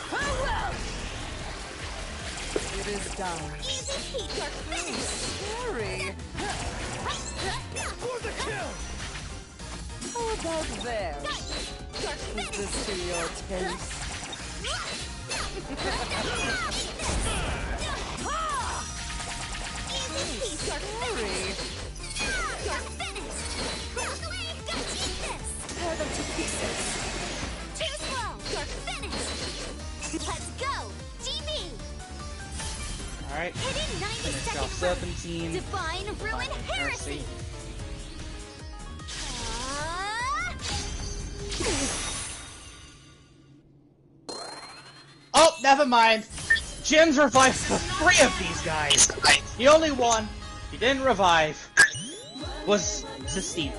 Farewell! It is done. Easy peek, you're finished! Scary! For the kill! How about there? You're Is finished! this to your taste? Easy peek, you're finished! You're finished! Eat this! Tear them to pieces! Too slow! You're finished! Let's go! GB! Alright. Hidden 90 Finish second off Serpentine. Divine Ruin Heresy! never mind. Jin's revived 3 of these guys. The only one he didn't revive was Sistine.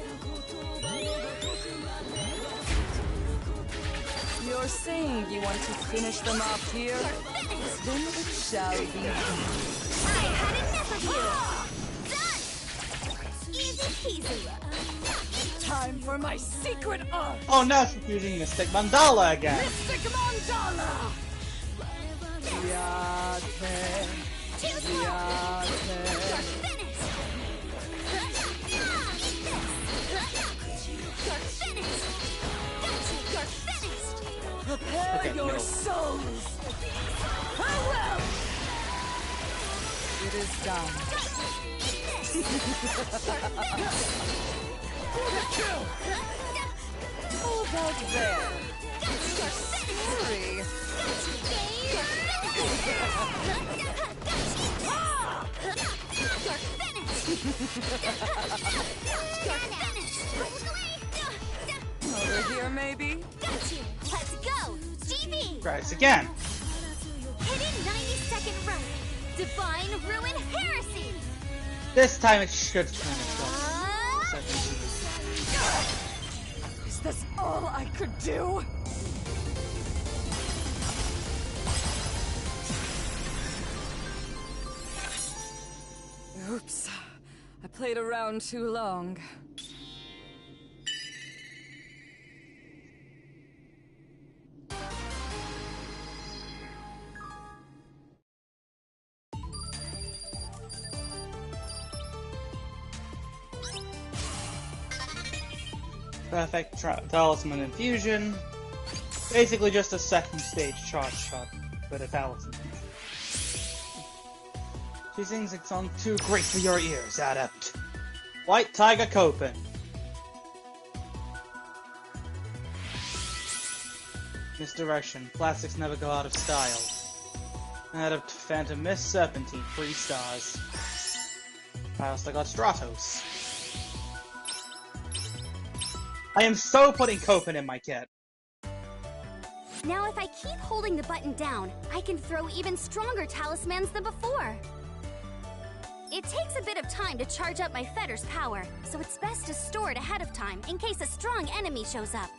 You're saying you want to finish them off here? Then it shall be. I had enough of you! Done! Easy peasy! Time for my secret art! Oh no, she's using Mystic Mandala again. Mystic Mandala! Yate. Prepare your souls! Farewell! It is done. How about there? Hurry! Over here, maybe? Let's go! GB! Tries again. Hidden 90-second run! Divine Ruin Heresy! This time it should finish up. Is this all I could do? Oops. I played around too long. Perfect Talisman Infusion. Basically just a second stage charge shot with a Talisman. She sings a song too great for your ears, Adept. White Tiger Copen. Misdirection. Plastics never go out of style. Adept Phantom Mist Serpentine. 3 stars. I also got Stratos. I am so putting Copen in my kit. Now if I keep holding the button down, I can throw even stronger talismans than before. It takes a bit of time to charge up my fetter's power, so it's best to store it ahead of time in case a strong enemy shows up.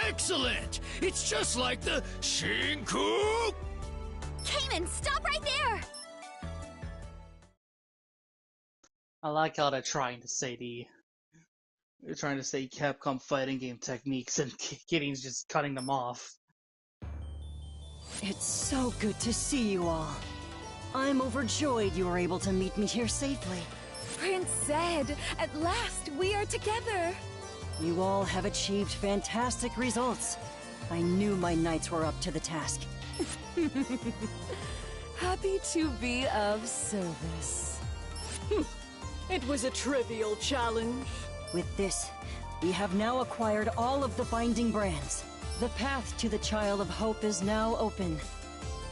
Excellent! It's just like the Shinku! Cayman, stop right there! I like how they're trying to say Capcom fighting game techniques, and Kirin's just cutting them off. It's so good to see you all. I'm overjoyed you were able to meet me here safely. Prince Zed, at last we are together. You all have achieved fantastic results. I knew my knights were up to the task. Happy to be of service. It was a trivial challenge. With this, we have now acquired all of the binding brands. The path to the Child of Hope is now open.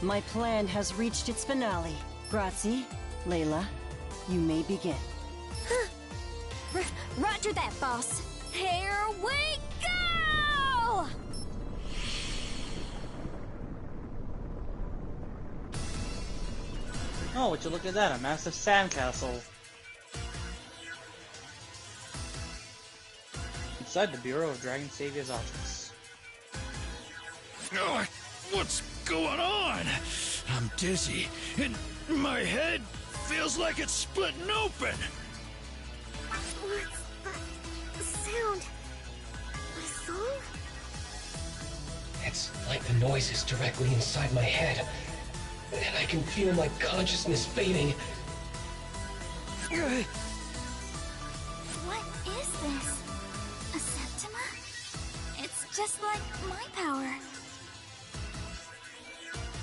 My plan has reached its finale. Grazie, Layla, you may begin. Roger that, boss. Here we go! Oh, would you look at that, a massive sandcastle. Inside the Bureau of Dragon Savior's office. Oh, what's going on? I'm dizzy, and my head feels like it's splitting open. What's that sound? A song? It's like the noise is directly inside my head, and I can feel my consciousness fading. What is this? A Septima? It's just like my power.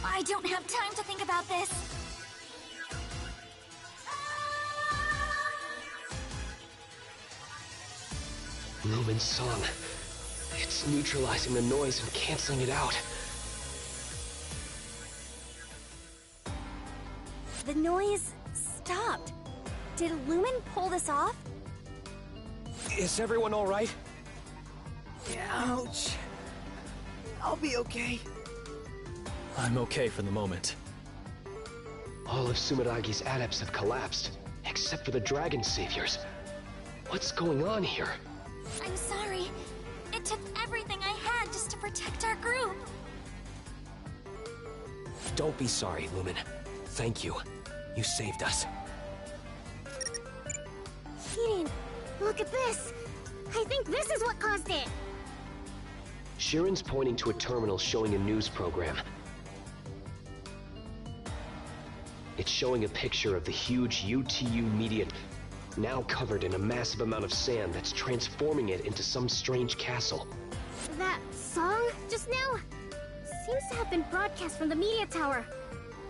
I don't have time to think about this. Lumen's song. It's neutralizing the noise and canceling it out. The noise stopped. Did Lumen pull this off? Is everyone all right? Ouch. I'll be okay. I'm okay for the moment. All of Sumeragi's adepts have collapsed, except for the Dragon Saviors. What's going on here? I'm sorry. It took everything I had just to protect our group. Don't be sorry, Lumen. Thank you. You saved us. Kirin, look at this. I think this is what caused it. Kirin's pointing to a terminal showing a news program. It's showing a picture of the huge UTU media now covered in a massive amount of sand that's transforming it into some strange castle. That song just now seems to have been broadcast from the media tower.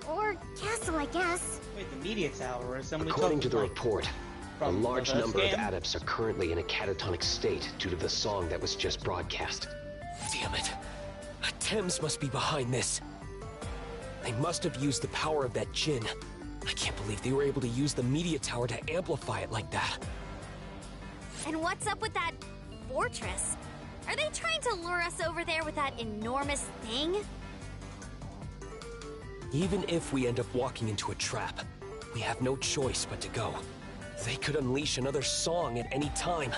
Or castle, I guess. Wait, the media tower? Is somebody According to the like, report, a from large the number game? of adepts are currently in a catatonic state due to the song that was just broadcast. Damn it. Thames must be behind this. They must have used the power of that djinn. I can't believe they were able to use the media tower to amplify it like that. And what's up with that fortress? Are they trying to lure us over there with that enormous thing? Even if we end up walking into a trap, we have no choice but to go. They could unleash another song at any time.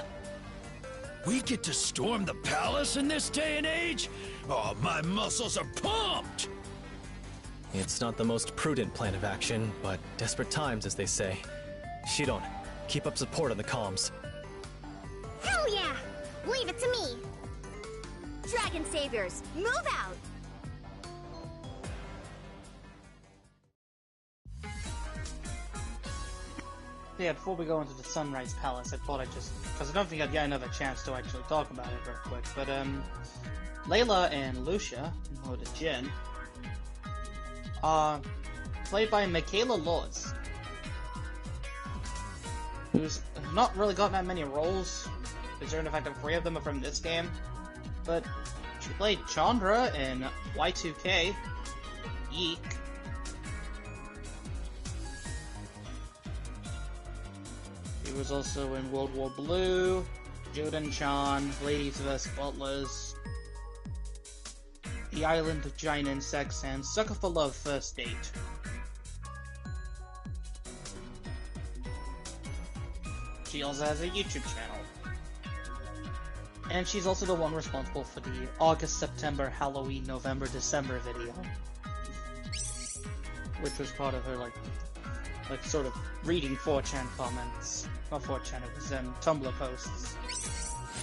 We get to storm the palace in this day and age? Oh, my muscles are pumped! It's not the most prudent plan of action, but desperate times, as they say. Shiron, keep up support on the comms. Hell yeah! Leave it to me! Dragon Saviors, move out! Yeah, before we go into the Sunrise Palace, I thought I'd just... because I don't think I'd get another chance to actually talk about it real quick, but Layla and Lucia, or the djinn, are played by Michaela Lords, who's not really got that many roles, considering the fact that 3 of them are from this game, but she played Chandra in Y2K, Eek, she was also in World War Blue, Jodan-chan, Ladies vs. Butlers, The Island of Giant Insects, and Sucker for Love First Date. She also has a YouTube channel. And she's also the one responsible for the August, September, Halloween, November, December video. Which was part of her, like sort of reading 4chan comments. Not 4chan, it was Tumblr posts.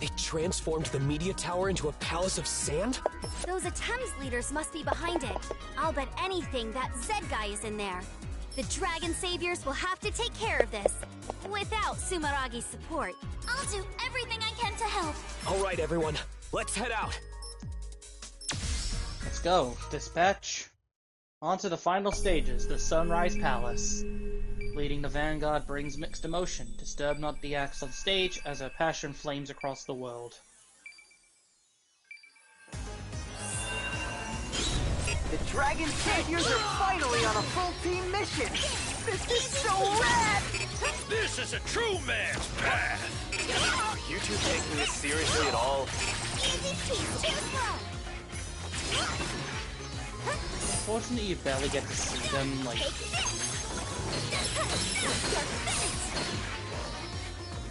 It transformed the media tower into a palace of sand? Those Attempts leaders must be behind it. I'll bet anything that Zed guy is in there. The Dragon Saviors will have to take care of this. Without Sumeragi's support. I'll do everything I can to help. Alright everyone, let's head out! Let's go. Dispatch. On to the final stages, the Sunrise Palace. Leading the Vanguard brings mixed emotion. Disturb not the acts on stage as her passion flames across the world. The Dragon Saviors are finally on a full team mission! This is so rad! This is a true man's path! Are you two taking this seriously at all? Unfortunately, you barely get to see them, like...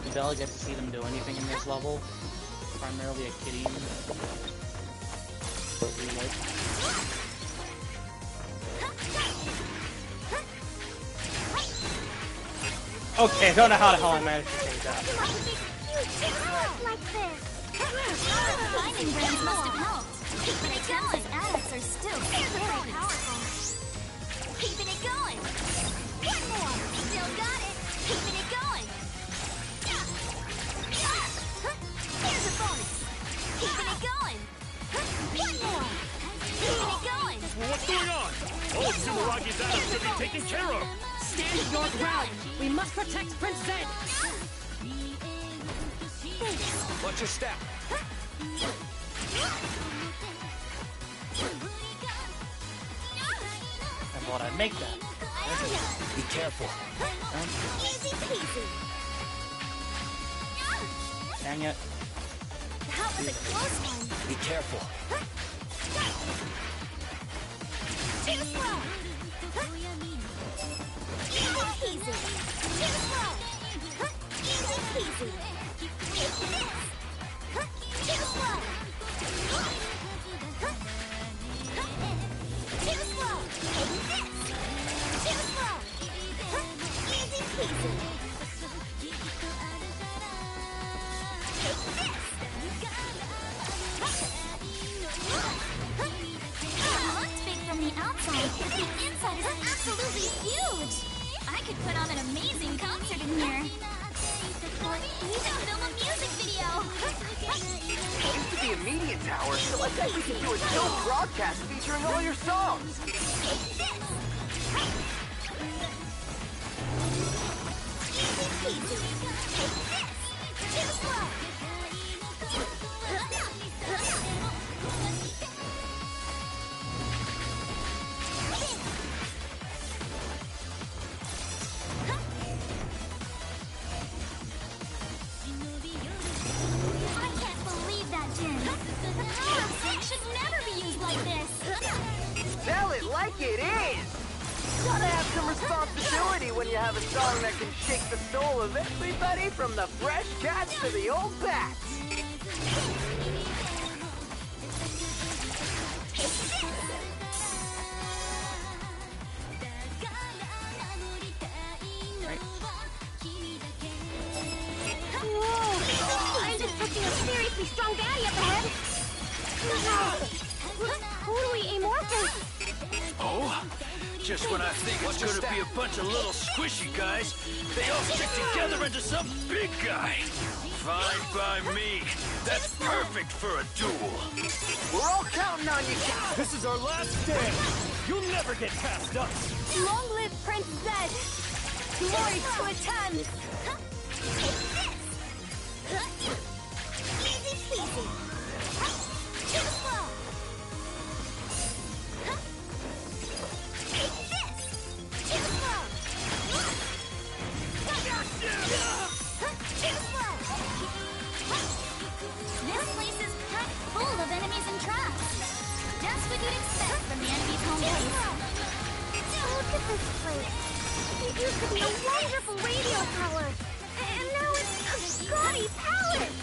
You barely get to see them do anything in this level. Primarily a Kirin. Okay, I don't know how the hell I managed to say that. Climbing brands must have helped. But Attempts' adepts are still very powerful. Keeping it going. One more. Still got it. Keeping it going. Here's a bonus. Keeping it going. One more. Keeping it going. What's going on? All of Sumeragi's adepts should be taken care of! Stand your ground! We must protect Prince Zed! Watch your step! I thought I'd make that. Be careful. Easy peasy. Dang it. That was a close one. Be careful. Too slow! Easy peasy! Too slow! Easy peasy! Take this! Too slow! Too slow! Take this! Too slow! Easy peasy! Take this! Looks big from the outside, but the inside is absolutely huge! I could put on an amazing concert in here. Or even film a music video. It used to be a media tower, so I bet we could do a dope broadcast featuring all your songs. Easy peasy. Take this. Too slow. I can't believe that, Jin. It should never be used like this. Tell it like it is! Gotta have some responsibility when you have a song that can shake the soul of everybody from the fresh cats to the old bats! Whoa! I'm detecting a seriously strong baddie up ahead! Who do we aim more for? Oh? Just when I think it's gonna be a bunch of little squishy guys, they all stick together into some big guy. Fine by me. That's perfect for a duel. We're all counting on you, guys. This is our last stand. You'll never get past us. Long live Prince Zed! Glory to Aten! Easy peasy. Too slow. Take this. Too slow. Too slow. This place is packed full of enemies and traps. Just what you'd expect from the enemy's home base. Look at this place. It used to be a wonderful radio tower. And now it's a gaudy palace.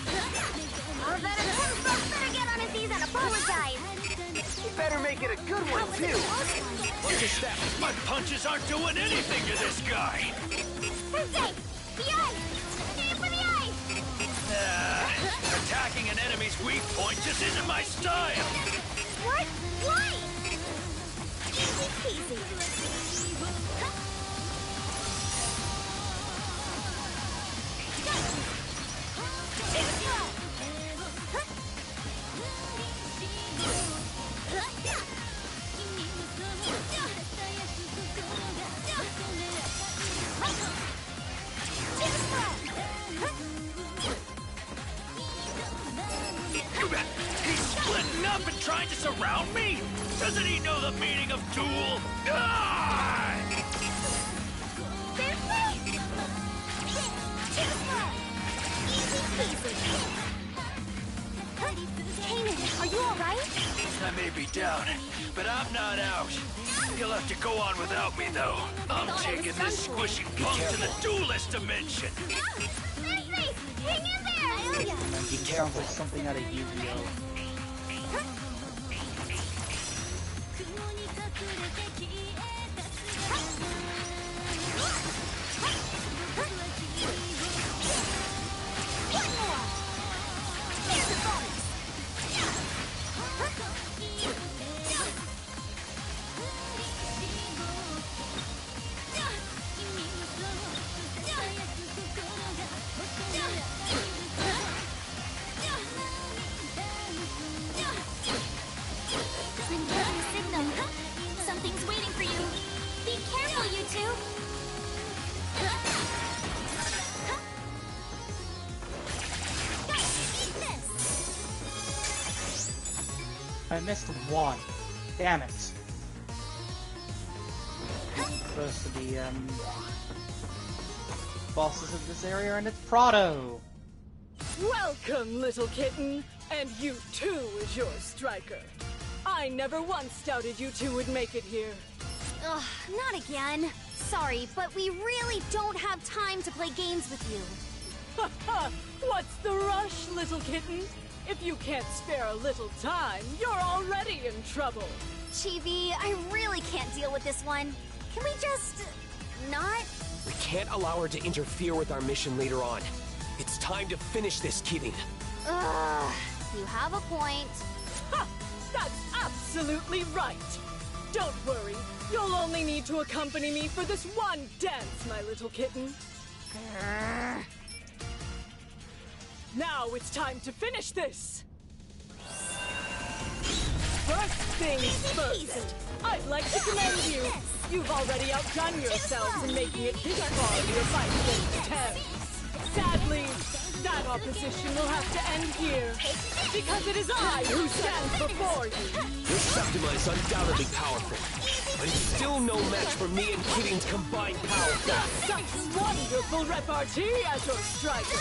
Our veteran himself better get on his knees and apologize. You better make it a good one, too. Just that, my punches aren't doing anything to this guy. Sensei, the eye. Aim for the eye. Attacking an enemy's weak point just isn't my style. What? Why? Easy peasy. Too slow. He's splitting up and trying to surround me? Doesn't he know the meaning of duel? Ah! Kanan, are you alright? I may be down, but I'm not out. You'll have to go on without me, though. I'm taking this squishy punk to the duelist dimension. Sensei, hang in there! Be careful. Sounds like something out of Yu-Gi-Oh! I'm getting a signal. Something's waiting for you. Be careful, you two. I missed one. Damn it. Supposed to be, bosses of this area, and it's Prado! Welcome, little kitten, and you too is your striker. I I never once doubted you two would make it here. Ugh, not again. Sorry, but we really don't have time to play games with you. Ha ha! What's the rush, little kitten? If you can't spare a little time, you're already in trouble. Chibi, I really can't deal with this one. Can we just... not? We can't allow her to interfere with our mission later on. It's time to finish this, Kirin. Ugh, you have a point. Ha! That's absolutely right! Don't worry, you'll only need to accompany me for this one dance, my little kitten. Now it's time to finish this! First things first, I'd like to commend you. You've already outdone yourselves in making it this far in your fight against Terrans. Sadly, that opposition will have to end here, because it is I who stands before you. Your Septima is undoubtedly powerful, but it's still no match for me and Kirin's combined power. Such wonderful repartee as your striker.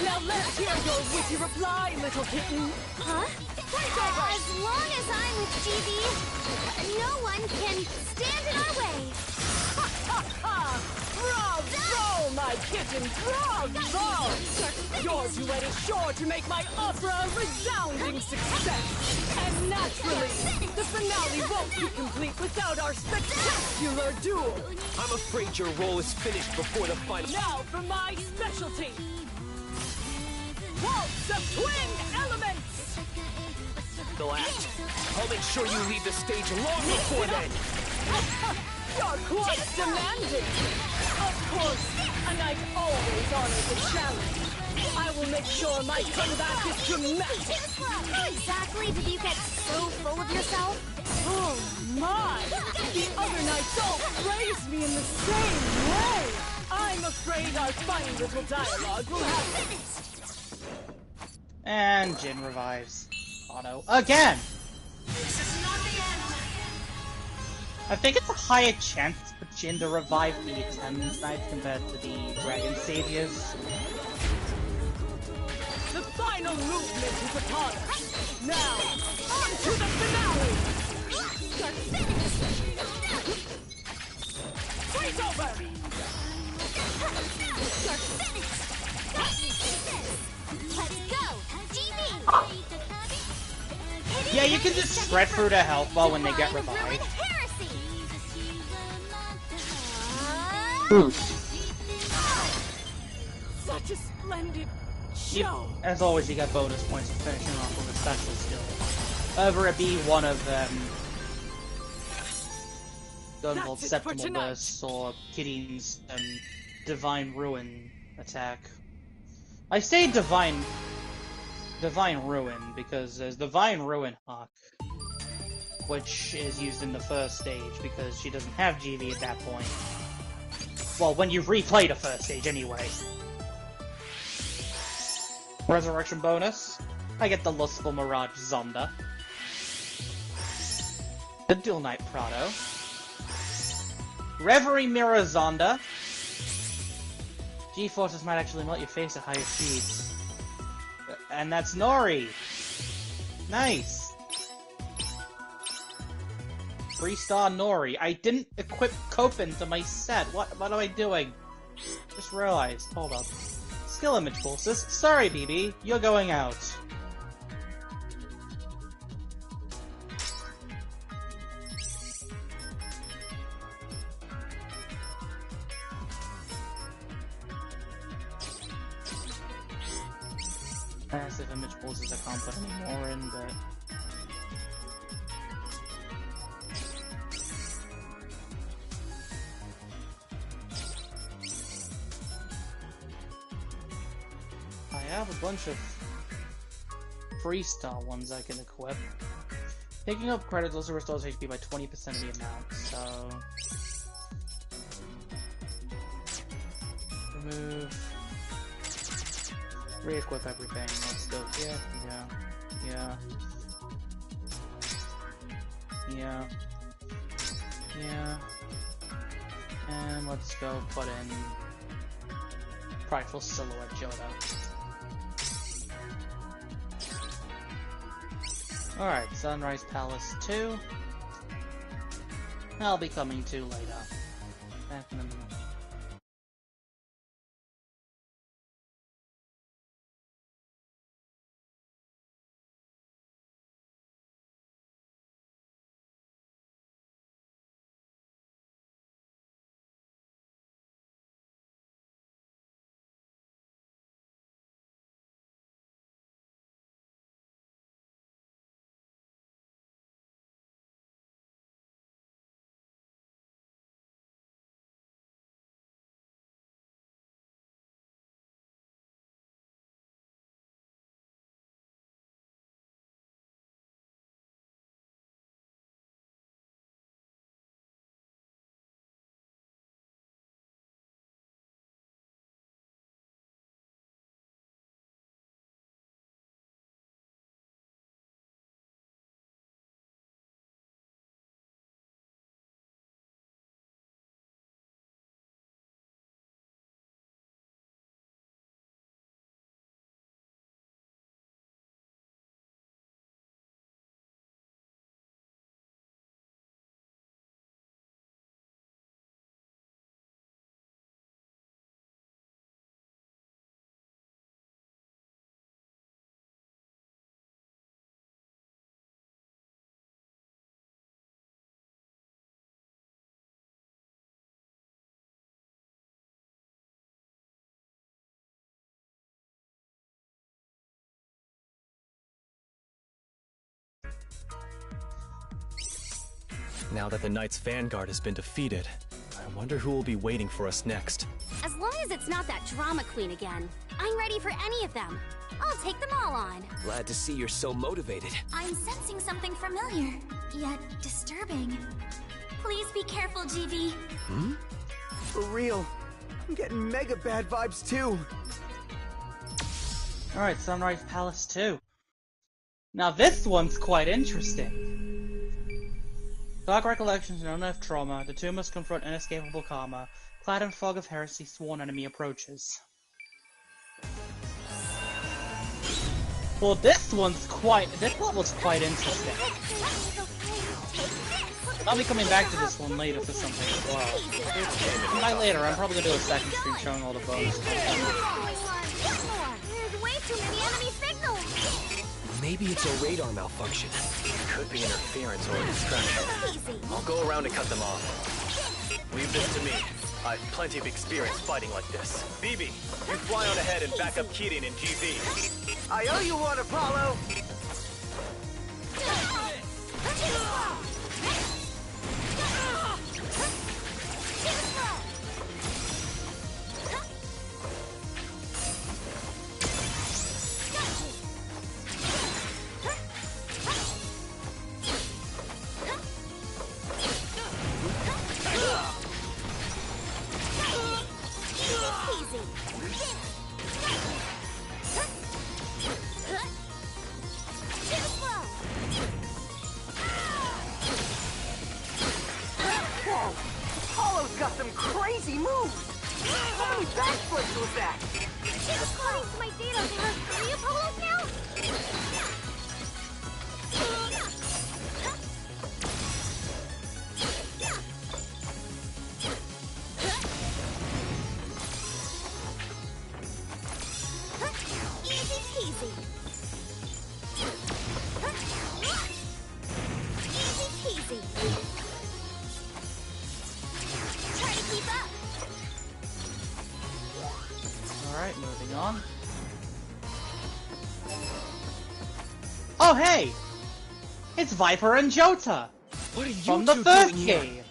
Now let's hear your witty reply, little kitten. Huh? As long as I'm with GB, no one can stand in our way. Ha ha ha! Bravo, my kitten, bravo! Your duet is sure to make my opera a resounding success. And naturally, the finale won't be complete without our spectacular duel. I'm afraid your role is finished before the final. Now for my specialty. Waltz of twin elements! The act. I'll make sure you leave the stage long before then. You're quite demanding. Of course, a knight always honors a challenge. I will make sure my comeback is dramatic. How exactly did you get so full of yourself? Oh my! The other knights all praise me in the same way. I'm afraid our fine little dialogue will have... And Jin revives Otto again! I think it's a higher chance for Jin to revive the Attendance Knights compared to the Dragon Saviors. The final movement is upon us. Now, on to the finale! Freeze over! Let's go! Yeah, you can just shred through their health bar when they get revived. Such a splendid show! As always, you get bonus points for finishing off with a special skill. Whether it be one of Gunvolt Septimal Bursts or Kirin's Divine Ruin attack. I say Divine Ruin because there's Divine Ruin Hawk, which is used in the first stage because she doesn't have GV at that point. Well, when you replay the first stage anyway. Resurrection bonus. I get the Lustful Mirage Zonda. The Dual Knight Prado. Reverie Mirror Zonda. G-Forces might actually melt your face at higher speeds. And that's Nori! Nice! 3-star Nori. I didn't equip Copen to my set. What am I doing? Just realized. Hold up. Skill image pulses. Sorry, BB. You're going out. Passive image pulses I can't put any more in, but... I have a bunch of 3-star ones I can equip. Picking up credits also restores HP by 20% of the amount, so... Remove... Re-equip everything. Let's go. Yeah. And let's go put in Prideful Silhouette Johto. Alright, Sunrise Palace 2. I'll be coming to later. Back in a minute. Now that the Knight's vanguard has been defeated, I wonder who will be waiting for us next. As long as it's not that drama queen again, I'm ready for any of them. I'll take them all on. Glad to see you're so motivated. I'm sensing something familiar, yet disturbing. Please be careful, GV. Hmm? For real. I'm getting mega bad vibes too. Alright, Sunrise Palace 2. Now this one's quite interesting. Dark recollections and unearthed trauma, the two must confront inescapable karma. Clad in fog of heresy, sworn enemy approaches. Well, this level's quite interesting. I'll be coming back to this one later for something as well. Not later, I'm probably gonna do a second stream showing all the bonus content. There's way too many enemy signals. Maybe it's a radar malfunction. Could be interference or a distraction. I'll go around and cut them off. Leave this to me. I've plenty of experience fighting like this. BB, you fly on ahead and back up Kirin and GV. I owe you one, Apollo! Apollo's got some crazy moves! How many backflips was that? According to my data, there are 3 Apollos now? Easy peasy. Easy peasy. Try to keep up. Alright, moving on. Oh hey! It's Viper and Jota! What are you from the two first doing here? game!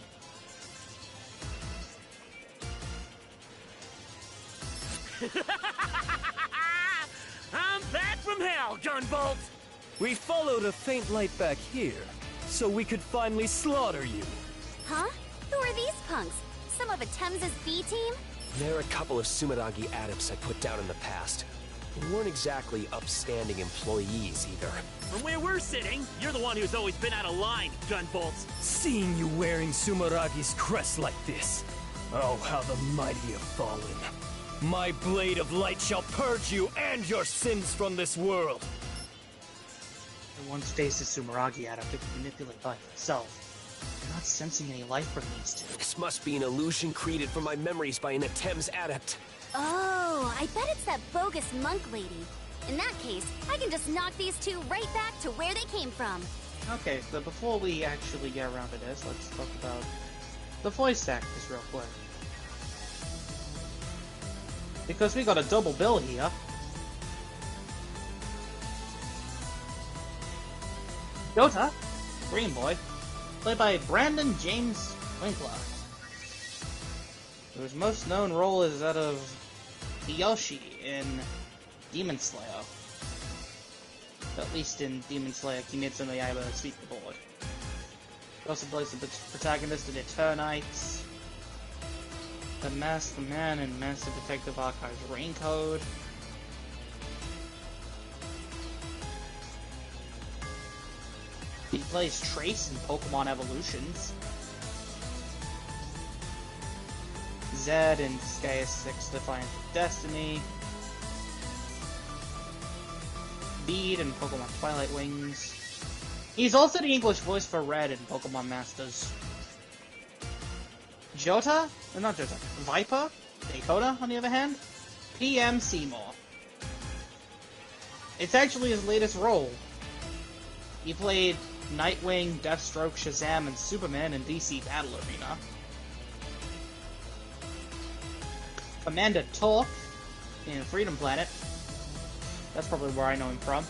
I'm back from hell, Gunvolt! We followed a faint light back here, so we could finally slaughter you. Huh? Who are these punks? Some of Atem's B team? They're a couple of Sumeragi adepts I put down in the past. They weren't exactly upstanding employees either. From where we're sitting, you're the one who's always been out of line, Gunvolt. Seeing you wearing Sumeragi's crest like this, oh, how the mighty have fallen. My blade of light shall purge you and your sins from this world. once faced a Sumeragi adept, it could manipulate life itself. I'm not sensing any life from these two. This must be an illusion created from my memories by an Adepts adept. Oh, I bet it's that bogus monk lady. In that case, I can just knock these two right back to where they came from. Okay, so before we actually get around to this, let's talk about the voice actors real quick. Because we got a double bill here. Yota, Green Boy, played by Brandon James Winkler, whose most known role is that of Hiyoshi in Demon Slayer. At least in Demon Slayer Kimetsu no Yaiba Sweep the Board. He also plays the protagonist in Eternites, The Masked Man in Massive Detective Archives Raincode. He plays Trace in Pokemon Evolutions. Zed in Gaia 6 Defiance of Destiny. Bede in Pokemon Twilight Wings. He's also the English voice for Red in Pokemon Masters. Jota? Not Jota. Viper? Dakota, on the other hand? PM Seymour. It's actually his latest role. He played Nightwing, Deathstroke, Shazam, and Superman in DC Battle Arena. Commander Torque in Freedom Planet. That's probably where I know him from.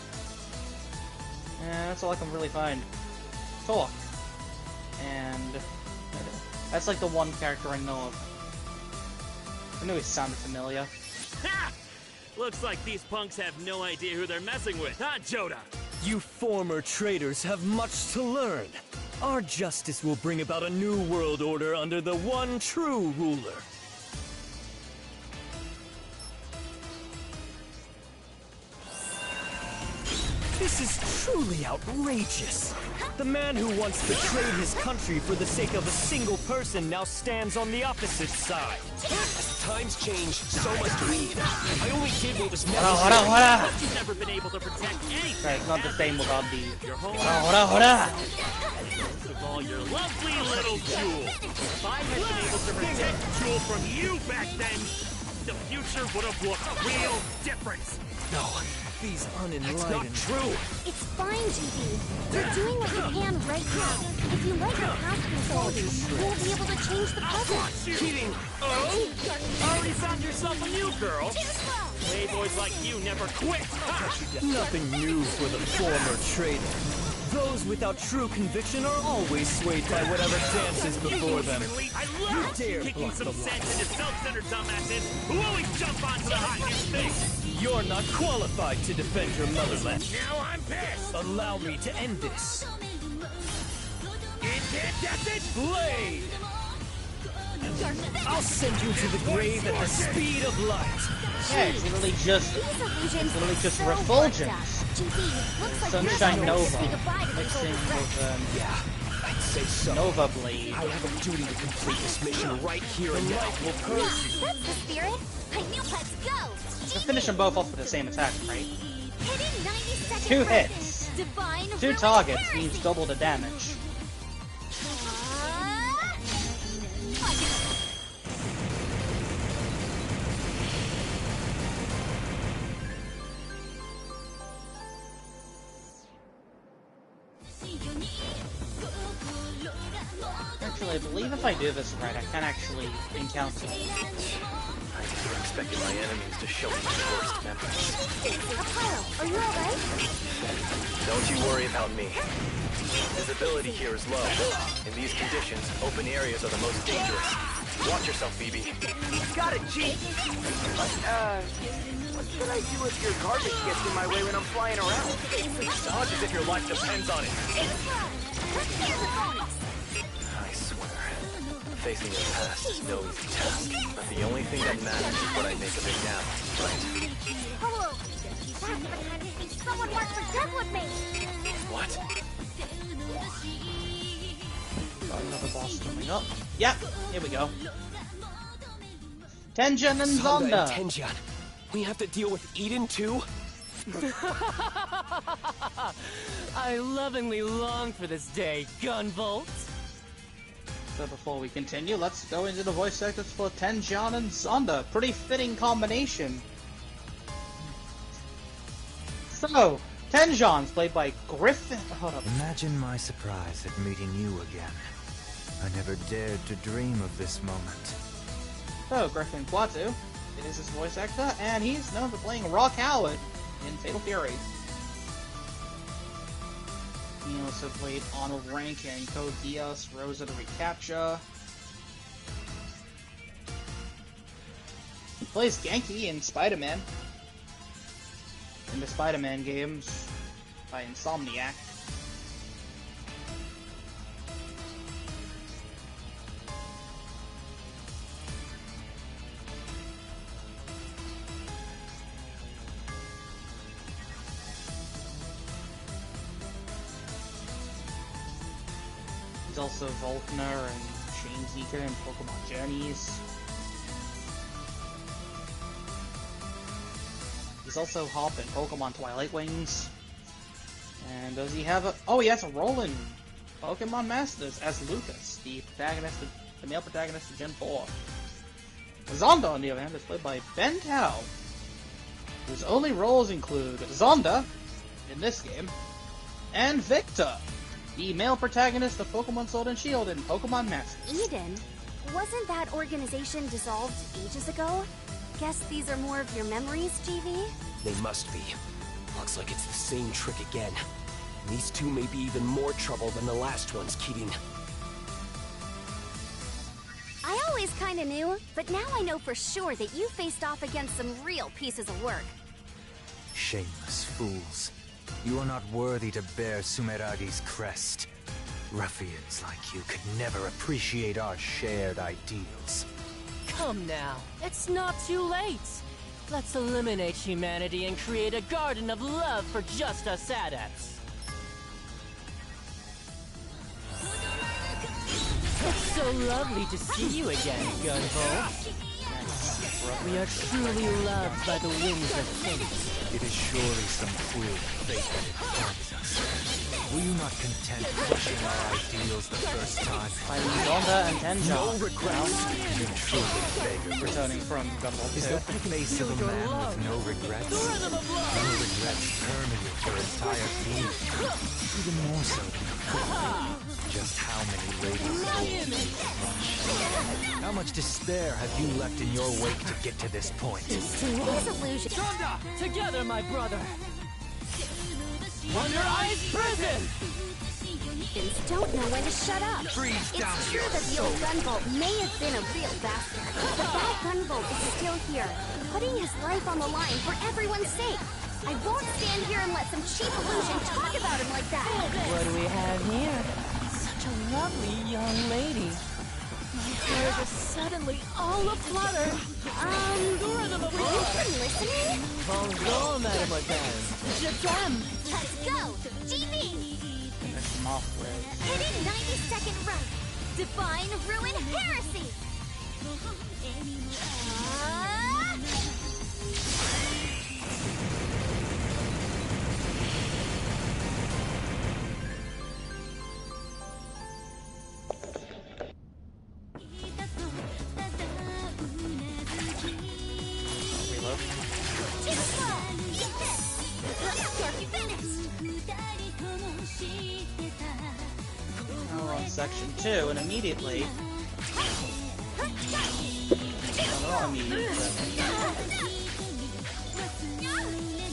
And that's all I can really find. Torque. And that's like the one character I know of. I knew he sounded familiar. Ha! Looks like these punks have no idea who they're messing with, huh, Jota? You former traitors have much to learn. Our justice will bring about a new world order under the one true ruler. This is truly outrageous. The man who once betrayed his country for the sake of a single person now stands on the opposite side. As times change, so must we. I only did what was necessary. Hora! You've never been able to protect anything. Right, it's not the same without the... Your home. Hora! Most of all, your lovely little Jewel. If I had been able to protect Jewel from you back then, the future would have looked real different. No, these unenlightened... That's not true! It's fine, GB. You're doing what you can right now. If you let your past control you, you won't be able to change the present. Kidding! Oh? Already found yourself a new girl? Playboys like you never quit! Nothing new for the former traitor. Those without true conviction are always swayed by whatever dances before them. I love kicking some sense into self-centered dumbasses who always jump onto the hot new thing! You're not qualified to defend your motherland. Now I'm pissed! Allow me to end this. Incandescent Blade! I'll send you to the grave at the speed of light. Yeah, it's literally just refulgence. Sunshine Nova. Mixing with, I'd say so. Nova Blade. I have a duty to complete this mission right here and now. Yeah, that's the spirit. I knew let's go. We'll finish them both off with the same attack, right? Hitting 90-second 2 break. hits. Divine 2 targets means double the damage. Actually, I believe if I do this right, I can actually encounter. I never expected my enemies to show me their worst memories. Apollo, are you alright? Don't you worry about me. Visibility here is low. In these conditions, open areas are the most dangerous. Watch yourself, BB. Got it, Chief. What should I do if your garbage gets in my way when I'm flying around? Dodge as if your life depends on it. I swear, facing your past is no easy task. But the only thing that matters is what I make of it now, right? Hello. Someone wants to death with me. What? Got another boss coming up. Yep, here we go. Tenjin and Zonda. Tenjin. We have to deal with Eden too? I lovingly long for this day, Gunvolt. So before we continue, let's go into the voice actors for Tenjian and Zonda. Pretty fitting combination. So, Tenjian's played by Griffin. Hold up. Imagine my surprise at meeting you again. I never dared to dream of this moment. So, Griffin Quatu is his voice actor, and he's known for playing Rock Howard in Fatal Fury. He also played Arnold Rank in Code Geass, Rosa the Recapture. He plays Genki in Spider-Man. In the Spider-Man games by Insomniac. He's also Volkner and Chainseeker in Pokemon Journeys. He's also Hop in Pokemon Twilight Wings. And does he have a... Oh, he has a role in Pokemon Masters as Lucas, the male protagonist of Gen 4. Zonda, on the other hand, is played by Ben Tao, whose only roles include Zonda, in this game, and Victor, the male protagonist of Pokemon Sword and Shield in Pokemon Masters. Eden? Wasn't that organization dissolved ages ago? Guess these are more of your memories, GV? They must be. Looks like it's the same trick again. These two may be even more trouble than the last ones, Kirin. I always kinda knew, but now I know for sure that you faced off against some real pieces of work. Shameless fools. You are not worthy to bear Sumeragi's crest. Ruffians like you could never appreciate our shared ideals. Come now, it's not too late. Let's eliminate humanity and create a garden of love for just us adepts. It's so lovely to see you again, Gunvolt. We are truly loved by the winds of fate. It is surely some cruel fate that informs us. Were you not content pushing our ideals the first time? By Zonda and Tenjian. No regrets. You truly beggar. Returning from Gunvolt 2. Is that the face of a man with no regrets? No regrets permeate your entire being. Even more so than a fool. Just how many ladies crush? How much despair have you left in your wake to get to this point? Disillusion. Zonda! Together, my brother! Wonder Ice Prison! Humans don't know when to shut up. Freeze down It's true your that the old Gunvolt may have been a real bastard, but that Gunvolt is still here, putting his life on the line for everyone's sake. I won't stand here and let some cheap illusion talk about him like that. What do we have here? Such a lovely young lady. My hair is suddenly all aflutter. Have you been listening? Bonjour, mademoiselle. Je t'aime. Let's go! GB! Finish him off with... Hidden 90-second run. Define ruin heresy. Now we're on section 2, and immediately...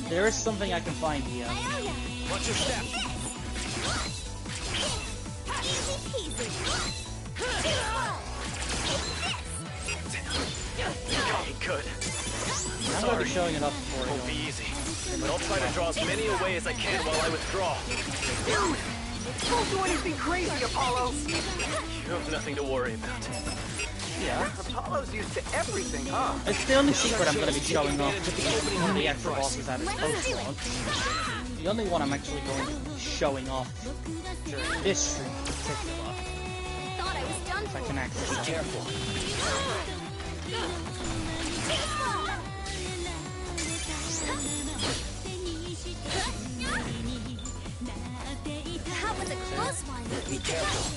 There is something I can find here. Watch your step. Okay, good. I'm going to be showing it up for you. Won't be easy, but I'll try to draw as many away as I can while I withdraw. Don't do anything crazy, Apollo! You have nothing to worry about. Yeah. Apollo's used to everything, huh? It's the only secret I'm going to be showing off to the extra bosses at its post-launch. The only one I'm actually going to be showing off during this stream in particular. Thought I was done If I can actually be careful. That was a close one. Be careful.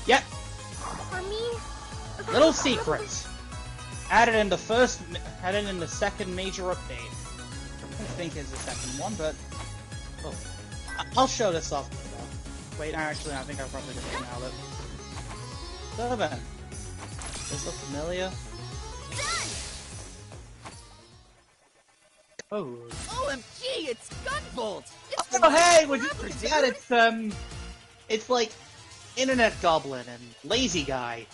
Yep. For me? Little secrets. Added in the second major update. I think is the second one, but oh, I'll show this off. Wait, actually, I think I probably just emailed it. So then, this look familiar? Oh. OMG, it's Gunvolt! Oh, hey, would you forget it's like Internet Goblin and Lazy Guy.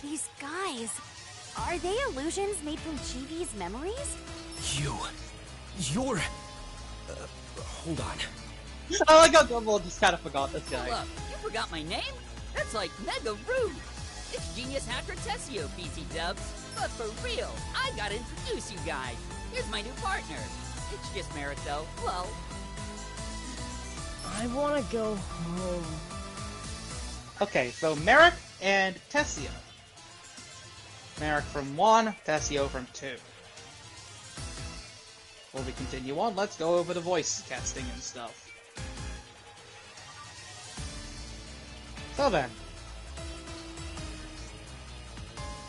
These guys, are they illusions made from Chibi's memories? You're... hold on. I like how Gunvolt just kind of forgot this guy. Hold up, you forgot my name? That's like mega rude! It's Genius Hacker Tessio, BT Dubs. But for real, I gotta introduce you guys. Here's my new partner. It's just Merrick, though. Well... I wanna go home. Okay, so Merrick and Tessio. Merrick from 1, Tessio from 2. Before we continue on, let's go over the voice casting and stuff. So then,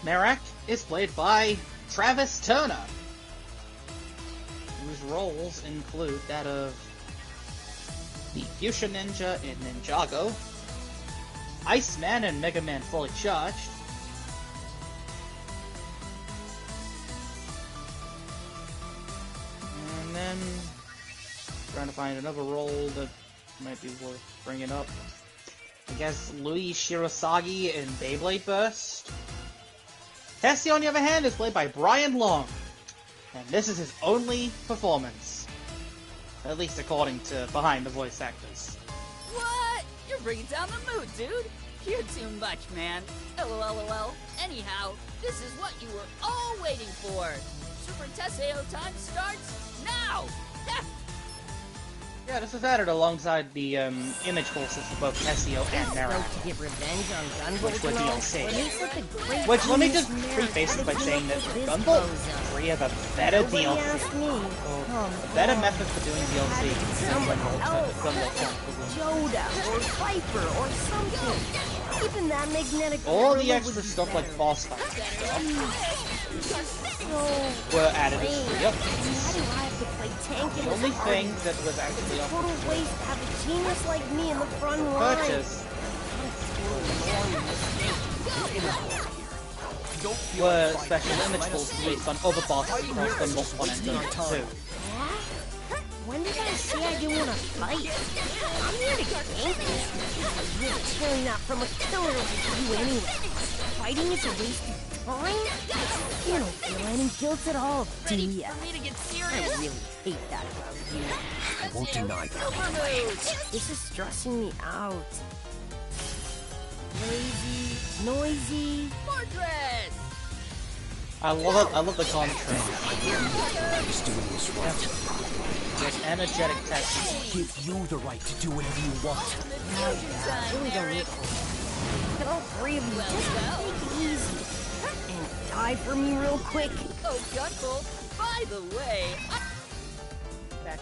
Merrick is played by Travis Turner, whose roles include that of the Fuchsia Ninja in Ninjago, Iceman and Mega Man Fully Charged, and then trying to find another role that might be worth bringing up. I guess Louis Shirosagi in Beyblade Burst. Tessie, on the other hand, is played by Brian Long, and this is his only performance. At least according to behind the voice actors. What? You're bringing down the mood, dude! You're too much, man. LOLOL. Anyhow, this is what you were all waiting for. Super Tessio time starts now! Yeah, this is added alongside the image courses for both Tessio and Merrick. To get revenge on Gunvolt Which was and all, DLC. but he's such a great Which, let me genius just man. preface this by How did saying he that come up with this Gunvolt bozo? 3 have a better Nobody DLC. asked me. A better method for doing DLC than Someone else, Gunvolt. Yoda or Viper or something. Even that magnetic All the gorilla extra would be stuff like better. boss fights and stuff So were added as free Why updates. do I have to play tank in The this only party? thing that was actually It's a offered total waste to have a genius like me in the front for line. purchase Don't were special image tools based on other bosses across Gunvolt 1 and Gunvolt 2. When did I say I didn't want to fight? I'm here to tank this. I'm really killing that from a killer like you anyway. Fighting is a waste of time? You don't feel any guilt at all, do ya? For me to get I serious? really hate that about you. I won't deny that. Super moves! This is stressing me out. Lazy, noisy. Fortress! I love the contrast. He's doing this right. There's energetic Tessie. Give you the right to do whatever you want. I really don't need Look at all three of you. Just take it easy. And die for me real quick. Oh, Gunvolt, by the way, Back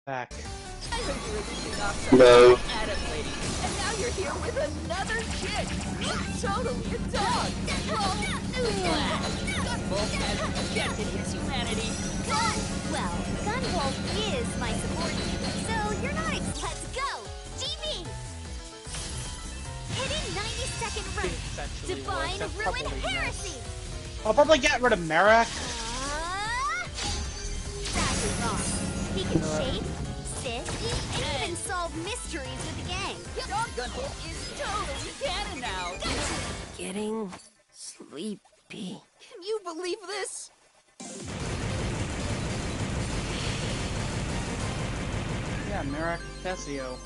Back. I heard you were being off No. Adept lady, and now you're here with another kid. Totally a dog. Well, newsflash. Gunvolt has rejected his humanity. Well, Gunvolt is my subordinate, so you're not Let's go! GB! Hidden 90-second route. Divine Ruin Heresy! I'll probably get rid of Merrick. That's wrong. He can shape, sift, and even solve mysteries with the gang. Dog Gunvolt is totally canon now. Getting sleepy. Can you believe this? Yeah, Merrick Tessio.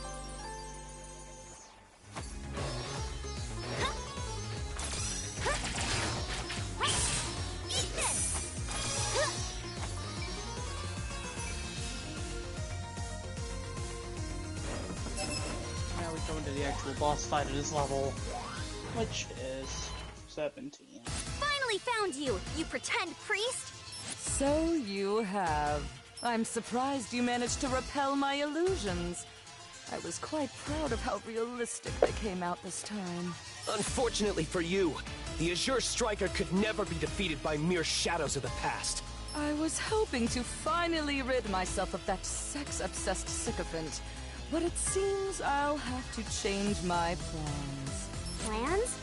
Now we go into the actual boss fight of this level, which is 17. Finally found you, you pretend priest! So you have. I'm surprised you managed to repel my illusions. I was quite proud of how realistic they came out this time. Unfortunately for you, the Azure Striker could never be defeated by mere shadows of the past. I was hoping to finally rid myself of that sex-obsessed sycophant, but it seems I'll have to change my plans. Plans?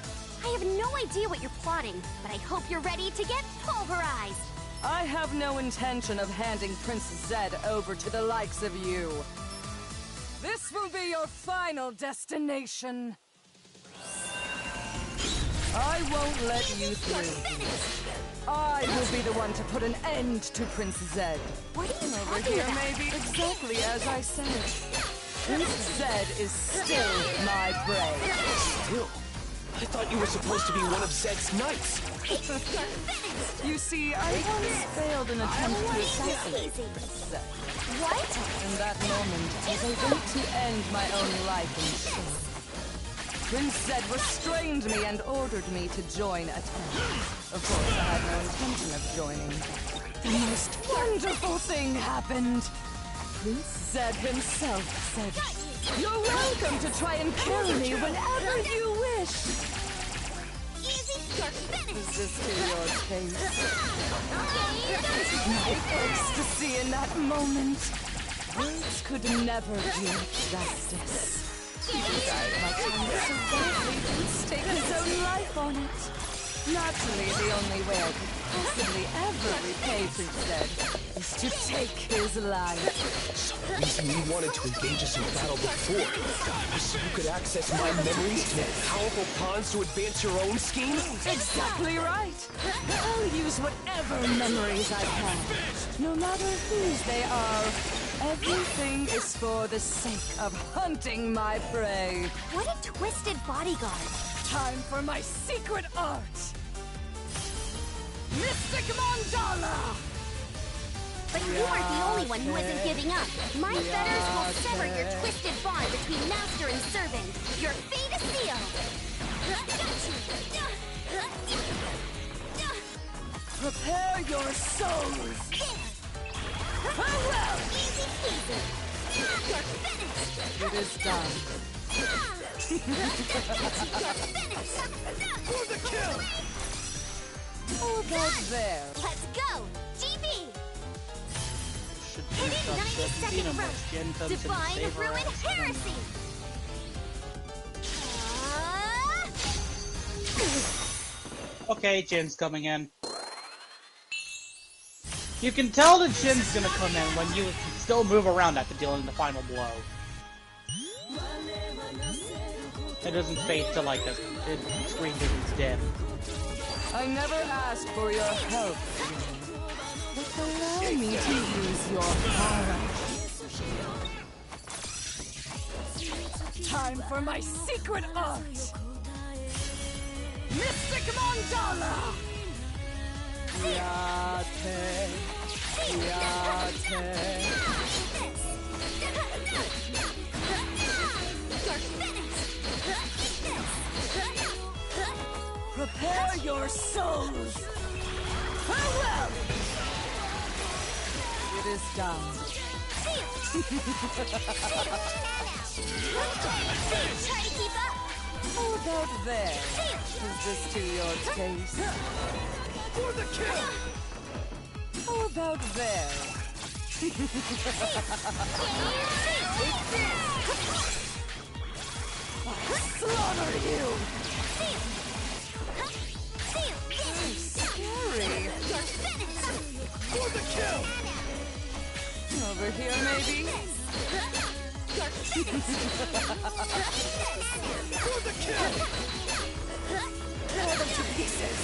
I have no idea what you're plotting, but I hope you're ready to get pulverized! I have no intention of handing Prince Zed over to the likes of you. This will be your final destination. I won't let you through. I will be the one to put an end to Prince Zed. What are you Over talking here, about? maybe exactly as I said. Prince Zed is still my prey. Still? I thought you were supposed to be one of Zed's knights. You see, I once failed an attempt to assassinate Prince Zed. What? In that moment, as I went to end my own life in shame, Prince Zed restrained me and ordered me to join a tent. Of course, I had no intention of joining. The most wonderful thing happened. Prince Zed himself said, "You're welcome to try and kill me whenever you wish." Is this to your taste? My ecstasy in that moment. Words could never do it justice. He desired my time so badly he would stake his own life on it. Naturally, the only way I could possibly ever repay Prince Zed is to take his life. So the reason you wanted to engage us in battle before was so you could access my memories to make powerful pawns to advance your own scheme? Exactly right. I'll use whatever memories I can, no matter whose they are. Everything is for the sake of hunting my prey. What a twisted bodyguard. Time for my secret art! Mystic Mandala! But you aren't the only one who isn't giving up. My fetters will sever your twisted bond between master and servant. Your fate is sealed. Prepare your souls! Farewell! Easy peasy. You're finished. It is done. For the kill! How about there? Let's go! GB! Should be Hidden stuff 90-second route. Divine Ruin Heresy! Okay, Jin's coming in. You can tell that Jin's gonna come in when you can still move around after dealing the final blow. It doesn't fade to like it screams that it's dead. I never asked for your help, but allow me to use your power. Time for my secret art! Mystic Mandala! Yate, yate. Prepare your souls! Farewell! It is done. Try to keep up. How about there? Is this to your taste? For the kill! How about there? Slaughter you! Scary! For the kill! Over here, maybe? For the kill! Tear them to pieces!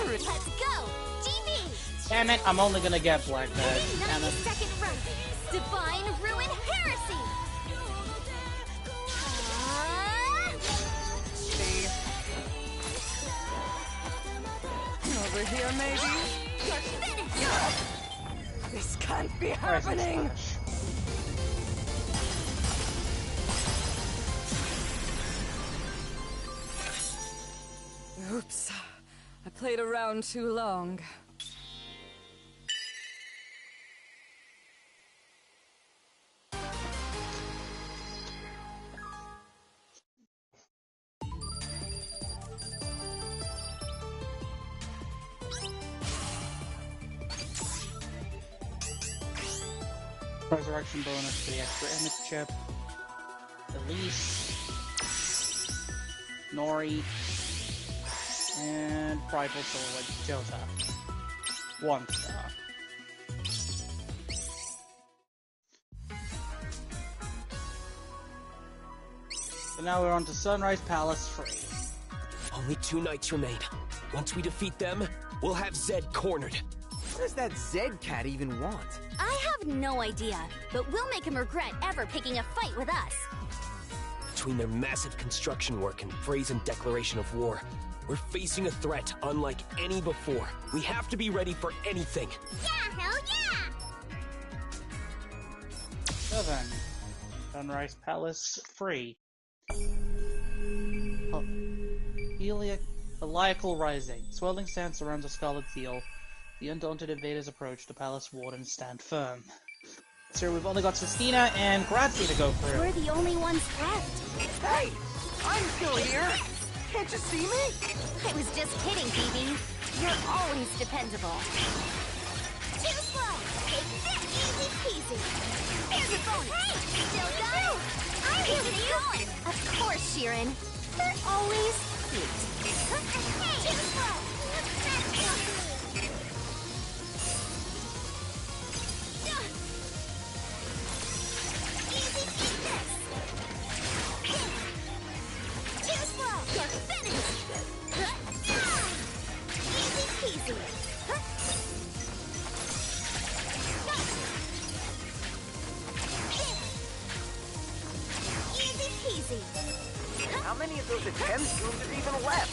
Let's go! GB! Damn it, I'm only gonna get Black Badge. Damn it. 90-second run. Divine Ruin Heresy! Over here, maybe? This can't be happening! Oops. I played around too long. Resurrection bonus for the extra image chip. Elise. Nori. And Primal Sword Jota. 1 star. So now we're on to Sunrise Palace 3. Only 2 knights remain. Once we defeat them, we'll have Zed cornered. What does that Zed cat even want? I have no idea, but we'll make him regret ever picking a fight with us. Between their massive construction work and brazen declaration of war, we're facing a threat unlike any before. We have to be ready for anything. Yeah, hell yeah! 7. Sunrise Palace 3. Heliacal Rising. Swirling sand surrounds a scarlet field. The undaunted invaders approach. The palace wardens stand firm. So we've only got Sistina and Grazi to go through. We're the only ones left. Hey! I'm still here! Can't you see me? I was just kidding, BB. You're always dependable. Too slow! Take this! Easy peasy! Here's a bonus! Hey! Still going? I'm here with you! Of course, Kirin. They're always cute. Hey! Too slow! Too slow! You're finished! Easy peasy! Easy peasy! How many of those attempts rooms are even left?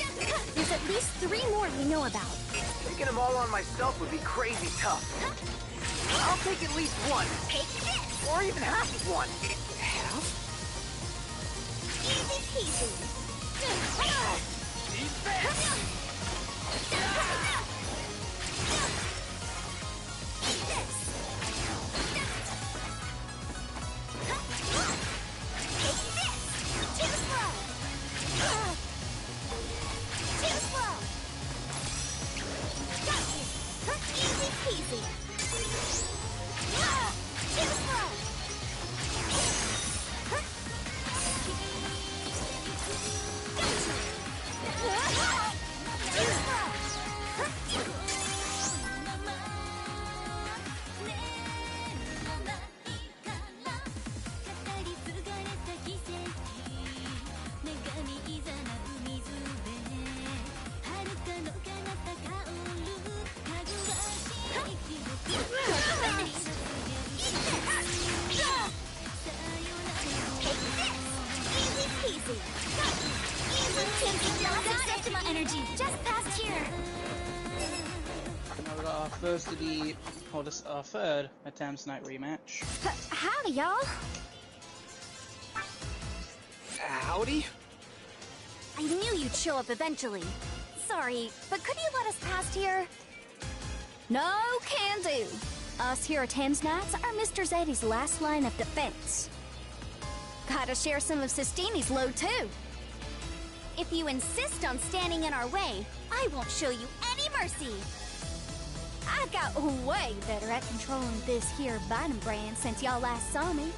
There's at least 3 more we know about. Taking them all on myself would be crazy tough. I'll take at least one. Take this! Or even half of one. Half? Easy peasy! Eat this! Too slow! Too slow! Got you! Easy peasy! Too slow! Energy just past here. Now we got our first of the, or this, our third Attempts Night rematch. Howdy, y'all. Howdy? I knew you'd show up eventually. Sorry, but could you let us past here? No can do. Us here at Thames Knights are Mr. Zeddy's last line of defense. Gotta share some of Sistini's load too. If you insist on standing in our way, I won't show you any mercy. I got way better at controlling this here Biden brand since y'all last saw me.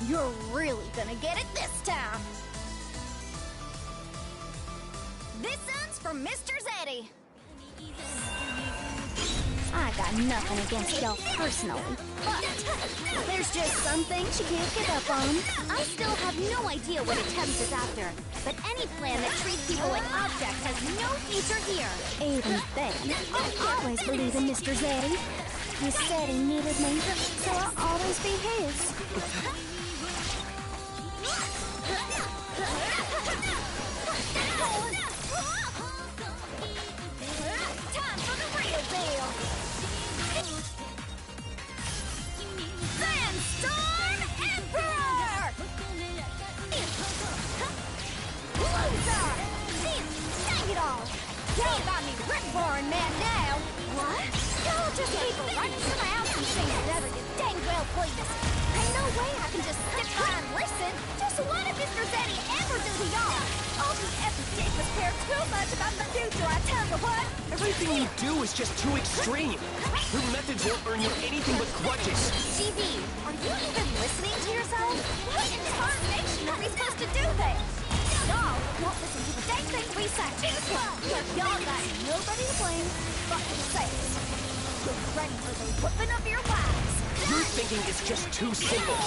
You're really gonna get it this time. This one's for Mr. Zeddy. I got nothing against y'all personally, but there's just some things you can't give up on. I still have no idea what Adepts is after, but any plan that treats people like objects has no future here. Even then, I always believe in Mr. Zeddy. He said he needed me, so I'll always be his. Time for the real deal. Sandstorm Emperor! Loser! Dang it all! Y'all got me rip-roaring mad now! What? Y'all just keep running around and sing whatever you dang well please. Ain't no way I can just sit by and listen. Just what if Mr. Zeddy ever do the y'all? All the epidemics care too much about the future, I tell you what! Everything you do is just too extreme. Your methods won't earn you anything but grudges. GB, are you even listening to yourself? What in tarnation are we supposed to do then? Y'all won't listen to the dang things we say. Y'all got nobody to blame but yourselves. Get ready for the whipping of your lives. Your thinking is just too simple.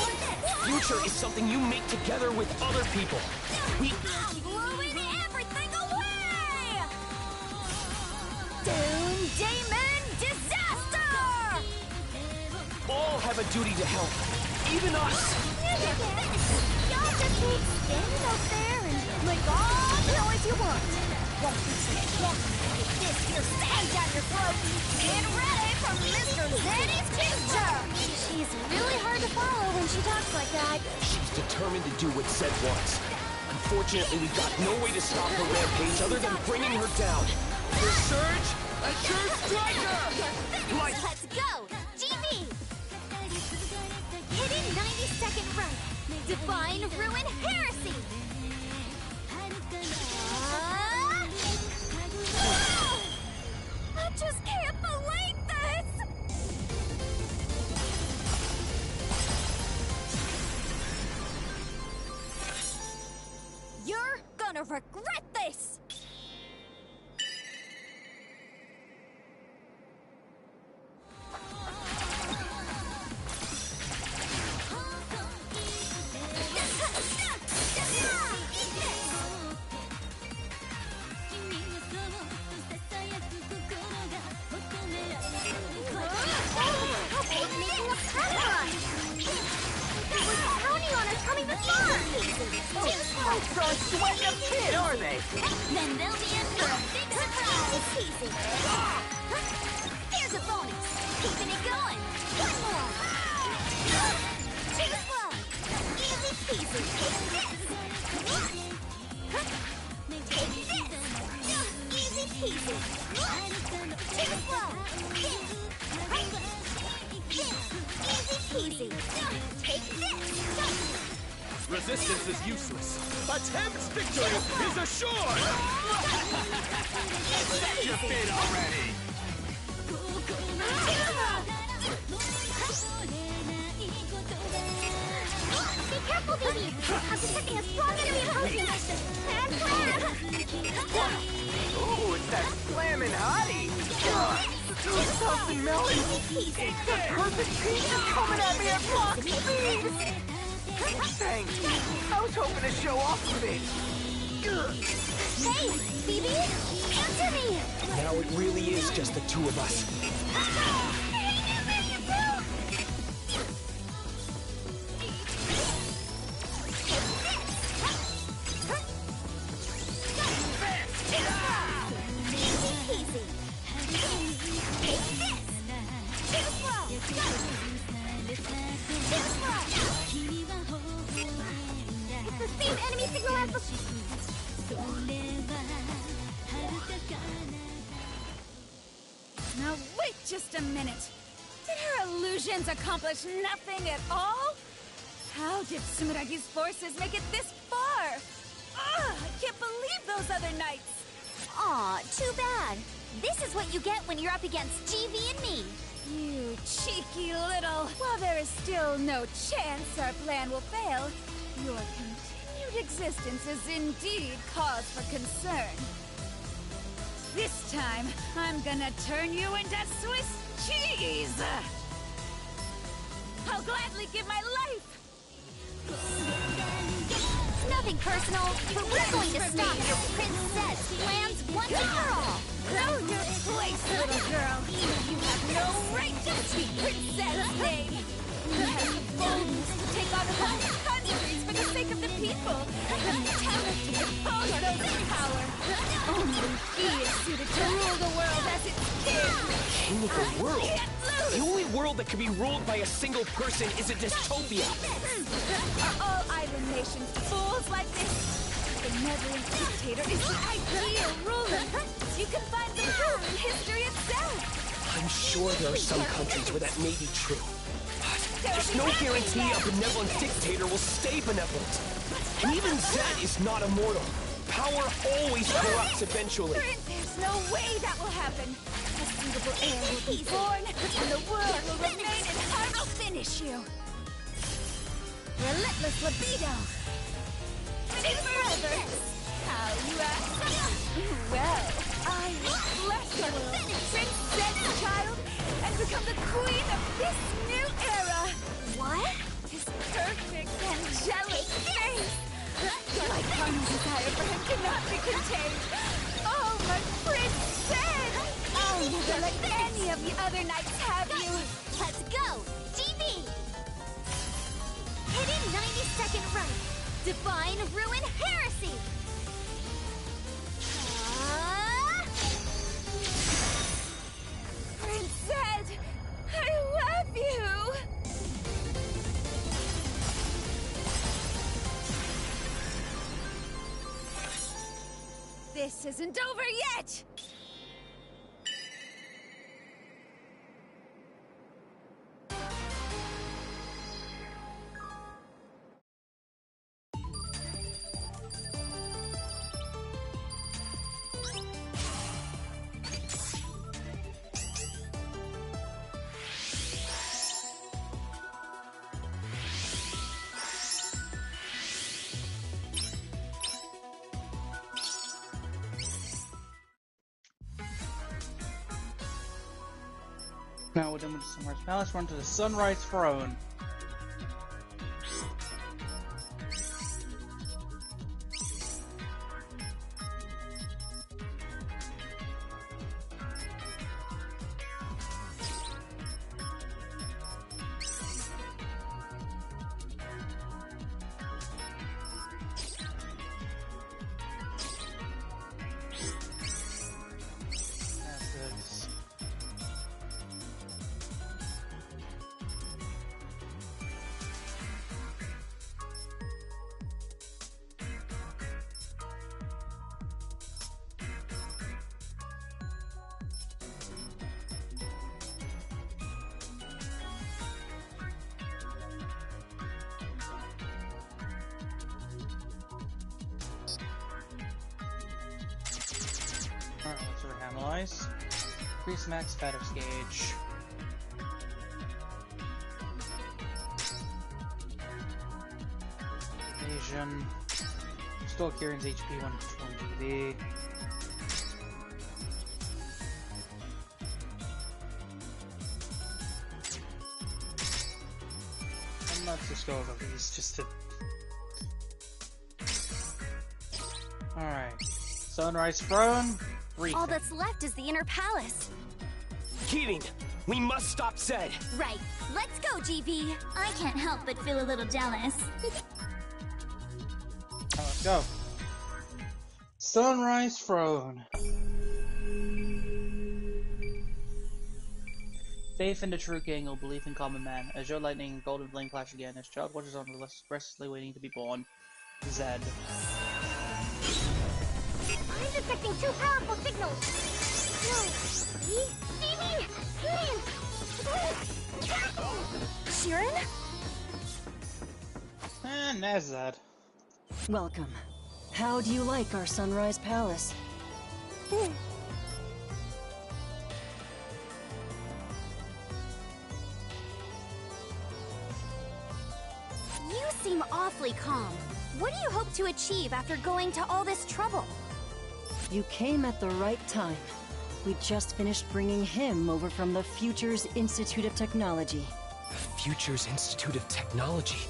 Future is something you make together with other people. We... blowing everything away! Doom Demon Disaster! all have a duty to help. Even us. Y'all just keep standing up there and make all the noise you want. Won't be so long with this here sand down your throat. Get ready for Mr. Zeddy's future! She's really hard to follow when she talks like that. She's determined to do what Zed wants. Unfortunately, we got no way to stop her rampage other than bringing her down. For Surge, Azure Striker! Like... Let's go! GB! Hitting 90-second run. Divine Ruin Heresy! I just can't believe this! You're gonna regret this! Folks aren't sweating a bit, are they? Then they'll be in for a big surprise. It's easy. Here's a bonus. Keeping it going. One more. Too slow. Easy peasy. Take this. Easy peasy. Too slow. Easy peasy. Take this. Resistance is useless. Attempt's victory is assured! Set your bid already! Be careful, baby! I'm detecting a strong enemy opposing! And slam! Ooh, it's that slamming hottie! Something melting! The perfect piece is coming at me at block speed! Thanks. I was hoping to show off a bit. Hey, Phoebe! Answer me! Now it really is just the two of us. Enemy signal as Now wait just a minute. Did her illusions accomplish nothing at all? How did Sumeragi's forces make it this far? Ugh, I can't believe those other knights! Aw, too bad. This is what you get when you're up against GV and me. You cheeky little... While there is still no chance our plan will fail, your continued existence is indeed cause for concern. This time, I'm gonna turn you into Swiss cheese! I'll gladly give my life! Nothing personal, but we're going to stop your princess plans once and for all. Know your place, little girl. You have no right to speak princess name. You have the boldness to take on whole countries for the sake of the people, and the talent to depose those in power. Only he is suited to rule the world as its king. King of the world? The only world that can be ruled by a single person is a dystopia. Are all island nations fools like this? The Neverland dictator is the ideal ruler. You can find the proof in history itself. I'm sure there are some countries where that may be true. But there's no guarantee a benevolent dictator will stay benevolent. And even Zed is not immortal. Power always corrupts eventually. There's no way that will happen. A suitable heir will be born, and the world will remain in heart. I'll finish you. Relentless libido. Live forever. How you ask? Well, I will bless you, Princess Child, and become the queen of this new era. What? His perfect angelic face. My carnal desire for him cannot be contained. Oh, my princess! I'll never let any of the other knights have you. Let's go! GB! Hidden 90-second right. Divine Ruin Heresy! Princess! I love you! This isn't over yet! Now we're done with the Sunrise Palace, run to the Sunrise Throne. Alright, let's reanalyze. Increase max status gauge. Evasion. Restore Kirin's HP 120. And let's just go over these just to... Alright. Sunrise Throne. All that's left is the inner palace. Kirin, we must stop Zed. Right. Let's go, GB. I can't help but feel a little jealous. Let's go. Sunrise Throne. Faith in the true king, or belief in common man. Azure lightning and golden flame flash again as child watches on restlessly waiting to be born. Zed. I'm detecting two powerful signals. Stevie? Kirin! Kirin? And there's that. Welcome. How do you like our Sunrise Palace? You seem awfully calm. What do you hope to achieve after going to all this trouble? You came at the right time. We just finished bringing him over from the Futures Institute of Technology. The Futures Institute of Technology?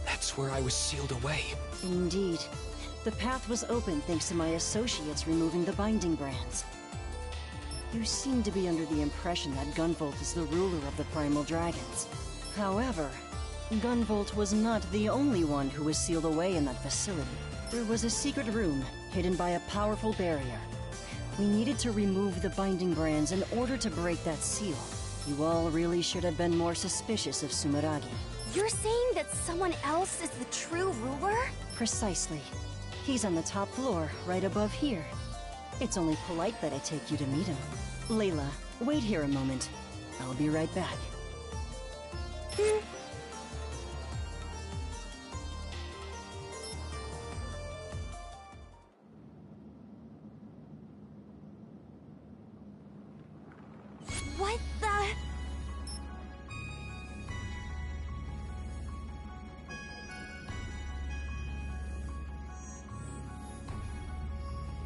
That's where I was sealed away. Indeed. The path was open thanks to my associates removing the binding brands. You seem to be under the impression that Gunvolt is the ruler of the Primal Dragons. However, Gunvolt was not the only one who was sealed away in that facility. There was a secret room hidden by a powerful barrier. We needed to remove the binding brands in order to break that seal. You all really should have been more suspicious of Sumeragi. You're saying that someone else is the true ruler? Precisely. He's on the top floor, right above here. It's only polite that I take you to meet him. Layla, wait here a moment. I'll be right back. What the...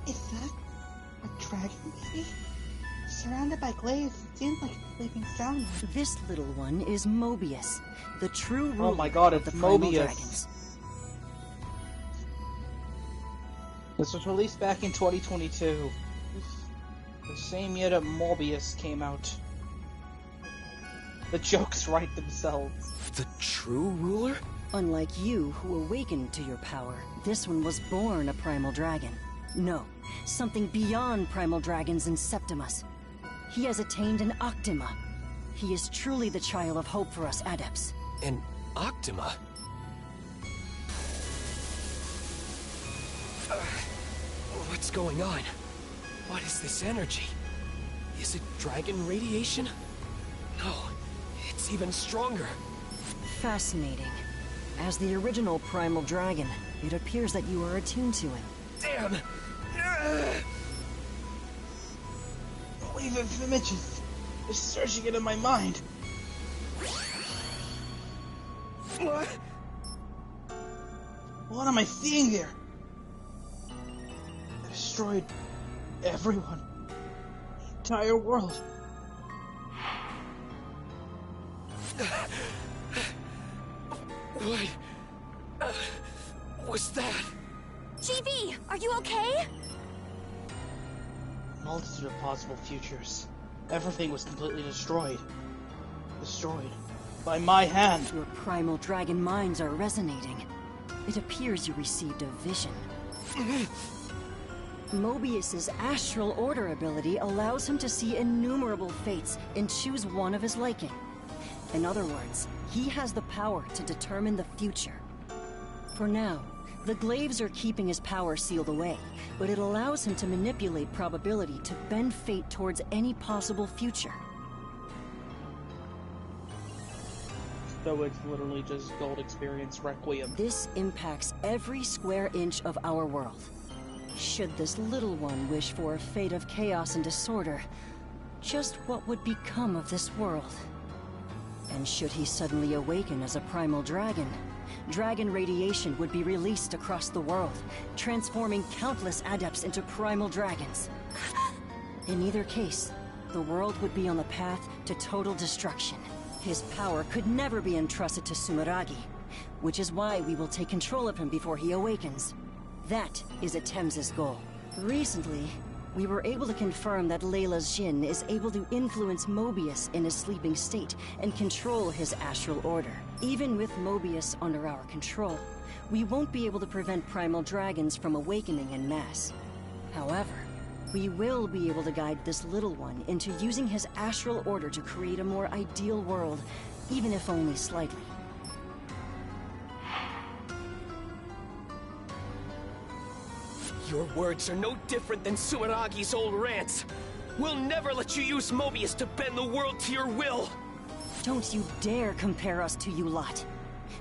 Is that a dragon baby? Surrounded by glaives, it seems like it's sleeping soundly. This little one is Mobius, the true ruler Oh my god, of it's the Primal Mobius. Dragons. This was released back in 2022. The same year that Morbius came out. The jokes write themselves. The true ruler? Unlike you, who awakened to your power, this one was born a Primal Dragon. No, something beyond Primal Dragons and Septimus. He has attained an Octima. He is truly the child of hope for us Adepts. An Octima? What's going on? What is this energy? Is it dragon radiation? No, it's even stronger. Fascinating. As the original Primal Dragon, it appears that you are attuned to it. Damn! A wave of images is surging into my mind. What? What am I seeing here? I destroyed everyone. The entire world. What was that? GB, are you okay? Multitude of possible futures. Everything was completely destroyed. Destroyed. By my hand. Your Primal Dragon minds are resonating. It appears you received a vision. Mobius's Astral Order ability allows him to see innumerable fates and choose one of his liking. In other words, he has the power to determine the future. For now, the glaives are keeping his power sealed away, but it allows him to manipulate probability to bend fate towards any possible future. So it's literally just Gold Experience Requiem. This impacts every square inch of our world. Should this little one wish for a fate of chaos and disorder, just what would become of this world? And should he suddenly awaken as a Primal Dragon, dragon radiation would be released across the world, transforming countless Adepts into Primal Dragons. In either case, the world would be on the path to total destruction. His power could never be entrusted to Sumeragi, which is why we will take control of him before he awakens. That is Adepts' goal. Recently, we were able to confirm that Layla's Jinn is able to influence Mobius in his sleeping state and control his astral order. Even with Mobius under our control, we won't be able to prevent Primal Dragons from awakening en masse. However, we will be able to guide this little one into using his astral order to create a more ideal world, even if only slightly. Your words are no different than Sumeragi's old rants. We'll never let you use Mobius to bend the world to your will! Don't you dare compare us to you lot.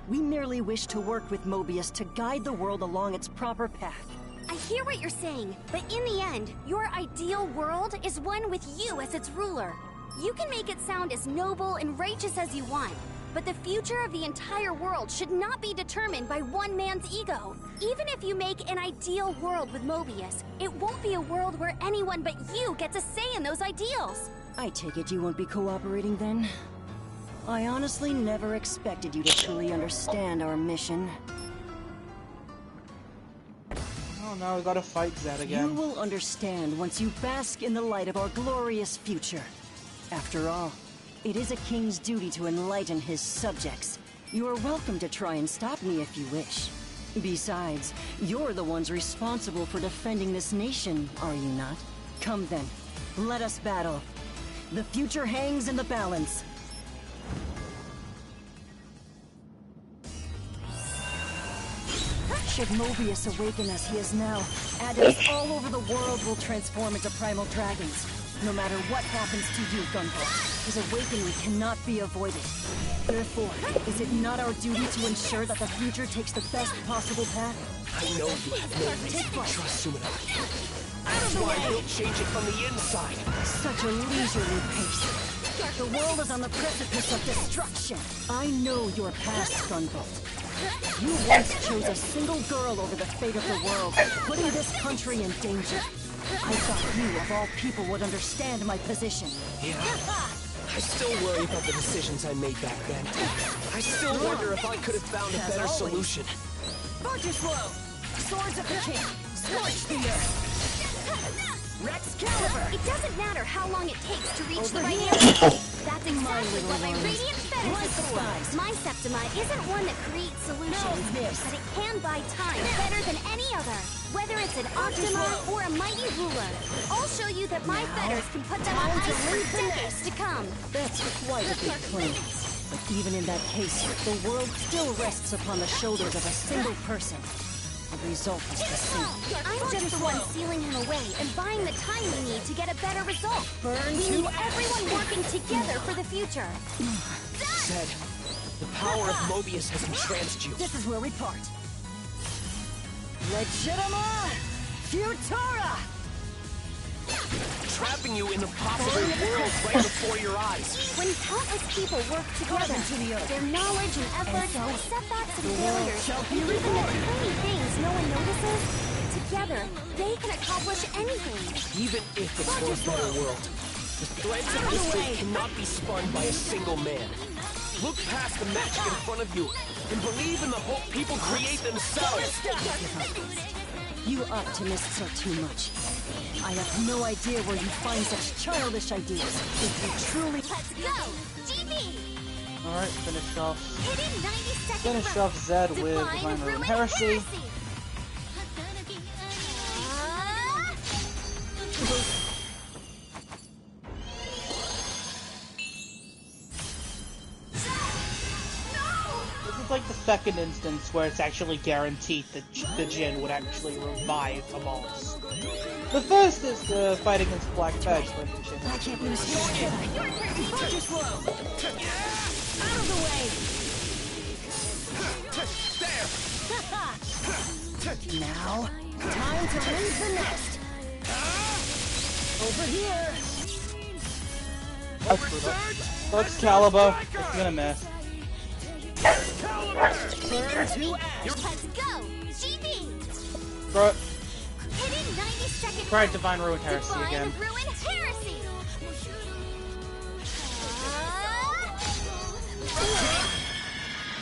We merely wish to work with Mobius to guide the world along its proper path. I hear what you're saying, but in the end, your ideal world is one with you as its ruler. You can make it sound as noble and righteous as you want, but the future of the entire world should not be determined by one man's ego. Even if you make an ideal world with Mobius, it won't be a world where anyone but you gets a say in those ideals. I take it you won't be cooperating then? I honestly never expected you to truly understand our mission. Oh, now we gotta fight Zed again. You will understand once you bask in the light of our glorious future. After all, it is a king's duty to enlighten his subjects. You are welcome to try and stop me if you wish. Besides, you're the ones responsible for defending this nation, are you not? Come then, let us battle. The future hangs in the balance. Should Mobius awaken as he is now, Adepts all over the world will transform into Primal Dragons. No matter what happens to you, Gunvolt, his awakening cannot be avoided. Therefore, is it not our duty to ensure that the future takes the best possible path? I know you have no reason to trust Sumanagi. That's why I will change it from the inside. Such a leisurely pace. The world is on the precipice of destruction. I know your past, Gunvolt. You once chose a single girl over the fate of the world, putting this country in danger. I thought you, of all people, would understand my position. Yeah. I still worry about the decisions I made back then. I still wonder if I could have found a better solution. Fortislow! Swords of the King! Scorch the earth! Rex Caliber! It doesn't matter how long it takes to reach the right answer. That's exactly what my Radiant Fetters is for. My Septima isn't one that creates solutions, but it can buy time better than any other. Whether it's an Optima or a mighty ruler, I'll show you that my fetters can put them on ice for decades to come. That's quite a big claim. But even in that case, the world still rests upon the shoulders of a single person. The result is the same. I'm just the one sealing him away and buying the time we need to get a better result. Burn we need everyone working together for the future. Zed, the power of Mobius has entranced you. This is where we part. Legitima Futura! Trapping you in the possible world right before your eyes. When countless people work together, their knowledge and efforts, setbacks and failures, even the tiny things no one notices, together, they can accomplish anything. Even if it's for a better world, the threads of history cannot be spun by a single man. Look past the magic in front of you and believe in the hope people create themselves. You optimists are too much. I have no idea where you find such childish ideas. If you truly... Let's go! GB! Alright, finish off. Hidden 90-second Finish off Zed with Divine Ruin Heresy. This is like the second instance where it's actually guaranteed that the Jinn would actually revive a boss. The first is the fight against Black Badge when the Jinn. I can't lose you, can I? Focus slow! Out of the way! Now, time to leave the nest! Over here! Excalibur, it's gonna miss. Burn to ash! Let's go! GB! Throw it. Hidden 90-second Try Divine Ruin Heresy again. Divine Ruin Heresy!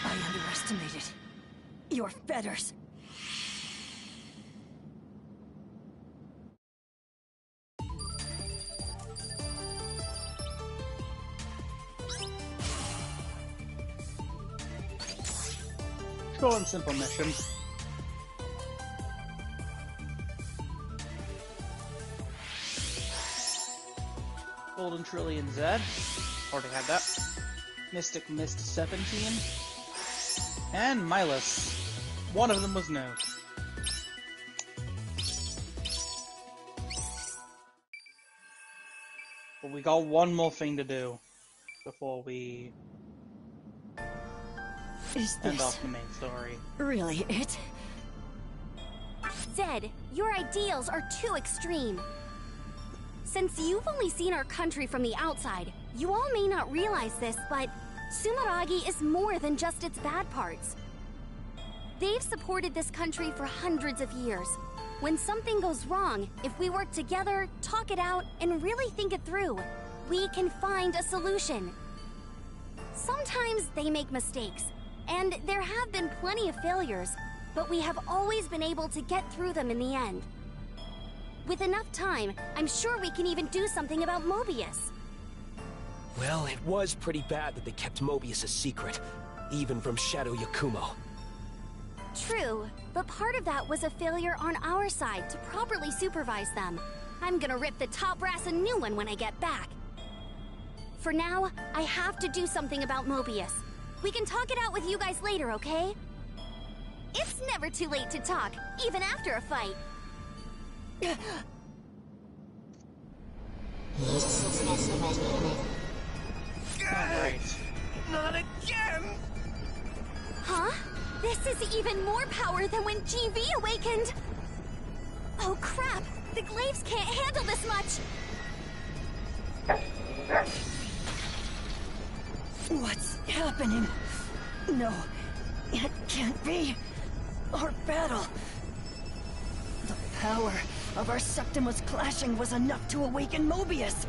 I underestimated your fetters. Short and simple mission. Golden Trillion Zed. Already had that. Mystic Mist 17. And Milas. One of them was no. we got one more thing to do before we end off the main story. Really it? Zed, your ideals are too extreme. Since you've only seen our country from the outside, you all may not realize this, but Sumeragi is more than just its bad parts. They've supported this country for hundreds of years. When something goes wrong, if we work together, talk it out, and really think it through, we can find a solution. Sometimes they make mistakes, and there have been plenty of failures, but we have always been able to get through them in the end. With enough time, I'm sure we can even do something about Mobius. Well, it was pretty bad that they kept Mobius a secret, even from Shadow Yakumo. True, but part of that was a failure on our side to properly supervise them. I'm gonna rip the top brass a new one when I get back. For now, I have to do something about Mobius. We can talk it out with you guys later, okay? It's never too late to talk, even after a fight. Alright. Not again! Huh? This is even more power than when GV awakened! Oh crap! The glaives can't handle this much! What's happening? No, it can't be. Our battle. The power of our Septimus clashing was enough to awaken Mobius.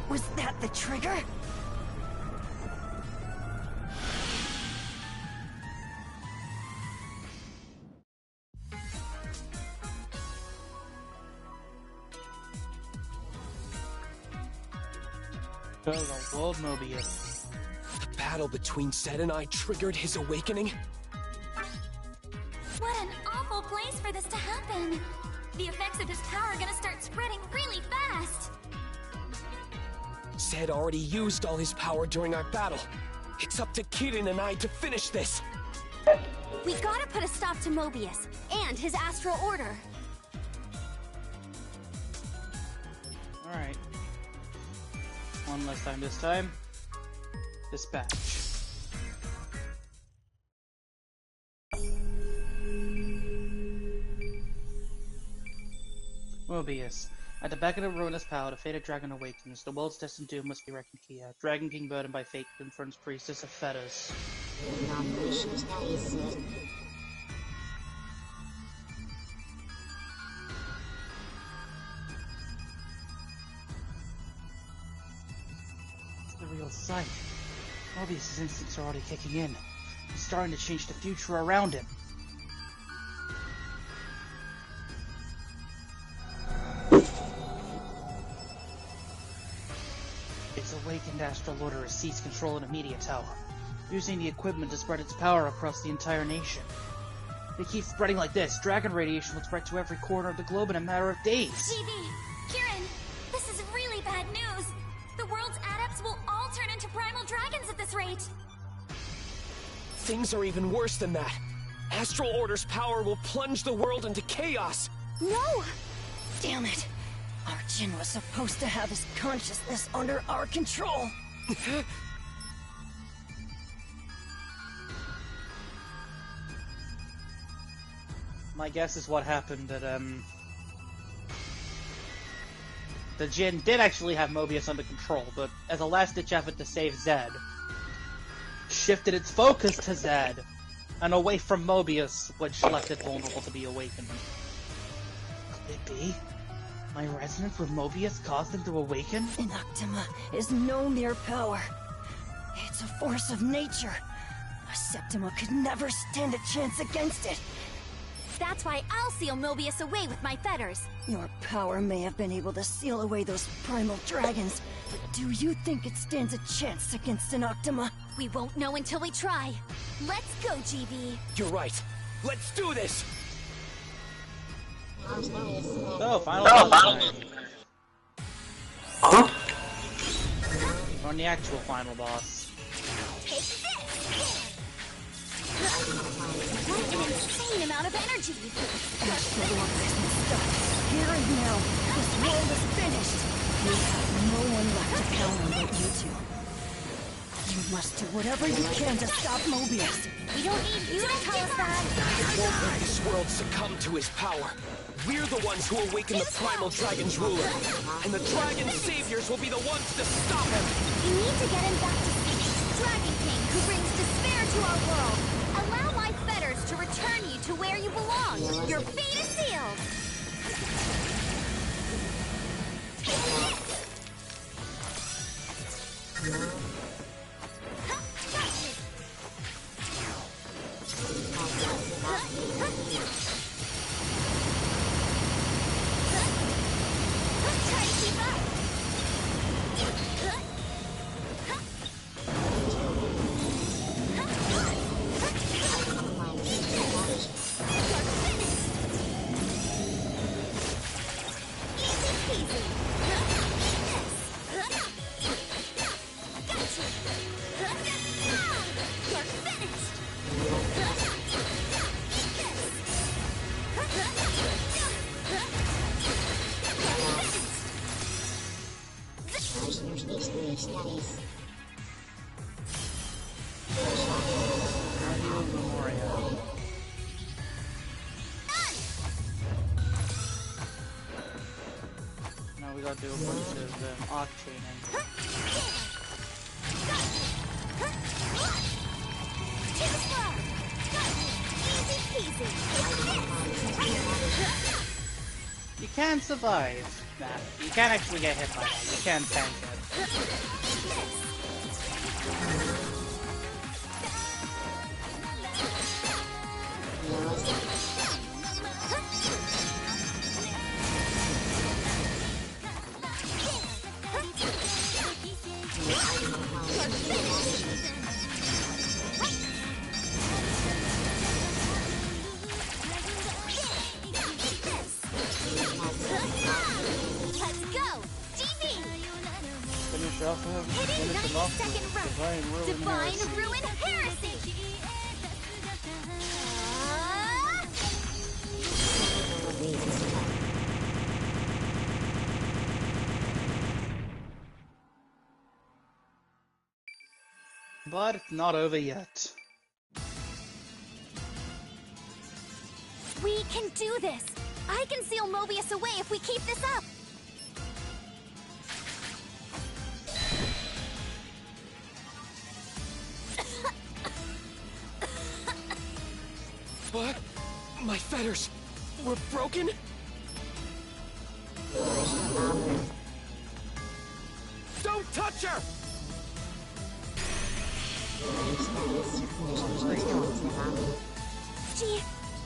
Was that the trigger? The world Mobius. The battle between Zed and I triggered his awakening? What an awful place for this to happen. The effects of his power are gonna start spreading really fast. Zed already used all his power during our battle. It's up to Kirin and I to finish this. We gotta put a stop to Mobius and his astral order. Alright. One less time this time. Dispatch. Mobius. At the back of the ruinous palace, the fated dragon awakens. The world's destined doom must be reckoned here. Dragon King burdened by fate confronts priestess of fetters. It's the real sight. Mobius' instincts are already kicking in. He's starting to change the future around him. Its awakened astral order has seized control in a media tower, using the equipment to spread its power across the entire nation. If it keeps spreading like this, dragon radiation will spread to every corner of the globe in a matter of days. GV, Kirin, this is really bad news. The world's adepts will all turn into Primal Dragons at this rate. Things are even worse than that. Astral Order's power will plunge the world into chaos. No! Damn it! Our Jin was supposed to have his consciousness under our control. My guess is what happened that, the Jin did actually have Mobius under control, but as a last-ditch effort to save Zed, shifted its focus to Zed, and away from Mobius, which left it vulnerable to be awakened. Could it be? My resonance with Mobius caused him to awaken? Inoctima is no mere power. It's a force of nature. A Septima could never stand a chance against it. That's why I'll seal Mobius away with my fetters. Your power may have been able to seal away those Primal Dragons, but do you think it stands a chance against Inoctima? We won't know until we try. Let's go, GV. You're right. Let's do this! So, final boss. Huh? On the actual final boss. Take this! What an insane amount of energy! Here and now, this world is finished. You have no one left to count on but you two. You must do whatever you can to stop Mobius. We don't need you to tell us that. We won't let this world succumb to his power. We're the ones who awaken the Primal Dragons ruler. And the Dragon Saviors will be the ones to stop him. We need to get him back to speed. Dragon King, who brings despair to our world. Allow my fetters to return you to where you belong. Your fate is sealed. Now we gotta do a bunch of arc training. You can survive that. You can't actually get hit by that. You can tank it. Finish off him. Finish him off with Divine Ruin Heresy. But it's not over yet. We can do this! I can seal Mobius away if we keep this up! What? My fetters were broken? Don't touch her!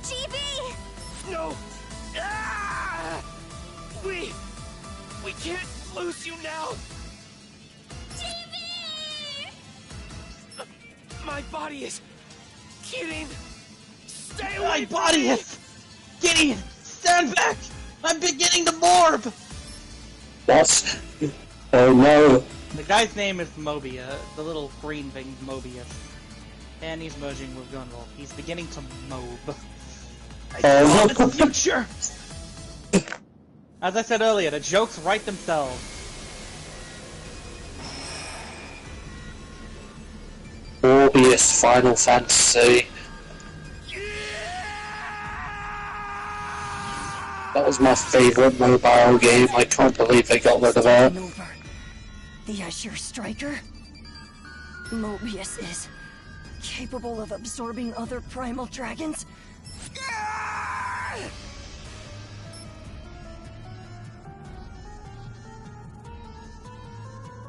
GB! No! Ah! We can't lose you now! GB! My body is... Kirin! Stay away! My body is... Gideon! Stand back! I'm beginning to morph! What? Oh no. The guy's name is Mobius, the little green thing, Mobius. And he's merging with Gunvolt. He's beginning to mobe. I saw the future! As I said earlier, the jokes write themselves. Morbius Final Fantasy. That was my favourite mobile game. I can't believe they got rid of it. The Azure Striker? Mobius is capable of absorbing other Primal Dragons?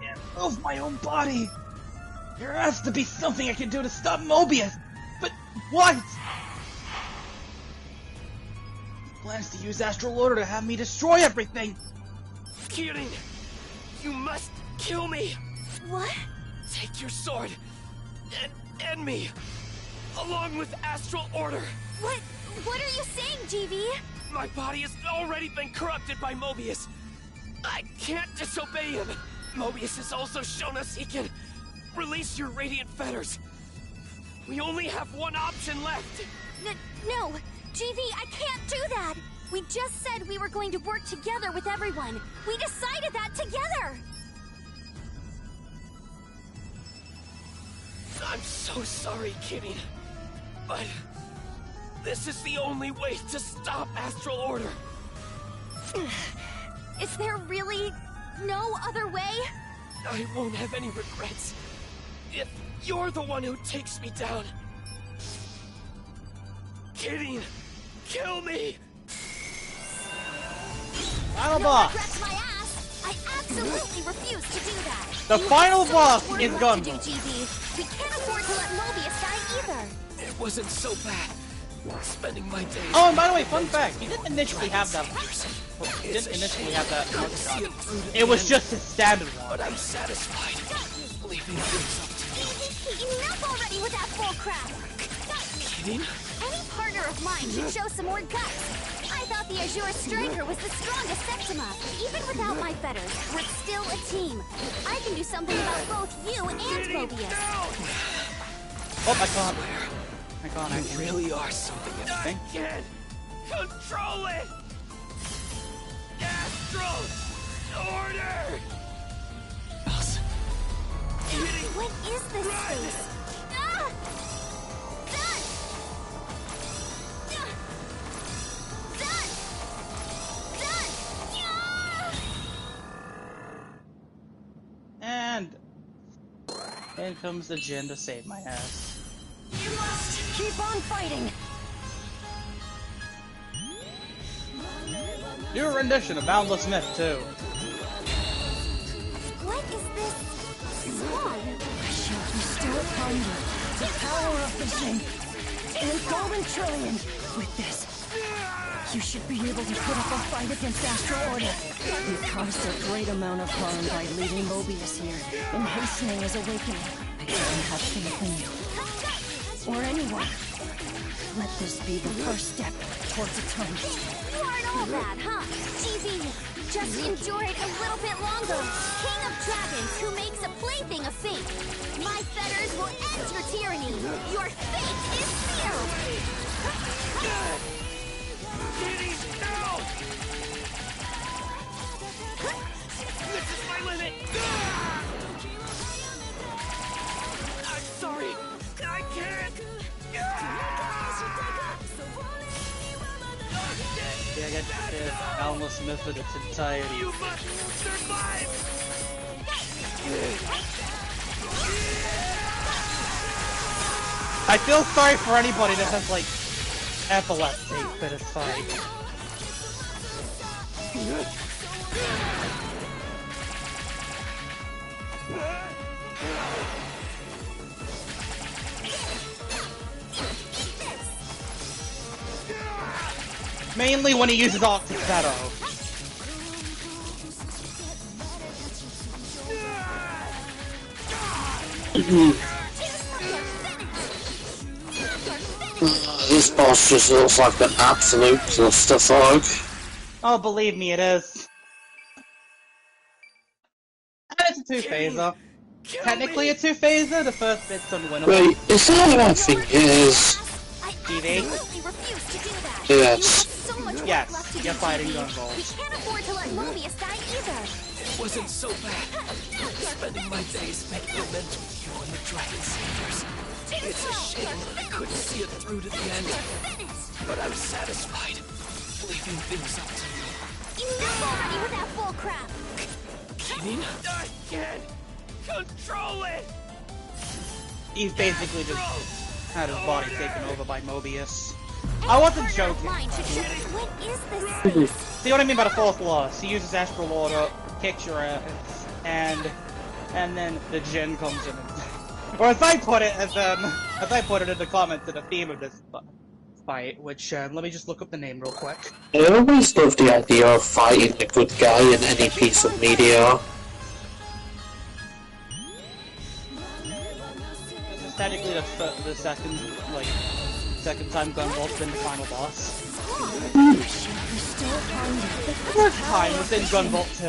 Can't move my own body! There has to be something I can do to stop Mobius! But what? He plans to use Astral Order to have me destroy everything! Kirin! You must kill me! What? Take your sword and me, along with Astral Order. What are you saying, GB? My body has already been corrupted by Mobius. I can't disobey him. Mobius has also shown us he can release your radiant fetters. We only have one option left. No, GB, I can't do that. We just said we were going to work together with everyone. We decided that together! I'm so sorry, Kirin. But this is the only way to stop Astral Order. Is there really no other way? I won't have any regrets if you're the one who takes me down. Kirin, kill me! Final No boss! regrets my ass! I absolutely refuse to do that! The You final have so boss much is work left to do, Gunvolt. GB. We can't afford to let Mobius die either! It wasn't so bad. Spending my days... Oh, and by the way, fun fact, he didn't initially have that. He didn't initially have that gun. It was just his standard one. But I'm satisfied. Leaving things up to you. Enough already with that bull crap! Kirin? Any partner of mine should show some more guts. I thought the Azure Striker was the strongest Septima. Even without my fetters, we're still a team. I can do something about both you and Mobius. Oh, I can't. I can't You actually. really are something I can't control it! Astral Order! What is this space? Ah! Done! Done! Done! And in comes the Jin to save my ass. You must keep on fighting! Your rendition of Boundless Myth, too. What is this swan? I shall bestow upon you the power of the Jin and Golden Trillion. With this, you should be able to put up a fight against Astral Order. You caused a great amount of harm by leaving Mobius here and hastening his awakening. I don't have faith in you. Or anyone. Let this be the first step towards atonement. You aren't all bad, huh? GB, just enjoy it a little bit longer. King of Dragons who makes a plaything of fate. My fetters will end your tyranny. Your fate is sealed. Kirin, no! This is my limit! I'm sorry. I can't. Yeah, I get Boundless Myth in its entirety. You must survive! I feel sorry for anybody that has, like, epilepsy for this fight. Mainly when he uses Arctic Shadow. This boss just looks like an absolute clusterfuck. Oh, believe me, it is. And it's a two-phaser. Technically a two-phaser, the first bit's unwinnable. Wait, is that what I think it is? TV? Yes. Yes, you're fighting Gunvolt. We can't afford to let Mobius die either. It wasn't so bad. Spending my days making amends with you and the Dragon Saviors. It's a shame that I couldn't see it through to the end. But I'm satisfied, leaving things up to you. Enough already with that bull crap. Kirin, I can't control it! He's basically just had his body taken over by Mobius. I wasn't joking. What is this? See what I mean by the fourth loss? He uses Astral Order, kicks your ass, and then the Jin comes in. Or as I put it, as I put it in the comments to the theme of this fight, which let me just look up the name real quick. I always love the idea of fighting a good guy in any piece of media. This is technically the second time Gunvolt's been the final boss. The first time was in Gunvolt 2.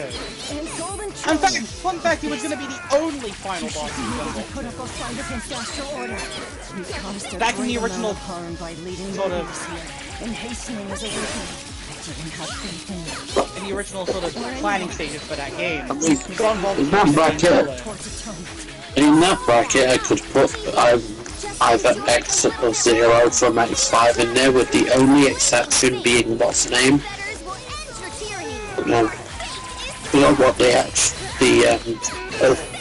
In fact, fun fact, he was going to be the only final boss in Gunvolt 2. Back in the original sort of in the original sort of planning stages for that game. I mean, in that bracket, I could put either X or 0 from X5 in there, with the only exception being what's name. No, you know what the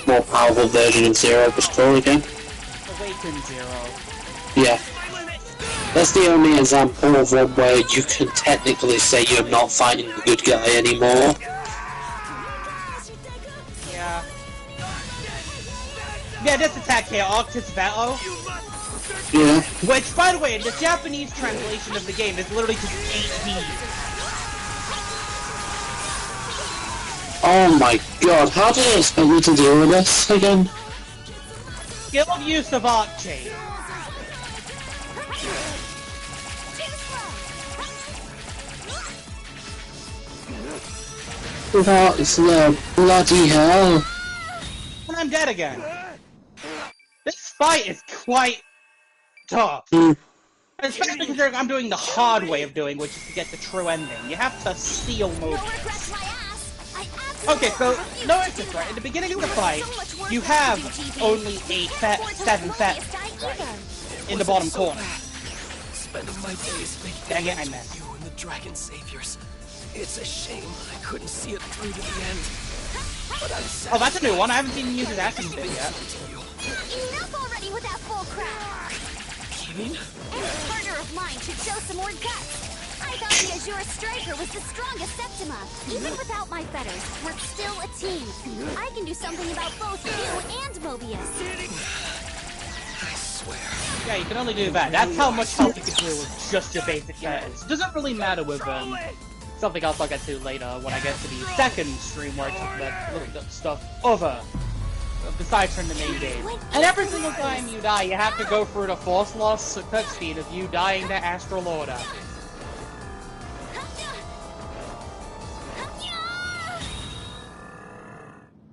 more powerful version of 0 was called again? Awakened 0. Yeah. That's the only example of one where you can technically say you're not fighting the good guy anymore. Yeah. Yeah, this attack here, Octus Veto. Yeah. Which, by the way, in the Japanese translation of the game is literally just 8 Ds. Oh my god, how did I expect you to deal with this again? Skill of use of Archie. What the bloody hell? And I'm dead again. This fight is quite tough. Especially considering I'm doing the hard way of doing, which is to get the true ending. You have to steal Mobius. Okay, so, no interest, right? At the beginning of the fight, you have only 7 sets, right? In the bottom corner. Spending my days making Dang it, I missed. you and the Dragon Saviors. It's a shame I couldn't see it through to the end. But I'm sad. Oh, that's a new one. I haven't seen him use his action stick yet. Enough already with that bull crap! Kirin? Any partner of mine should show some more guts. I thought the Azure Striker was the strongest Septima. Even without my fetters, we're still a team. I can do something about both you and Mobius. I swear. Yeah, you can only do that. That's how much health you can do with just your basic fetters. It doesn't really matter with something else I'll get to later when I get to the second stream where I talk about little bit of stuff over, besides from the main game. And every single time you die, you have to go through the force loss cutscene of you dying to Astral Order.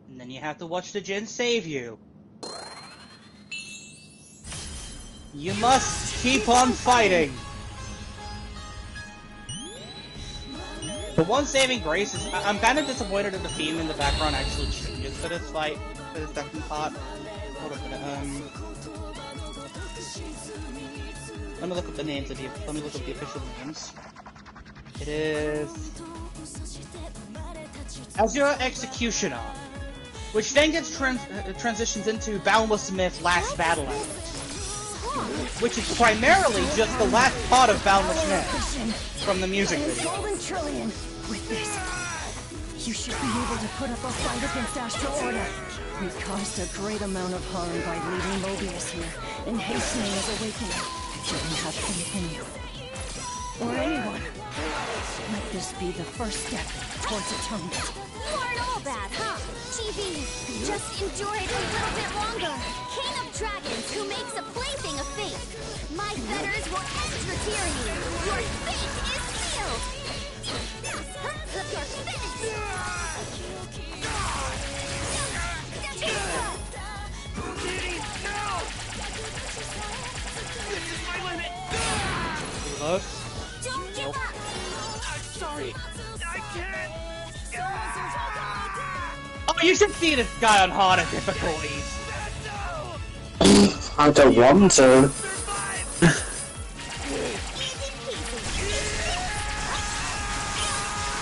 And then you have to watch the Jinn save you. You must keep on fighting! The one saving grace is, I'm kind of disappointed that the theme in the background actually changes for this fight, for the second part. Hold up a minute, let me look up the names of the, let me look up the official names. It is Azure Executioner, which then gets transitions into Boundless Myth Last Battle Effort, which is primarily just the last part of Boundless Myth from the music video. Golden Trillion. With this, you should be able to put up a fight against Astral Order. We caused a great amount of harm by leaving Mobius here and hastening his awakening. You didn't have faith in you. Or anyone. Let this be the first step towards atonement. You aren't all bad, huh? TV, just enjoy it a little bit longer. King of Dragons who makes a plaything of fate. My fetters will end your tyranny. Your fate is sealed. Close. Don't give up. I'm sorry. I can't. Oh, you should see this guy on harder difficulties. I don't want to.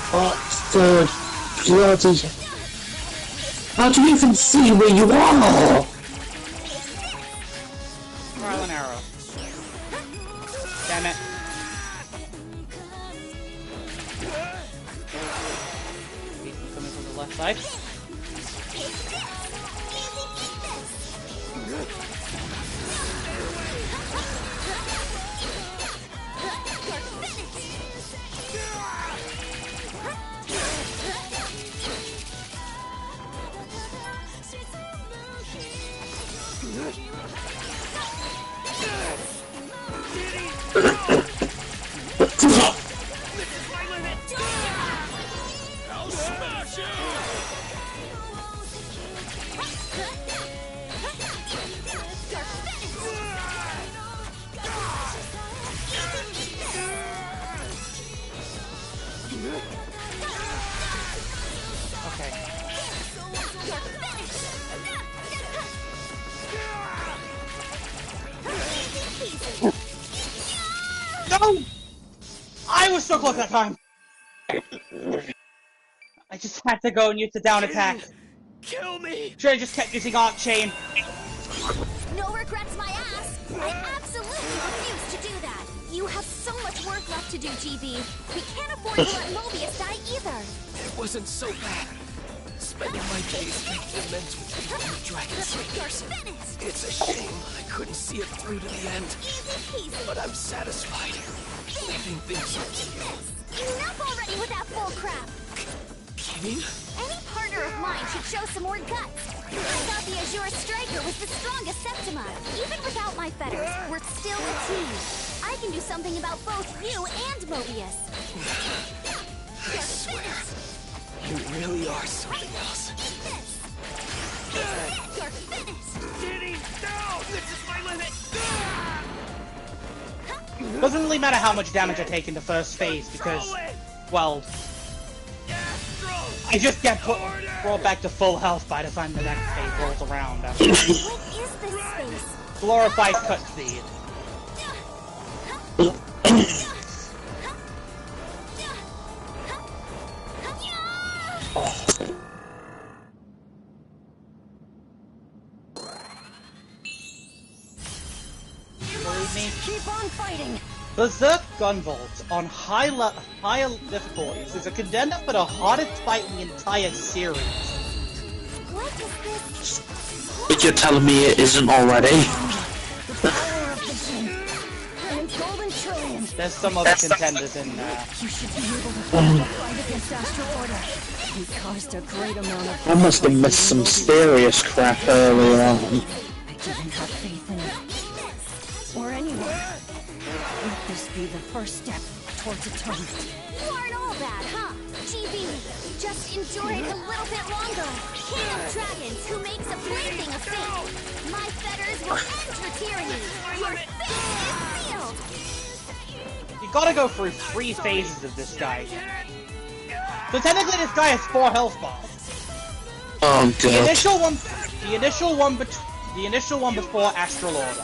What the bloody... How do you even see where you are? Trial and error. Damn it. He's coming from the left side. I'll smash you! No! I was so close that time! I just had to go and use the down attack. Kill me! Should've just kept using Arc Chain. No regrets, my ass! I absolutely refuse to do that! You have so much work left to do, GB. We can't afford to let Mobius die either! It wasn't so bad. Spending my days making amends with the Primal Dragons. It's a shame I couldn't see it through to the end. Easy peasy. But I'm satisfied. Leaving things up to you. Enough already with that bull crap! Kirin? Any partner of mine should show some more guts. I thought the Azure Striker was the strongest Septima. Even without my fetters, we're still a team. I can do something about both you and Mobius. I swear, you really are something else. You're finished! Kirin, no! This is my limit! Doesn't really matter how much damage I take in the first phase because, well, I just get brought back to full health by the time the next phase rolls around. What is this space? Glorified cutscene. Believe me? Keep on fighting! Berserk Gunvolt on higher difficulties is a contender for the hardest fight in the entire series. What is this? But you're telling me it isn't already? There's some other contenders in there. You should be able to fight against Astral Order. You caused a great amount of... I must have missed some serious crap earlier on. I didn't have faith in you. Or anyone. Let this be the first step towards atonement. You aren't all bad, huh? GB, just endure it a little bit longer. King of Dragons who makes a plaything of fate. My fetters will end your tyranny. Your fate is sealed. You gotta go through 3 phases of this guy. So technically this guy has 4 health bars. Oh god. The initial one before Astral Order.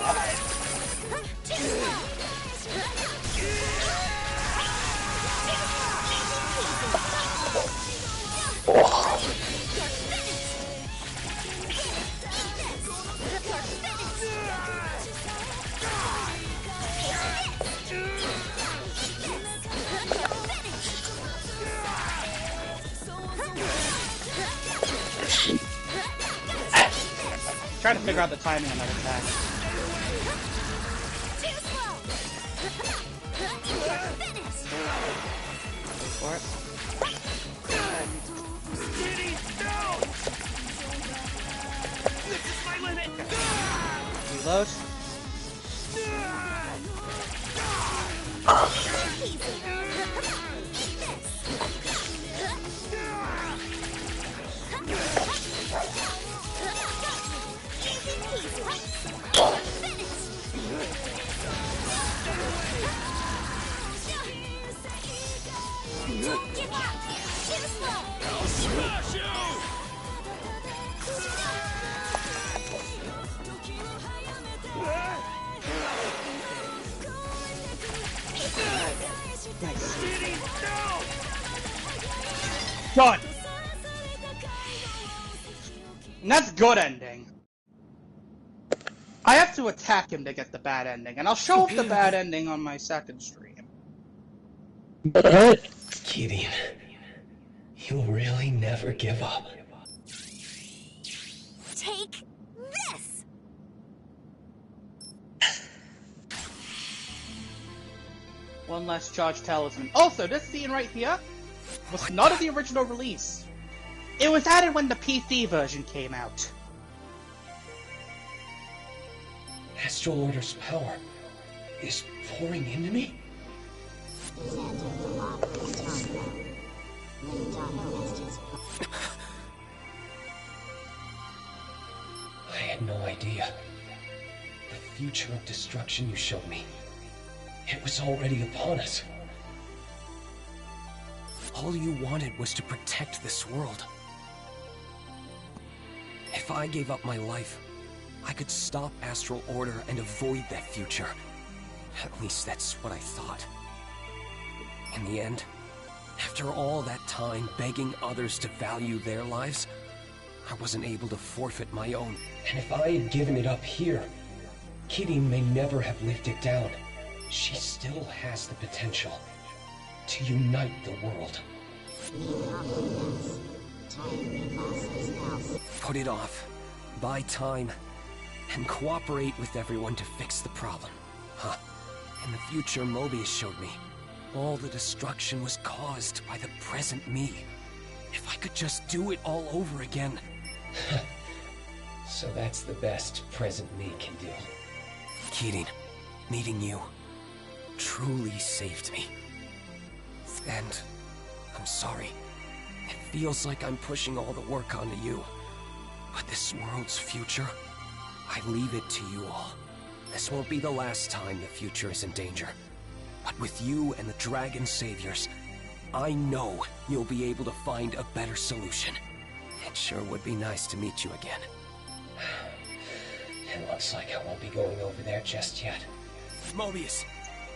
Trying to figure out the timing on that attack. Wait for it. Reload. Don't give up! Too slow! I'll smash you! Done! And that's good ending. I have to attack him to get the bad ending, and I'll show off the bad ending on my second stream. Kirin, you'll really never give up. Take this! One last charge talisman. Also, this scene right here was not in the original release. It was added when the PC version came out. Astral Order's power is pouring into me? I had no idea. The future of destruction you showed me, it was already upon us. All you wanted was to protect this world. If I gave up my life, I could stop Astral Order and avoid that future. At least that's what I thought. In the end, after all that time begging others to value their lives, I wasn't able to forfeit my own. And if I had given it up here, Kirin may never have lived it down. She still has the potential to unite the world. Put it off, buy time, and cooperate with everyone to fix the problem. Huh. In the future, Mobius showed me all the destruction was caused by the present me. If I could just do it all over again. So that's the best present me can do. Kirin, meeting you truly saved me. And I'm sorry. It feels like I'm pushing all the work onto you. But this world's future, I leave it to you all. This won't be the last time the future is in danger. But with you and the Dragon Saviors, I know you'll be able to find a better solution. It sure would be nice to meet you again. It looks like I won't be going over there just yet. Mobius,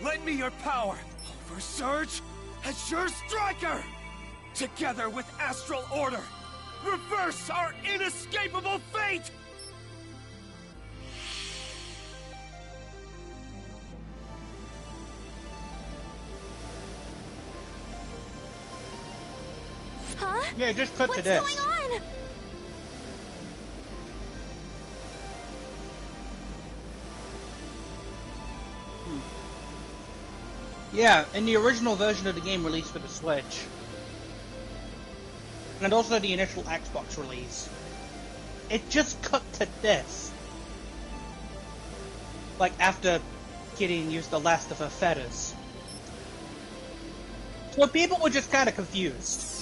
lend me your power! Oversurge, Azure Striker! Together with Astral Order, reverse our inescapable fate! Huh? Yeah, just cut to this. What's going on? Yeah, in the original version of the game released for the Switch, and also the initial Xbox release, it just cut to this. Like, after Kirin used the last of her feathers. So people were just kind of confused.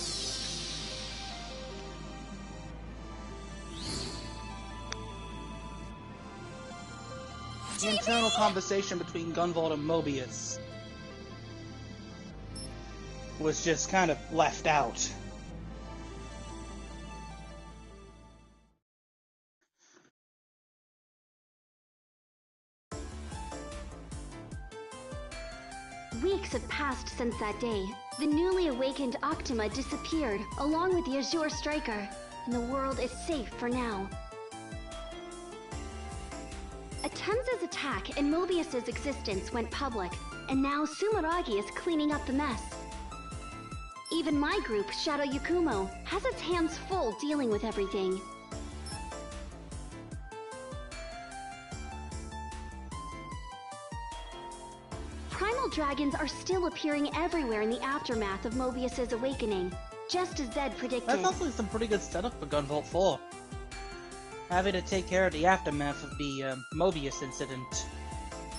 The internal conversation between Gunvolt and Mobius was just kind of left out. Weeks have passed since that day. The newly awakened Octima disappeared, along with the Azure Striker, and the world is safe for now. Atemza's attack and Mobius's existence went public, and now Sumeragi is cleaning up the mess. Even my group, Shadow Yakumo, has its hands full dealing with everything. Primal Dragons are still appearing everywhere in the aftermath of Mobius's awakening, just as Zed predicted. That's also some pretty good setup for Gunvolt 4. Having to take care of the aftermath of the Mobius incident.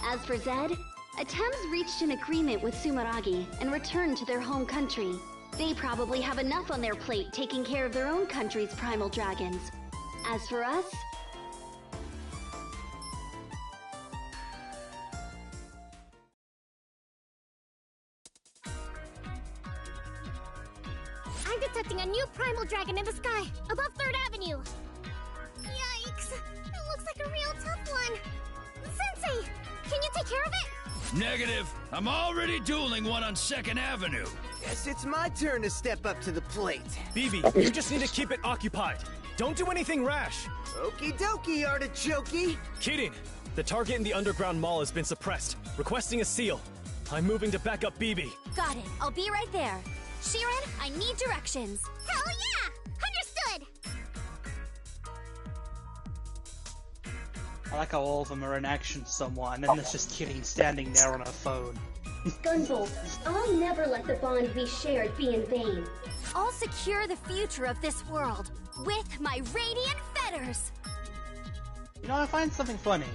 As for Zed, Adepts reached an agreement with Sumeragi and returned to their home country. They probably have enough on their plate taking care of their own country's Primal Dragons. As for us... I'm detecting a new Primal Dragon in the sky, above 3rd Avenue. Yikes! It looks like a real tough one. Sensei, can you take care of it? Negative. I'm already dueling one on 2nd Avenue. Guess it's my turn to step up to the plate. Bibi, you just need to keep it occupied. Don't do anything rash. Okie dokie, artichokey. Kirin, the target in the underground mall has been suppressed. Requesting a seal. I'm moving to back up Bibi. Got it. I'll be right there. Kirin, I need directions. Hell yeah! Understood! I like how all of them are in action somewhat, and then there's just Kirin standing there on her phone. Gunvolt, I'll never let the bond we shared be in vain. I'll secure the future of this world with my radiant feathers. You know, I find something funny.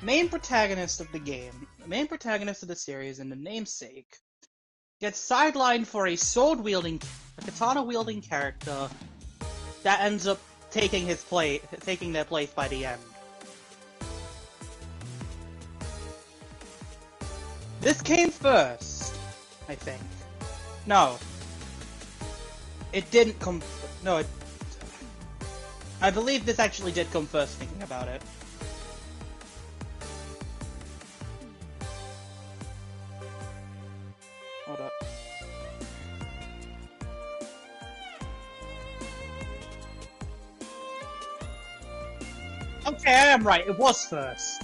Main protagonist of the game, the main protagonist of the series, and the namesake, gets sidelined for a sword-wielding, a katana-wielding character that ends up taking their place by the end. This came first, I think. No. It didn't come... No, I believe this actually did come first, thinking about it. Okay, I am right, it was first.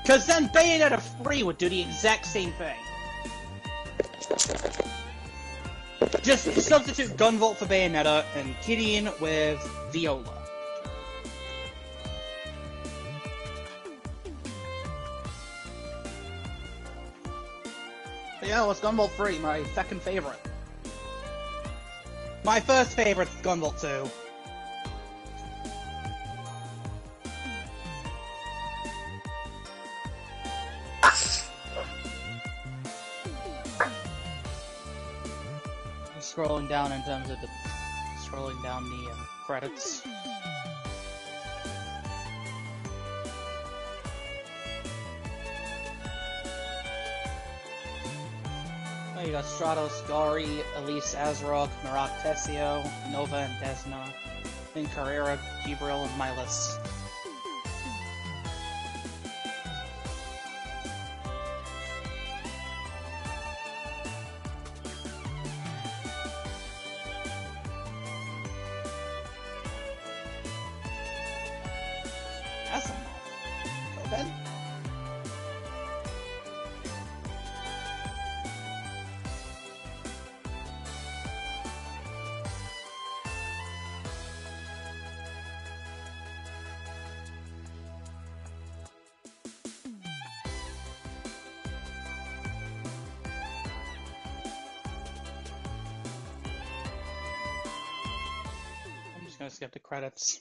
Because then Bayonetta 3 would do the exact same thing. Just substitute Gunvolt for Bayonetta and Kirin with Viola. But yeah, it was Gunvolt 3, my second favorite. My first favorite is Gunvolt 2. Scrolling down in terms of the credits. Oh, you got Stratos, Gari, Elise Azarok, Marak Tessio, Nova and Desna, and Carrera, Gibril, and Milas. Gonna skip the credits.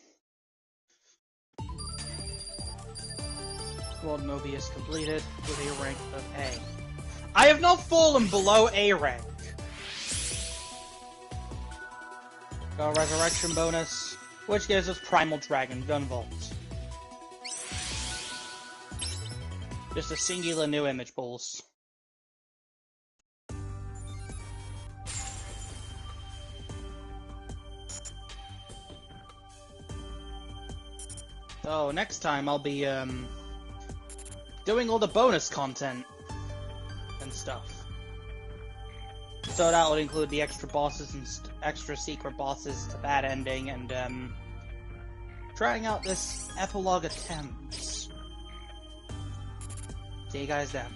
World Mobius completed with a rank of A. I have not fallen below A rank. Got a resurrection bonus, which gives us Primal Dragon Gunvolt. Just a singular new image pulse. So next time I'll be doing all the bonus content and stuff. So that would include the extra bosses and extra secret bosses to that ending, and trying out this epilogue attempts. See you guys then.